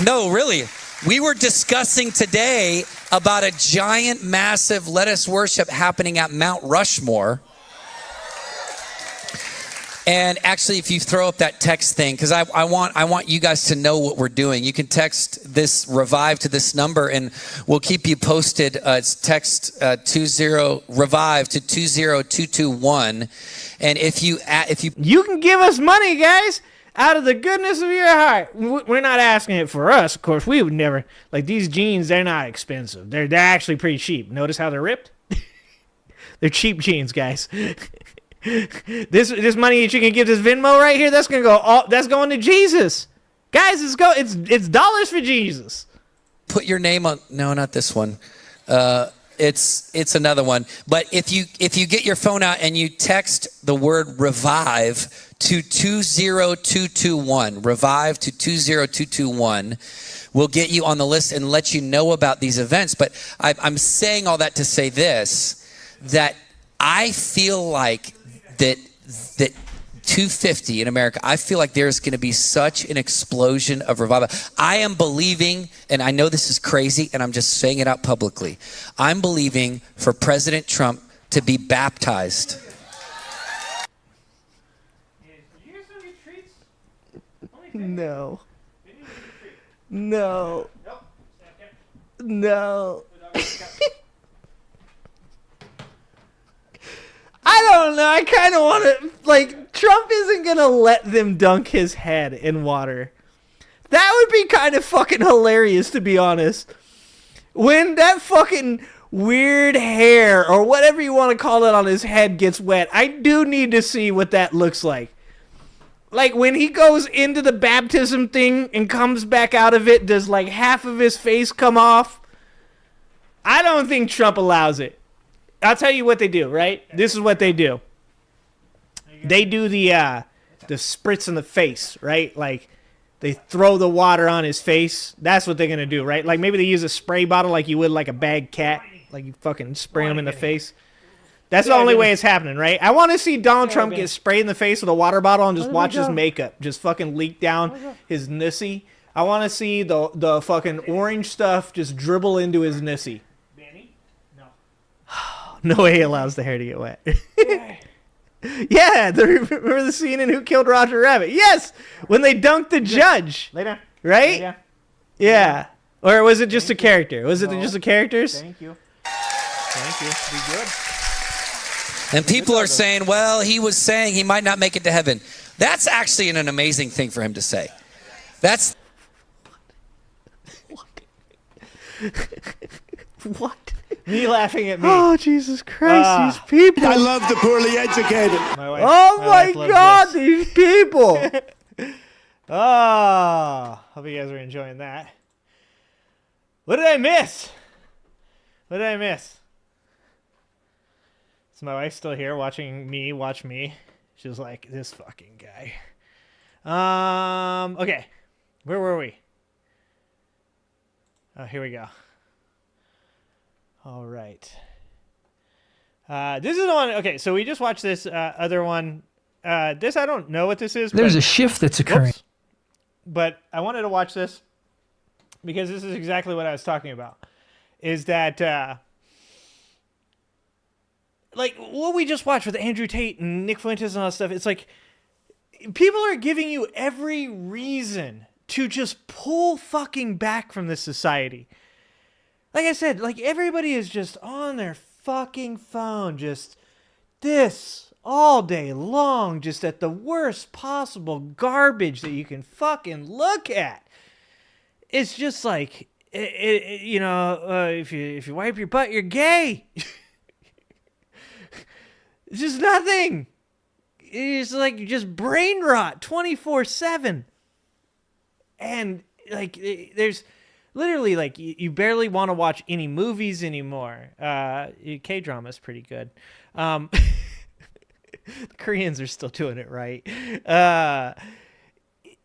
No, really. We were discussing today about a giant, massive Let Us Worship happening at Mount Rushmore. And actually, if you throw up that text thing, because I want you guys to know what we're doing. You can text this revive to this number, and we'll keep you posted. It's text 20 revive to 20221. And if you can give us money, guys, out of the goodness of your heart. We're not asking it for us, of course. We would never, like, these jeans. They're not expensive. They're actually pretty cheap. Notice how they're ripped. They're cheap jeans, guys. This money that you can give this Venmo right here, that's going to Jesus. Guys, it's dollars for Jesus. put your name on, no, not this one. It's another one. But if you get your phone out and you text the word revive to 20221, revive to 20221, we'll get you on the list and let you know about these events. But I'm saying all that to say this, that I feel like that 250 in America, I feel like there's going to be such an explosion of revival. I am believing, and I know this is crazy, and I'm just saying it out publicly, I'm believing for President Trump to be baptized. No. No. No. I don't know. I kind of want to, like, Trump isn't going to let them dunk his head in water. That would be kind of fucking hilarious, to be honest. When that fucking weird hair, or whatever you want to call it, on his head gets wet, I do need to see what that looks like. Like, when he goes into the baptism thing and comes back out of it, does, like, half of his face come off? I don't think Trump allows it. I'll tell you what they do, right? This is what they do. They do the spritz in the face, right? Like, they throw the water on his face. That's what they're going to do, right? Like, maybe they use a spray bottle like you would like a bag cat. Like, you fucking spray him in the face. That's the only way it's happening, right? I want to see Donald Trump get sprayed in the face with a water bottle and just watch his makeup just fucking leak down his nussy. I want to see the fucking orange stuff just dribble into his nussy. No way he allows the hair to get wet. Yeah, remember the scene in Who Killed Roger Rabbit? Yes, when they dunked the judge. Lay down. Right? Lay down. Yeah. Or was it just a character? Was it just the characters? Thank you. Thank you. Be good. And people are saying, well, he was saying he might not make it to heaven. That's actually an amazing thing for him to say. That's... What? Me laughing at me. Oh, Jesus Christ, these people. I love the poorly educated. Oh, my God, these people. Oh, hope you guys are enjoying that. What did I miss? What did I miss? Is my wife still here watching me watch me? She's like, this fucking guy. Okay. Where were we? Oh, here we go. All right. This is the one. Okay, so we just watched this other one. This, I don't know what this is. There's a shift that's occurring. Whoops. But I wanted to watch this because this is exactly what I was talking about. Is that, like, what we just watched with Andrew Tate and Nick Fuentes and all that stuff, it's like, people are giving you every reason to just pull fucking back from this society. Like I said, like, everybody is just on their fucking phone, just this all day long, just at the worst possible garbage that you can fucking look at. It's just like, you know, if you wipe your butt, you're gay. It's just nothing. It's like just brain rot 24/7. And like, there's literally, like, you barely want to watch any movies anymore. K-drama is pretty good. The Koreans are still doing it right.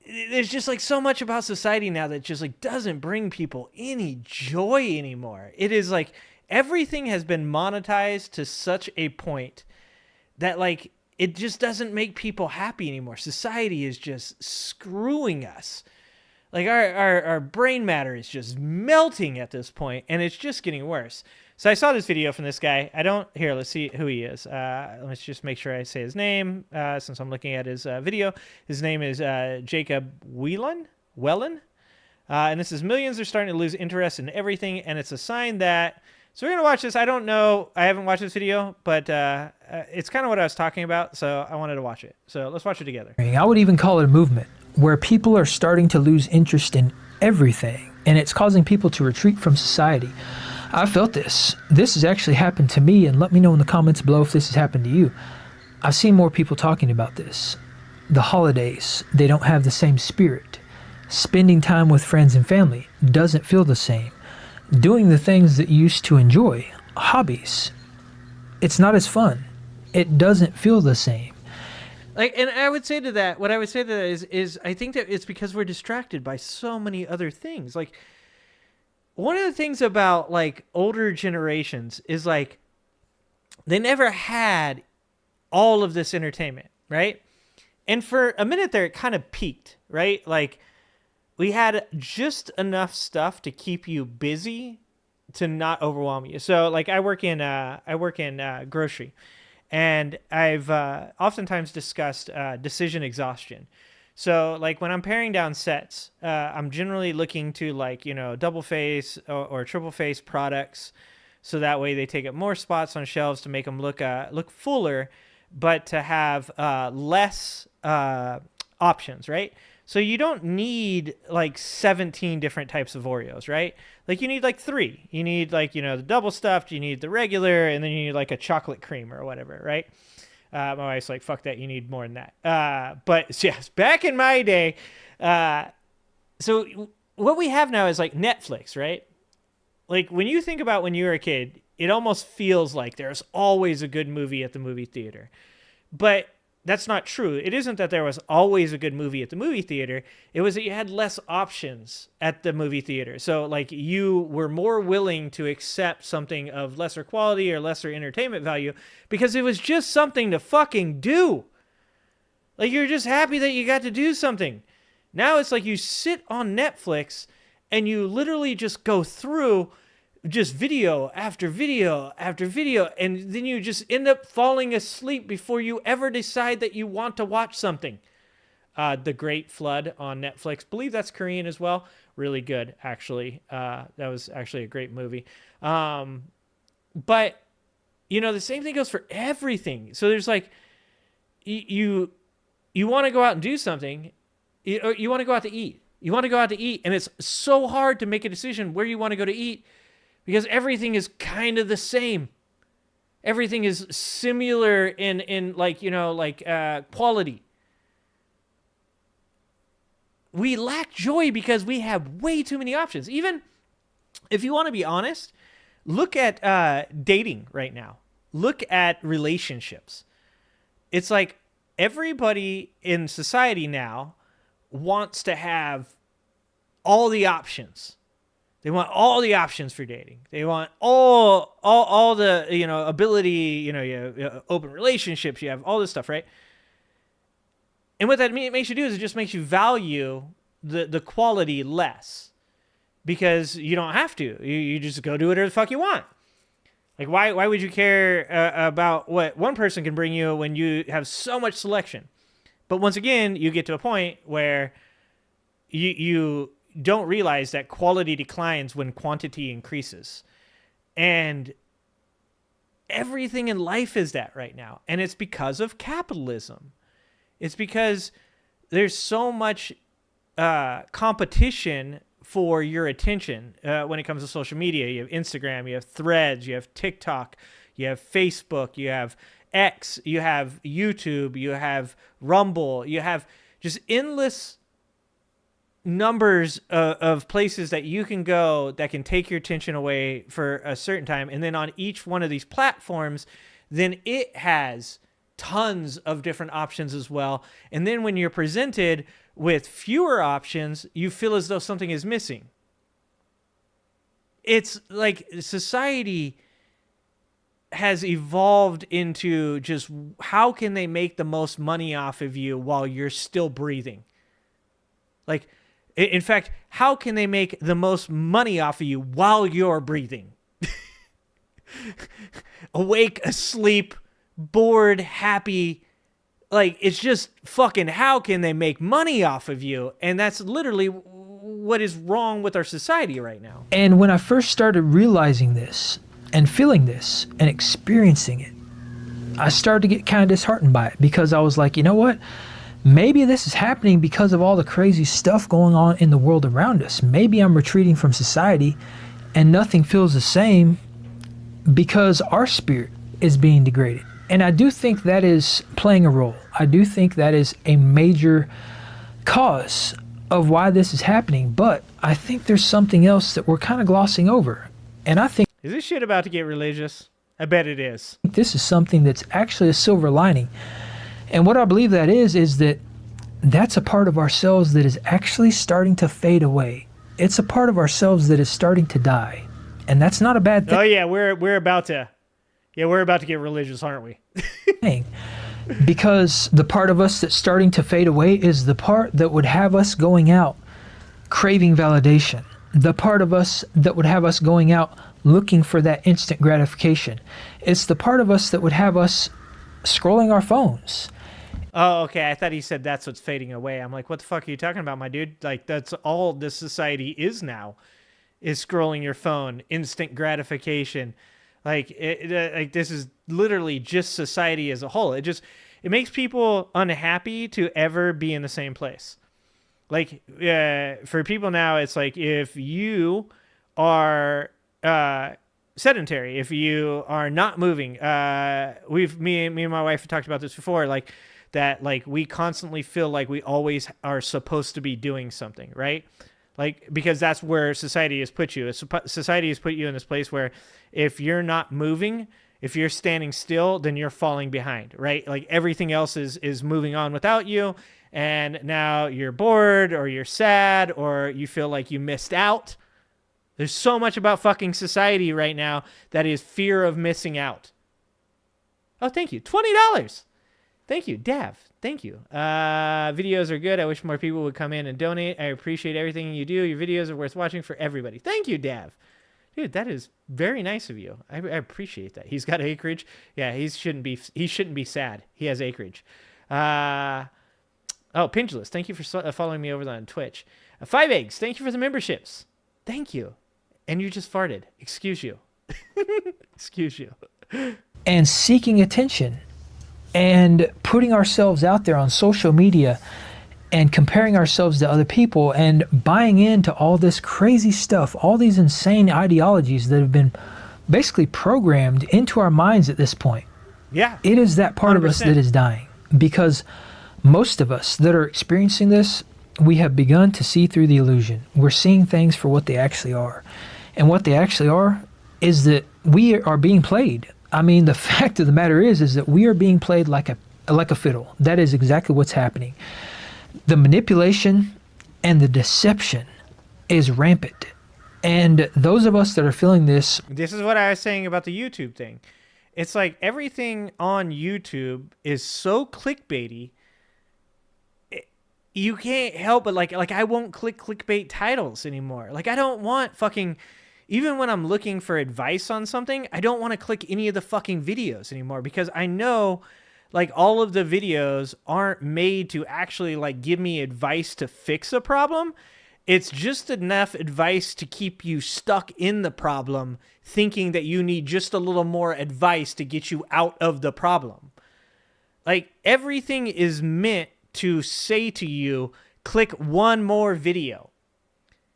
There's just, like, so much about society now that just, like, doesn't bring people any joy anymore. It is like everything has been monetized to such a point that, like, it just doesn't make people happy anymore. Society is just screwing us. Like, our brain matter is just melting at this point, and it's just getting worse. So I saw this video from this guy. Let's see who he is. Let's just make sure I say his name since I'm looking at his video. His name is Jacob Whelan. And this is millions are starting to lose interest in everything, and it's a sign that... So we're going to watch this. I don't know. I haven't watched this video, but it's kind of what I was talking about, so I wanted to watch it. So let's watch it together. I would even call it a movement where people are starting to lose interest in everything, and it's causing people to retreat from society. I felt this. This has actually happened to me, and let me know in the comments below if this has happened to you. I've seen more people talking about this. The holidays, they don't have the same spirit. Spending time with friends and family doesn't feel the same. Doing the things that you used to enjoy, hobbies, it's not as fun. It doesn't feel the same. Like, and I would say to that, what I would say to that is I think that it's because we're distracted by so many other things. Like, one of the things about like older generations is like they never had all of this entertainment, right? And for a minute there, it kind of peaked, right? Like, we had just enough stuff to keep you busy to not overwhelm you. So like I work in grocery, and I've oftentimes discussed decision exhaustion. So like when I'm paring down sets, I'm generally looking to like, double face or triple face products. So that way they take up more spots on shelves to make them look fuller, but to have less options, right? So you don't need like 17 different types of Oreos, right? Like you need like 3. You need like, the double stuffed, you need the regular, and then you need like a chocolate cream or whatever, right? My wife's like, fuck that, you need more than that. But yes, back in my day, so what we have now is like Netflix, right? Like when you think about when you were a kid, it almost feels like there's always a good movie at the movie theater. But that's not true. It isn't that there was always a good movie at the movie theater. It was that you had less options at the movie theater. So like you were more willing to accept something of lesser quality or lesser entertainment value because it was just something to fucking do. Like you're just happy that you got to do something. Now it's like you sit on Netflix and you literally just go through just video after video after video, and then you just end up falling asleep before you ever decide that you want to watch something. The Great Flood on Netflix. Believe that's Korean as well. Really good, actually. That was actually a great movie. But, the same thing goes for everything. So there's like, you want to go out and do something, or you want to go out to eat. You want to go out to eat, and it's so hard to make a decision where you want to go to eat because everything is kind of the same. Everything is similar in quality. We lack joy because we have way too many options. Even if you want to be honest, look at dating right now. Look at relationships. It's like everybody in society now wants to have all the options. They want all the options for dating. They want all the, ability, you have open relationships, you have all this stuff, right? And what that makes you do is it just makes you value the quality less because you don't have to. You just go do whatever the fuck you want. Like, why would you care about what one person can bring you when you have so much selection? But once again, you get to a point where you don't realize that quality declines when quantity increases. And everything in life is that right now. And it's because of capitalism. It's because there's so much competition for your attention when it comes to social media. You have Instagram, you have Threads, you have TikTok, you have Facebook, you have X, you have YouTube, you have Rumble, you have just endless numbers of places that you can go that can take your attention away for a certain time. And then on each one of these platforms, then it has tons of different options as well. And then when you're presented with fewer options, you feel as though something is missing. It's like society has evolved into just how can they make the most money off of you while you're still breathing? Like, in fact, how can they make the most money off of you while you're breathing? Awake, asleep, bored, happy. Like, it's just fucking, how can they make money off of you? And that's literally what is wrong with our society right now. And when I first started realizing this and feeling this and experiencing it, I started to get kind of disheartened by it, because I was like, you know what? Maybe this is happening because of all the crazy stuff going on in the world around us. Maybe I'm retreating from society and nothing feels the same because our spirit is being degraded. And I do think that is playing a role. I do think that is a major cause of why this is happening. But I think there's something else that we're kind of glossing over. And I think... Is this shit about to get religious? I bet it is. This is something that's actually a silver lining. And what I believe that is that that's a part of ourselves that is actually starting to fade away. It's a part of ourselves that is starting to die. And that's not a bad thing. Oh yeah, we're about to get religious, aren't we? Because the part of us that's starting to fade away is the part that would have us going out craving validation. The part of us that would have us going out looking for that instant gratification. It's the part of us that would have us scrolling our phones. Oh, okay. I thought he said that's what's fading away. I'm like, what the fuck are you talking about, my dude? Like, that's all this society is now, is scrolling your phone, instant gratification. Like, like this is literally just society as a whole. It makes people unhappy to ever be in the same place. Like, for people now, it's like, if you are sedentary, if you are not moving, me and my wife have talked about this before, like that, like we constantly feel like we always are supposed to be doing something, right? Like, because that's where society has put you. Society has put you in this place where if you're not moving, if you're standing still, then you're falling behind, right? Like everything else is moving on without you. And now you're bored, or you're sad, or you feel like you missed out. There's so much about fucking society right now that is fear of missing out. Oh, thank you. $20. Thank you, Dav. Thank you. Videos are good. I wish more people would come in and donate. I appreciate everything you do. Your videos are worth watching for everybody. Thank you, Dav. Dude, that is very nice of you. I appreciate that. He's got acreage. Yeah, he shouldn't be sad. He has acreage. Oh, Pingeless, thank you for following me over on Twitch. 5 Eggs, thank you for the memberships. Thank you. And you just farted. Excuse you. Excuse you. And seeking attention and putting ourselves out there on social media and comparing ourselves to other people and buying into all this crazy stuff, all these insane ideologies that have been basically programmed into our minds at this point. Yeah. It is that part 100%. Of us that is dying, because most of us that are experiencing this, we have begun to see through the illusion. We're seeing things for what they actually are. And what they actually are is that we are being played. I mean, the fact of the matter is that we are being played like a fiddle. That is exactly what's happening. The manipulation and the deception is rampant. And those of us that are feeling this... This is what I was saying about the YouTube thing. It's like everything on YouTube is so clickbaity. You can't help but like I won't click clickbait titles anymore. Like I don't want fucking, even when I'm looking for advice on something, I don't want to click any of the fucking videos anymore, because I know like all of the videos aren't made to actually like give me advice to fix a problem. It's just enough advice to keep you stuck in the problem, thinking that you need just a little more advice to get you out of the problem. Like everything is meant to say to you, click one more video.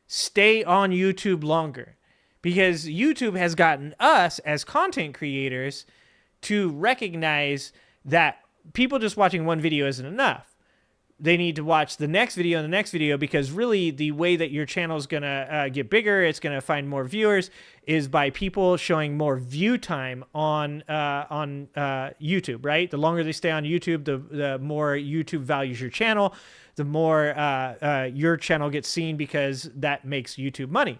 Stay on YouTube longer. Because YouTube has gotten us as content creators to recognize that people just watching one video isn't enough. They need to watch the next video and the next video, because really the way that your channel is going to get bigger, it's going to find more viewers, is by people showing more view time on YouTube, right? The longer they stay on YouTube, the more YouTube values your channel, the more your channel gets seen, because that makes YouTube money.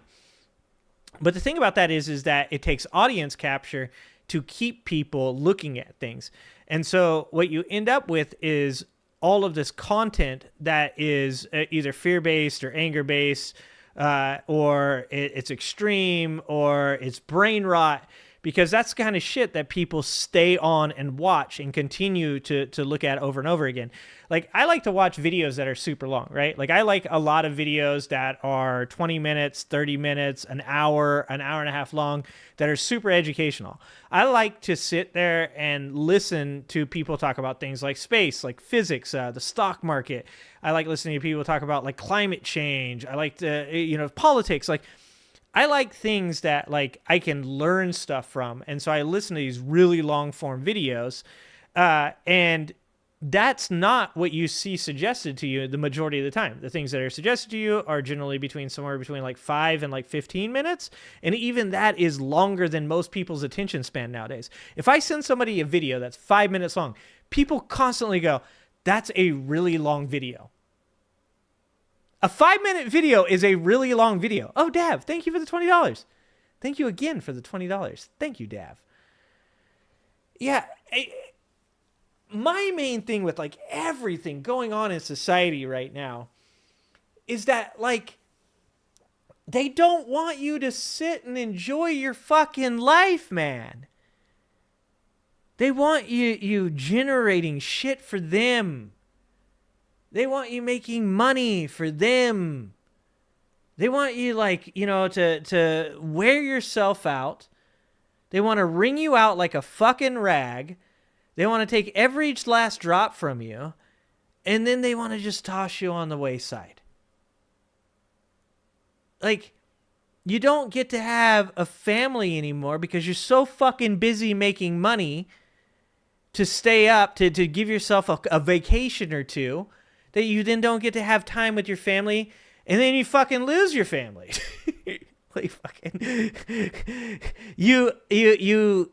But the thing about that is that it takes audience capture to keep people looking at things. And so what you end up with is all of this content that is either fear-based or anger-based, or it's extreme, or it's brain rot, because that's the kind of shit that people stay on and watch and continue to look at over and over again. Like, I like to watch videos that are super long, right? Like, I like a lot of videos that are 20 minutes, 30 minutes, an hour and a half long that are super educational. I like to sit there and listen to people talk about things like space, like physics, the stock market. I like listening to people talk about like climate change. I like to, politics. Like, I like things that like I can learn stuff from. And so I listen to these really long form videos, and that's not what you see suggested to you the majority of the time. The things that are suggested to you are generally somewhere between like 5 and like 15 minutes. And even that is longer than most people's attention span nowadays. If I send somebody a video that's 5 minutes long, people constantly go, that's a really long video. A 5-minute video is a really long video. Oh, Dav, thank you for the $20. Thank you again for the $20. Thank you, Dav. Yeah, my main thing with like everything going on in society right now is that like they don't want you to sit and enjoy your fucking life, man. They want you generating shit for them. They want you making money for them. They want you like, to wear yourself out. They want to wring you out like a fucking rag. They want to take every last drop from you, and then they want to just toss you on the wayside. Like, you don't get to have a family anymore because you're so fucking busy making money to stay up, to give yourself a vacation or two, that you then don't get to have time with your family, and then you fucking lose your family. Like, fucking... You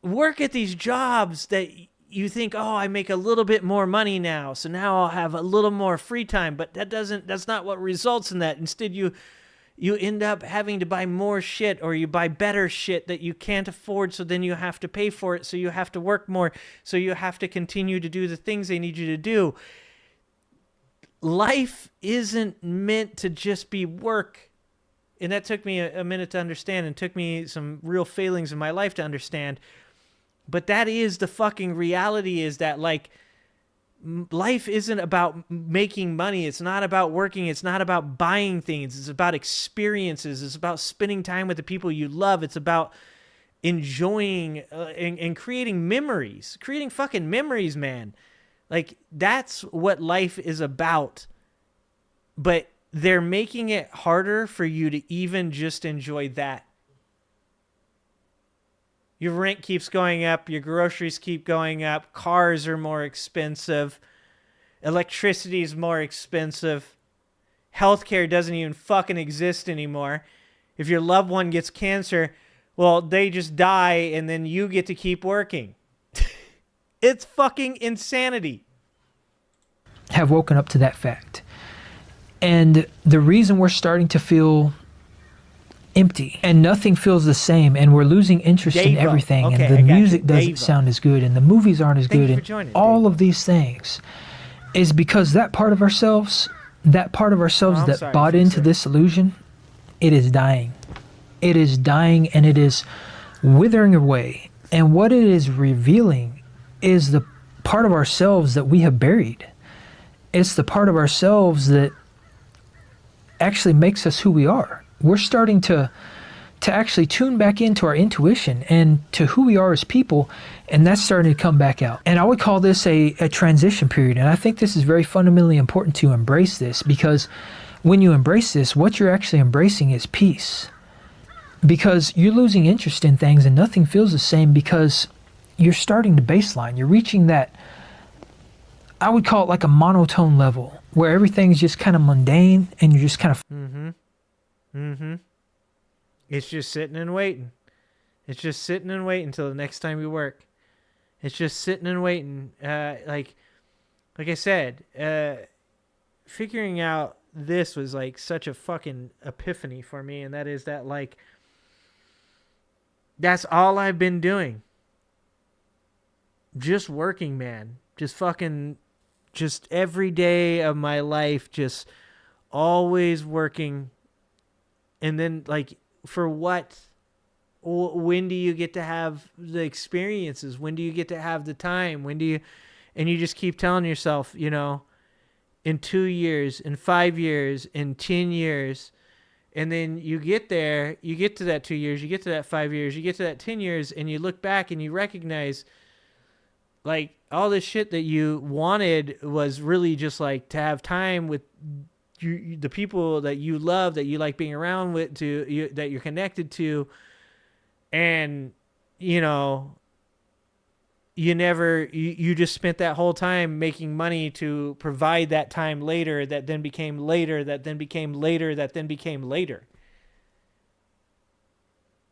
work at these jobs that you think, oh, I make a little bit more money now, so now I'll have a little more free time, but that's not what results in that. Instead, you end up having to buy more shit, or you buy better shit that you can't afford, so then you have to pay for it, so you have to work more, so you have to continue to do the things they need you to do. Life isn't meant to just be work. And that took me a minute to understand, and took me some real failings in my life to understand. But that is the fucking reality, is that like life isn't about making money. It's not about working. It's not about buying things. It's about experiences. It's about spending time with the people you love. It's about enjoying and creating memories, creating fucking memories, man. Like, that's what life is about. But they're making it harder for you to even just enjoy that. Your rent keeps going up. Your groceries keep going up. Cars are more expensive. Electricity is more expensive. Healthcare doesn't even fucking exist anymore. If your loved one gets cancer, well, they just die, and then you get to keep working. It's fucking insanity. Have woken up to that fact. And the reason we're starting to feel empty and nothing feels the same, and we're losing interest in everything, okay, and the music doesn't sound as good, and the movies aren't as good, and all of these things, is because that part of ourselves that bought into this illusion, it is dying. It is dying, and it is withering away. And what it is revealing is the part of ourselves that we have buried. It's the part of ourselves that actually makes us who we are. We're starting to actually tune back into our intuition and to who we are as people, and that's starting to come back out. And I would call this a transition period, and I think this is very fundamentally important to embrace this, because when you embrace this, what you're actually embracing is peace. Because you're losing interest in things and nothing feels the same, because you're starting to baseline. You're reaching that, I would call it like a monotone level, where everything's just kind of mundane and you're just kind of... It's just sitting and waiting. It's just sitting and waiting until the next time you work. It's just sitting and waiting. Like I said, figuring out this was like such a fucking epiphany for me, and that is that, like, that's all I've been doing. Just working, man. Just every day of my life, just always working. And then, like, for what? when do you get to have the experiences? When do you get to have the time? When do you, and you just keep telling yourself, you know, in 2 years, in 5 years, in 10 years, and then you get there, you get to that 2 years, you get to that 5 years, you get to that 10 years, and you look back and you recognize, like, all this shit that you wanted was really just like to have time with the people that you love, that you like being around with, that you're connected to, and you know, you just spent that whole time making money to provide that time later, that then became later, that then became later, that then became later.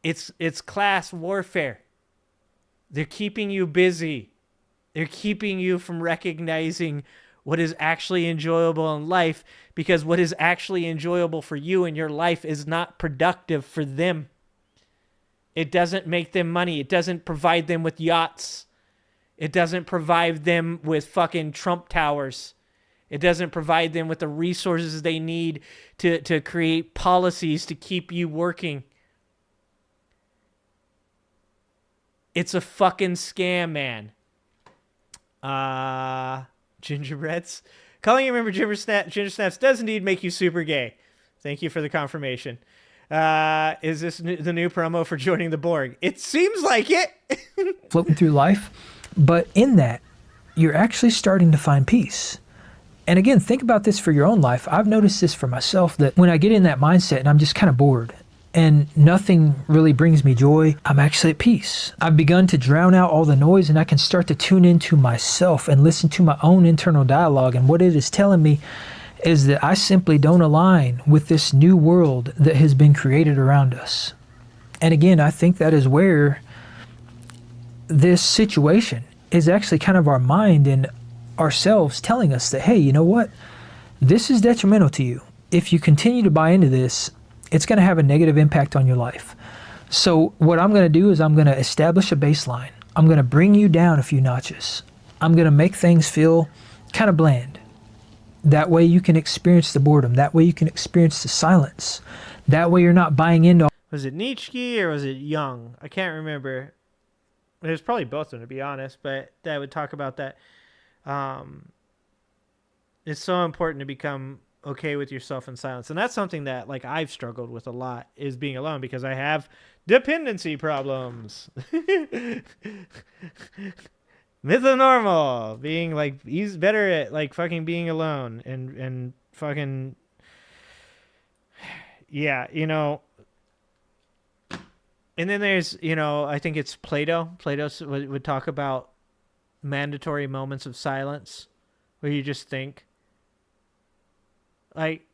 It's class warfare. They're keeping you busy. They're keeping you from recognizing what is actually enjoyable in life, because what is actually enjoyable for you in your life is not productive for them. It doesn't make them money. It doesn't provide them with yachts. It doesn't provide them with fucking Trump towers. It doesn't provide them with the resources they need to create policies to keep you working. It's a fucking scam, man. Gingerbreads. Calling you a member Ginger Snaps does indeed make you super gay. Thank you for the confirmation. Is this the new promo for joining the Borg? It seems like it. Floating through life. But in that, you're actually starting to find peace. And again, think about this for your own life. I've noticed this for myself, that when I get in that mindset and I'm just kind of bored and nothing really brings me joy, I'm actually at peace. I've begun to drown out all the noise, and I can start to tune into myself and listen to my own internal dialogue. And what it is telling me is that I simply don't align with this new world that has been created around us. And again, I think that is where this situation is actually kind of our mind and ourselves telling us that, hey, you know what? This is detrimental to you. If you continue to buy into this, it's going to have a negative impact on your life. So what I'm going to do is I'm going to establish a baseline. I'm going to bring you down a few notches. I'm going to make things feel kind of bland. That way you can experience the boredom. That way you can experience the silence. That way you're not buying into... Was it Nietzsche or was it Jung? I can't remember. It was probably both of them, to be honest, but that would talk about that. It's so important to become okay with yourself in silence. And that's something that, like, I've struggled with a lot, is being alone, because I have dependency problems. Mythonormal, being like, he's better at like fucking being alone and fucking, yeah, you know. And then there's, you know, I think it's Plato. Plato would talk about mandatory moments of silence where you just think. Like,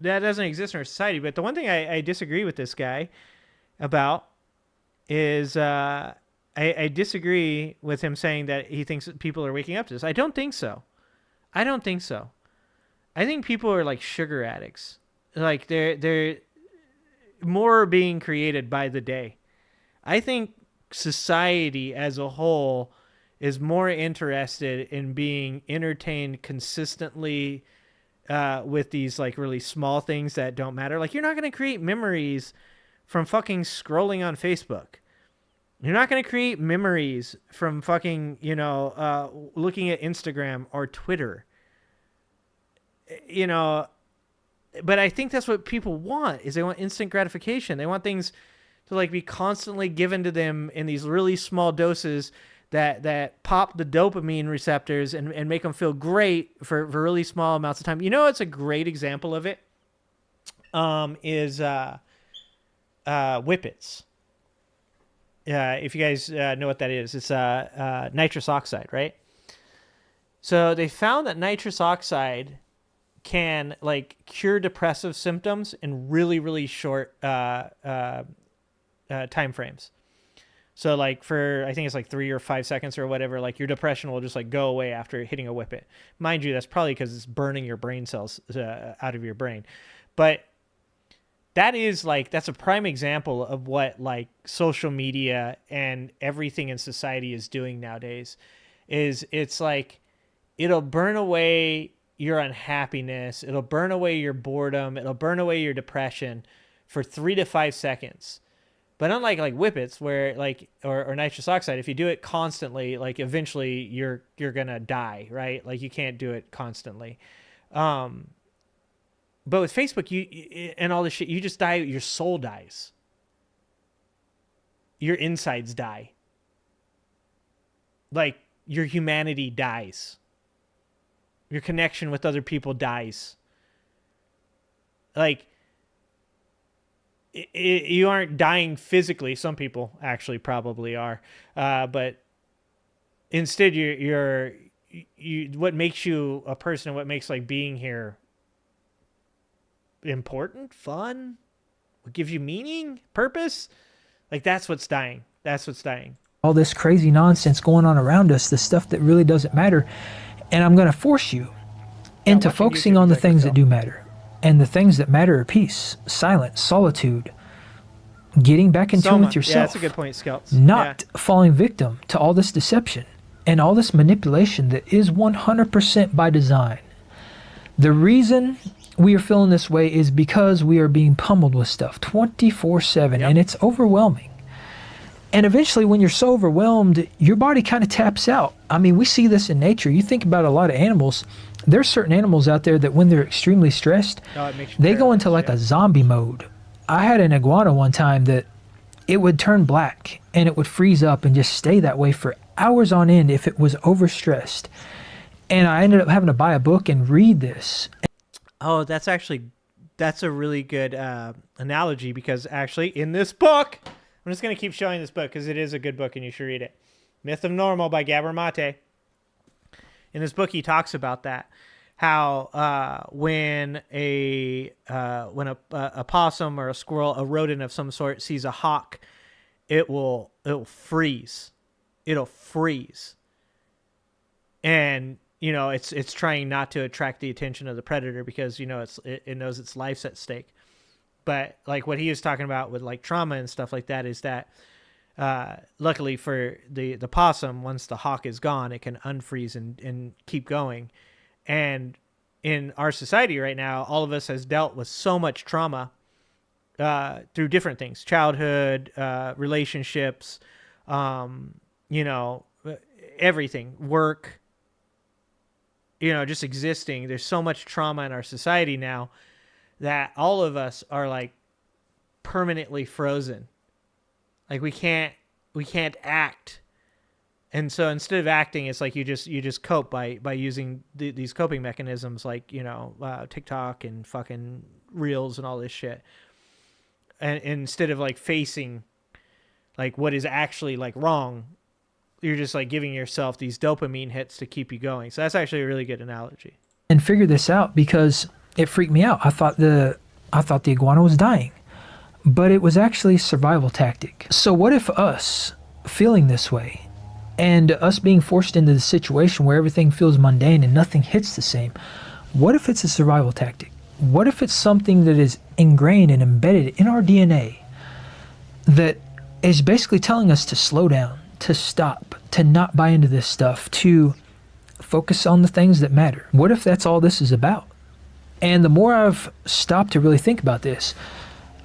that doesn't exist in our society. But the one thing I disagree with this guy about is I disagree with him saying that he thinks that people are waking up to this. I don't think so. I think people are like sugar addicts. Like, they're more being created by the day. I think society as a whole is more interested in being entertained consistently with these like really small things that don't matter. Like, you're not going to create memories from fucking scrolling on Facebook. You're not going to create memories from fucking, you know, looking at Instagram or Twitter. You know, but I think that's what people want, is they want instant gratification. They want things to like be constantly given to them in these really small doses that pop the dopamine receptors and make them feel great for really small amounts of time. You know, it's a great example of it is Whippets. If you guys know what that is, it's nitrous oxide, right? So they found that nitrous oxide can like cure depressive symptoms in really, really short time frames. So like for, I think it's like 3 or 5 seconds or whatever, like your depression will just like go away after hitting a whippet. Mind you, that's probably because it's burning your brain cells out of your brain. But that is like, that's a prime example of what like social media and everything in society is doing nowadays. Is it's like, it'll burn away your unhappiness. It'll burn away your boredom. It'll burn away your depression for 3 to 5 seconds. But unlike like whippets, where like or nitrous oxide, if you do it constantly, like eventually you're gonna die, right? Like you can't do it constantly. But with Facebook, you and all this shit, you just die. Your soul dies. Your insides die. Like your humanity dies. Your connection with other people dies. Like you aren't dying physically. Some people actually probably are, but instead you're what makes you a person, what makes like being here important, fun, what gives you meaning, purpose, like that's what's dying. That's what's dying. All this crazy nonsense going on around us, the stuff that really doesn't matter. And I'm going to force you into focusing on the things that do matter. And the things that matter are peace, silence, solitude, getting back in tune with yourself. Yeah, that's a good point, Scouts. Not falling victim to all this deception and all this manipulation that is 100% by design. The reason we are feeling this way is because we are being pummeled with stuff 24/7, and it's overwhelming. And eventually, when you're so overwhelmed, your body kind of taps out. I mean, we see this in nature. You think about a lot of animals. There's certain animals out there that when they're extremely stressed, they go into like a zombie mode. I had an iguana one time that it would turn black and it would freeze up and just stay that way for hours on end if it was overstressed. And I ended up having to buy a book and read this. Oh, that's a really good analogy, because actually in this book, I'm just going to keep showing this book because it is a good book and you should read it. Myth of Normal by Gabor Mate. In this book, he talks about that, how when a possum or a squirrel, a rodent of some sort, sees a hawk, it'll freeze. It'll freeze. And you know, it's trying not to attract the attention of the predator because, you know, it knows its life's at stake. But like what he was talking about with like trauma and stuff like that is that luckily for the possum, once the hawk is gone, it can unfreeze and keep going. And in our society right now, all of us has dealt with so much trauma through different things, childhood, relationships, you know, everything, work, you know, just existing. There's so much trauma in our society now that all of us are like permanently frozen. Like we can't act. And so instead of acting, it's like you just cope by using these coping mechanisms like, you know, TikTok and fucking Reels and all this shit. And instead of like facing like what is actually like wrong, you're just like giving yourself these dopamine hits to keep you going. So that's actually a really good analogy. And figure this out because it freaked me out. I thought the iguana was dying, but it was actually a survival tactic. So what if us feeling this way and us being forced into the situation where everything feels mundane and nothing hits the same? What if it's a survival tactic? What if it's something that is ingrained and embedded in our DNA that is basically telling us to slow down, to stop, to not buy into this stuff, to focus on the things that matter? What if that's all this is about? And the more I've stopped to really think about this,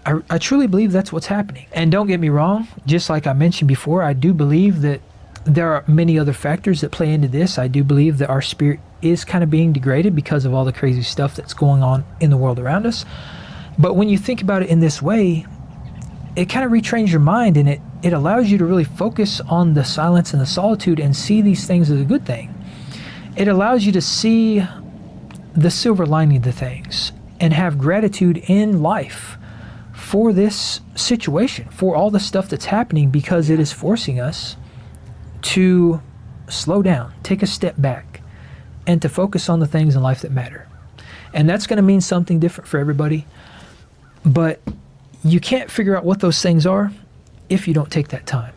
I truly believe that's what's happening. And don't get me wrong, just like I mentioned before, I do believe that there are many other factors that play into this. I do believe that our spirit is kind of being degraded because of all the crazy stuff that's going on in the world around us. But when you think about it in this way, it kind of retrains your mind, and it allows you to really focus on the silence and the solitude and see these things as a good thing. It allows you to see the silver lining to things and have gratitude in life for this situation, for all the stuff that's happening, because it is forcing us to slow down, take a step back, and to focus on the things in life that matter. And that's going to mean something different for everybody. But you can't figure out what those things are if you don't take that time,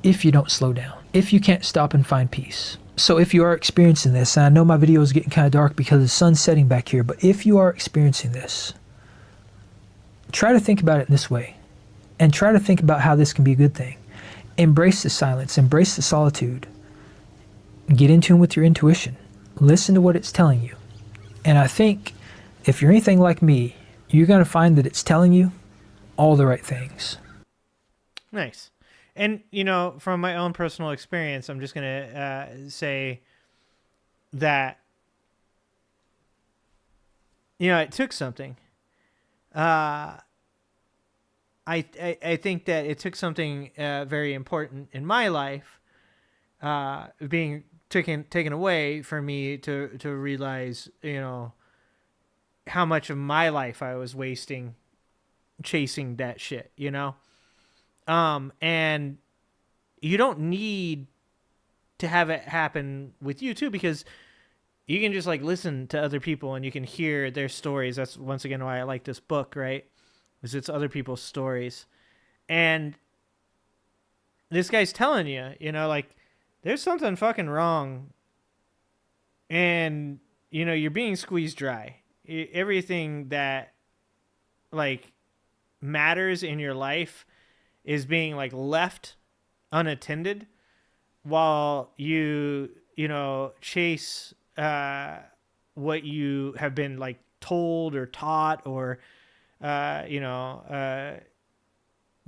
if you don't slow down, if you can't stop and find peace. So if you are experiencing this, and I know my video is getting kind of dark because the sun's setting back here, but if you are experiencing this, try to think about it this way, and try to think about how this can be a good thing. Embrace the silence, embrace the solitude, get in tune with your intuition, listen to what it's telling you. And I think if you're anything like me, you're going to find that it's telling you all the right things. Nice. And, from my own personal experience, I'm just going to say that, it took something. I think that it took something very important in my life being taken away for me to realize, how much of my life I was wasting chasing that shit, and you don't need to have it happen with you too, because you can just like listen to other people and you can hear their stories. That's once again why I like this book, right? Because it's other people's stories. And this guy's telling you, like there's something fucking wrong. And, you're being squeezed dry. Everything that like matters in your life is being like left unattended while you chase what you have been like told or taught or been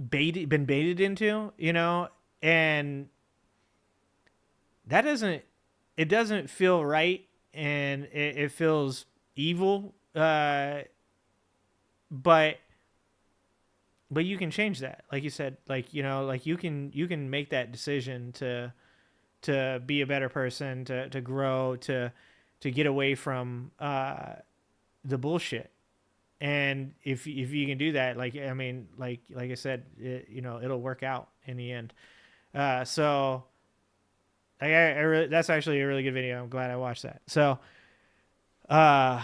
baited into, and that doesn't feel right, and it feels evil, but you can change that, like you said, like like you can make that decision to be a better person, to grow, to get away from the bullshit. And if you can do that, like I said, it'll work out in the end. So that's actually a really good video. I'm glad I watched that. So why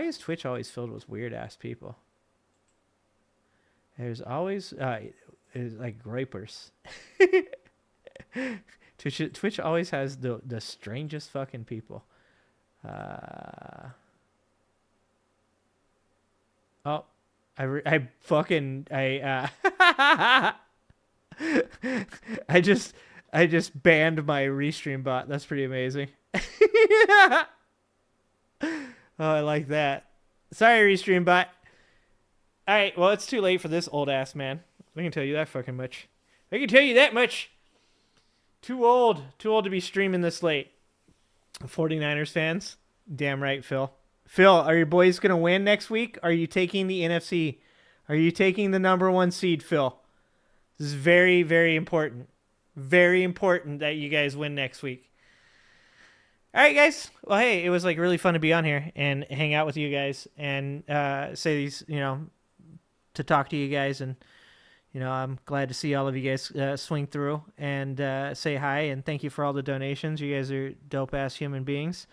is Twitch always filled with weird ass people? There's always is like gripers. Twitch always has the strangest fucking people. I just banned my restream bot. That's pretty amazing. Oh, I like that. Sorry, restream bot. All right, well, it's too late for this old ass man. I can tell you that fucking much. I can tell you that much. Too old to be streaming this late. 49ers fans, damn right, Phil. Phil, are your boys gonna win next week? Are you taking the NFC? Are you taking the number 1 seed, Phil? This is very, very important. Very important that you guys win next week. All right, guys. Well, hey, it was like really fun to be on here and hang out with you guys and say these, to talk to you guys. And, I'm glad to see all of you guys swing through and say hi. And thank you for all the donations. You guys are dope-ass human beings.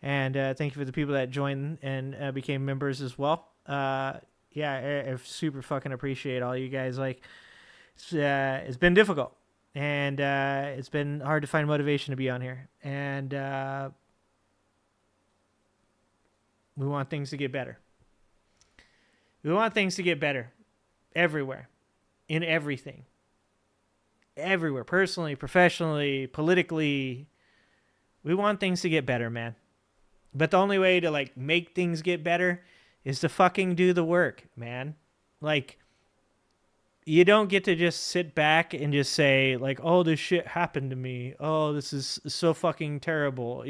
And thank you for the people that joined and became members as well. I super fucking appreciate all you guys. Like, it's been difficult. And it's been hard to find motivation to be on here. And we want things to get better. We want things to get better everywhere, in everything. Everywhere, personally, professionally, politically. We want things to get better, man. But the only way to like make things get better is to fucking do the work, man. Like, you don't get to just sit back and just say, like, oh, this shit happened to me. Oh, this is so fucking terrible,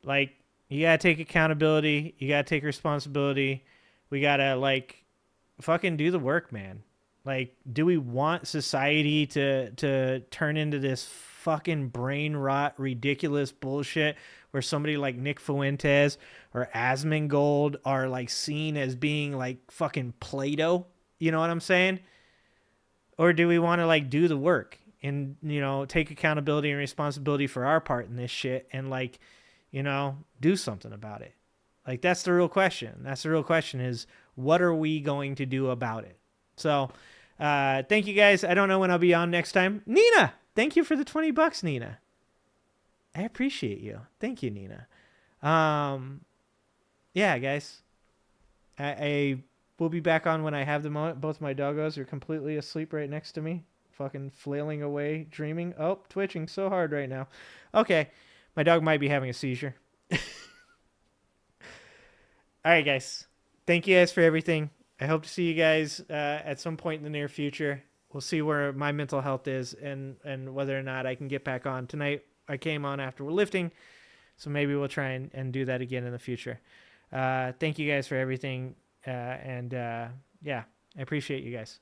Like, you gotta take accountability. You gotta take responsibility. We gotta, like, fucking do the work, man. Like, do we want society to turn into this fucking brain rot, ridiculous bullshit where somebody like Nick Fuentes or Asmongold are, like, seen as being, like, fucking Play-Doh? You know what I'm saying? Or do we want to like do the work and, take accountability and responsibility for our part in this shit and like, do something about it? Like, that's the real question. That's the real question is, what are we going to do about it? So, thank you guys. I don't know when I'll be on next time. Nina, thank you for the $20, Nina. I appreciate you. Thank you, Nina. Yeah, guys. I will be back on when I have them on. Both my doggos are completely asleep right next to me. Fucking flailing away, dreaming. Oh, twitching so hard right now. Okay. My dog might be having a seizure. All right, guys. Thank you guys for everything. I hope to see you guys at some point in the near future. We'll see where my mental health is and whether or not I can get back on. Tonight I came on after we're lifting, so maybe we'll try and do that again in the future. Thank you guys for everything, and yeah, I appreciate you guys.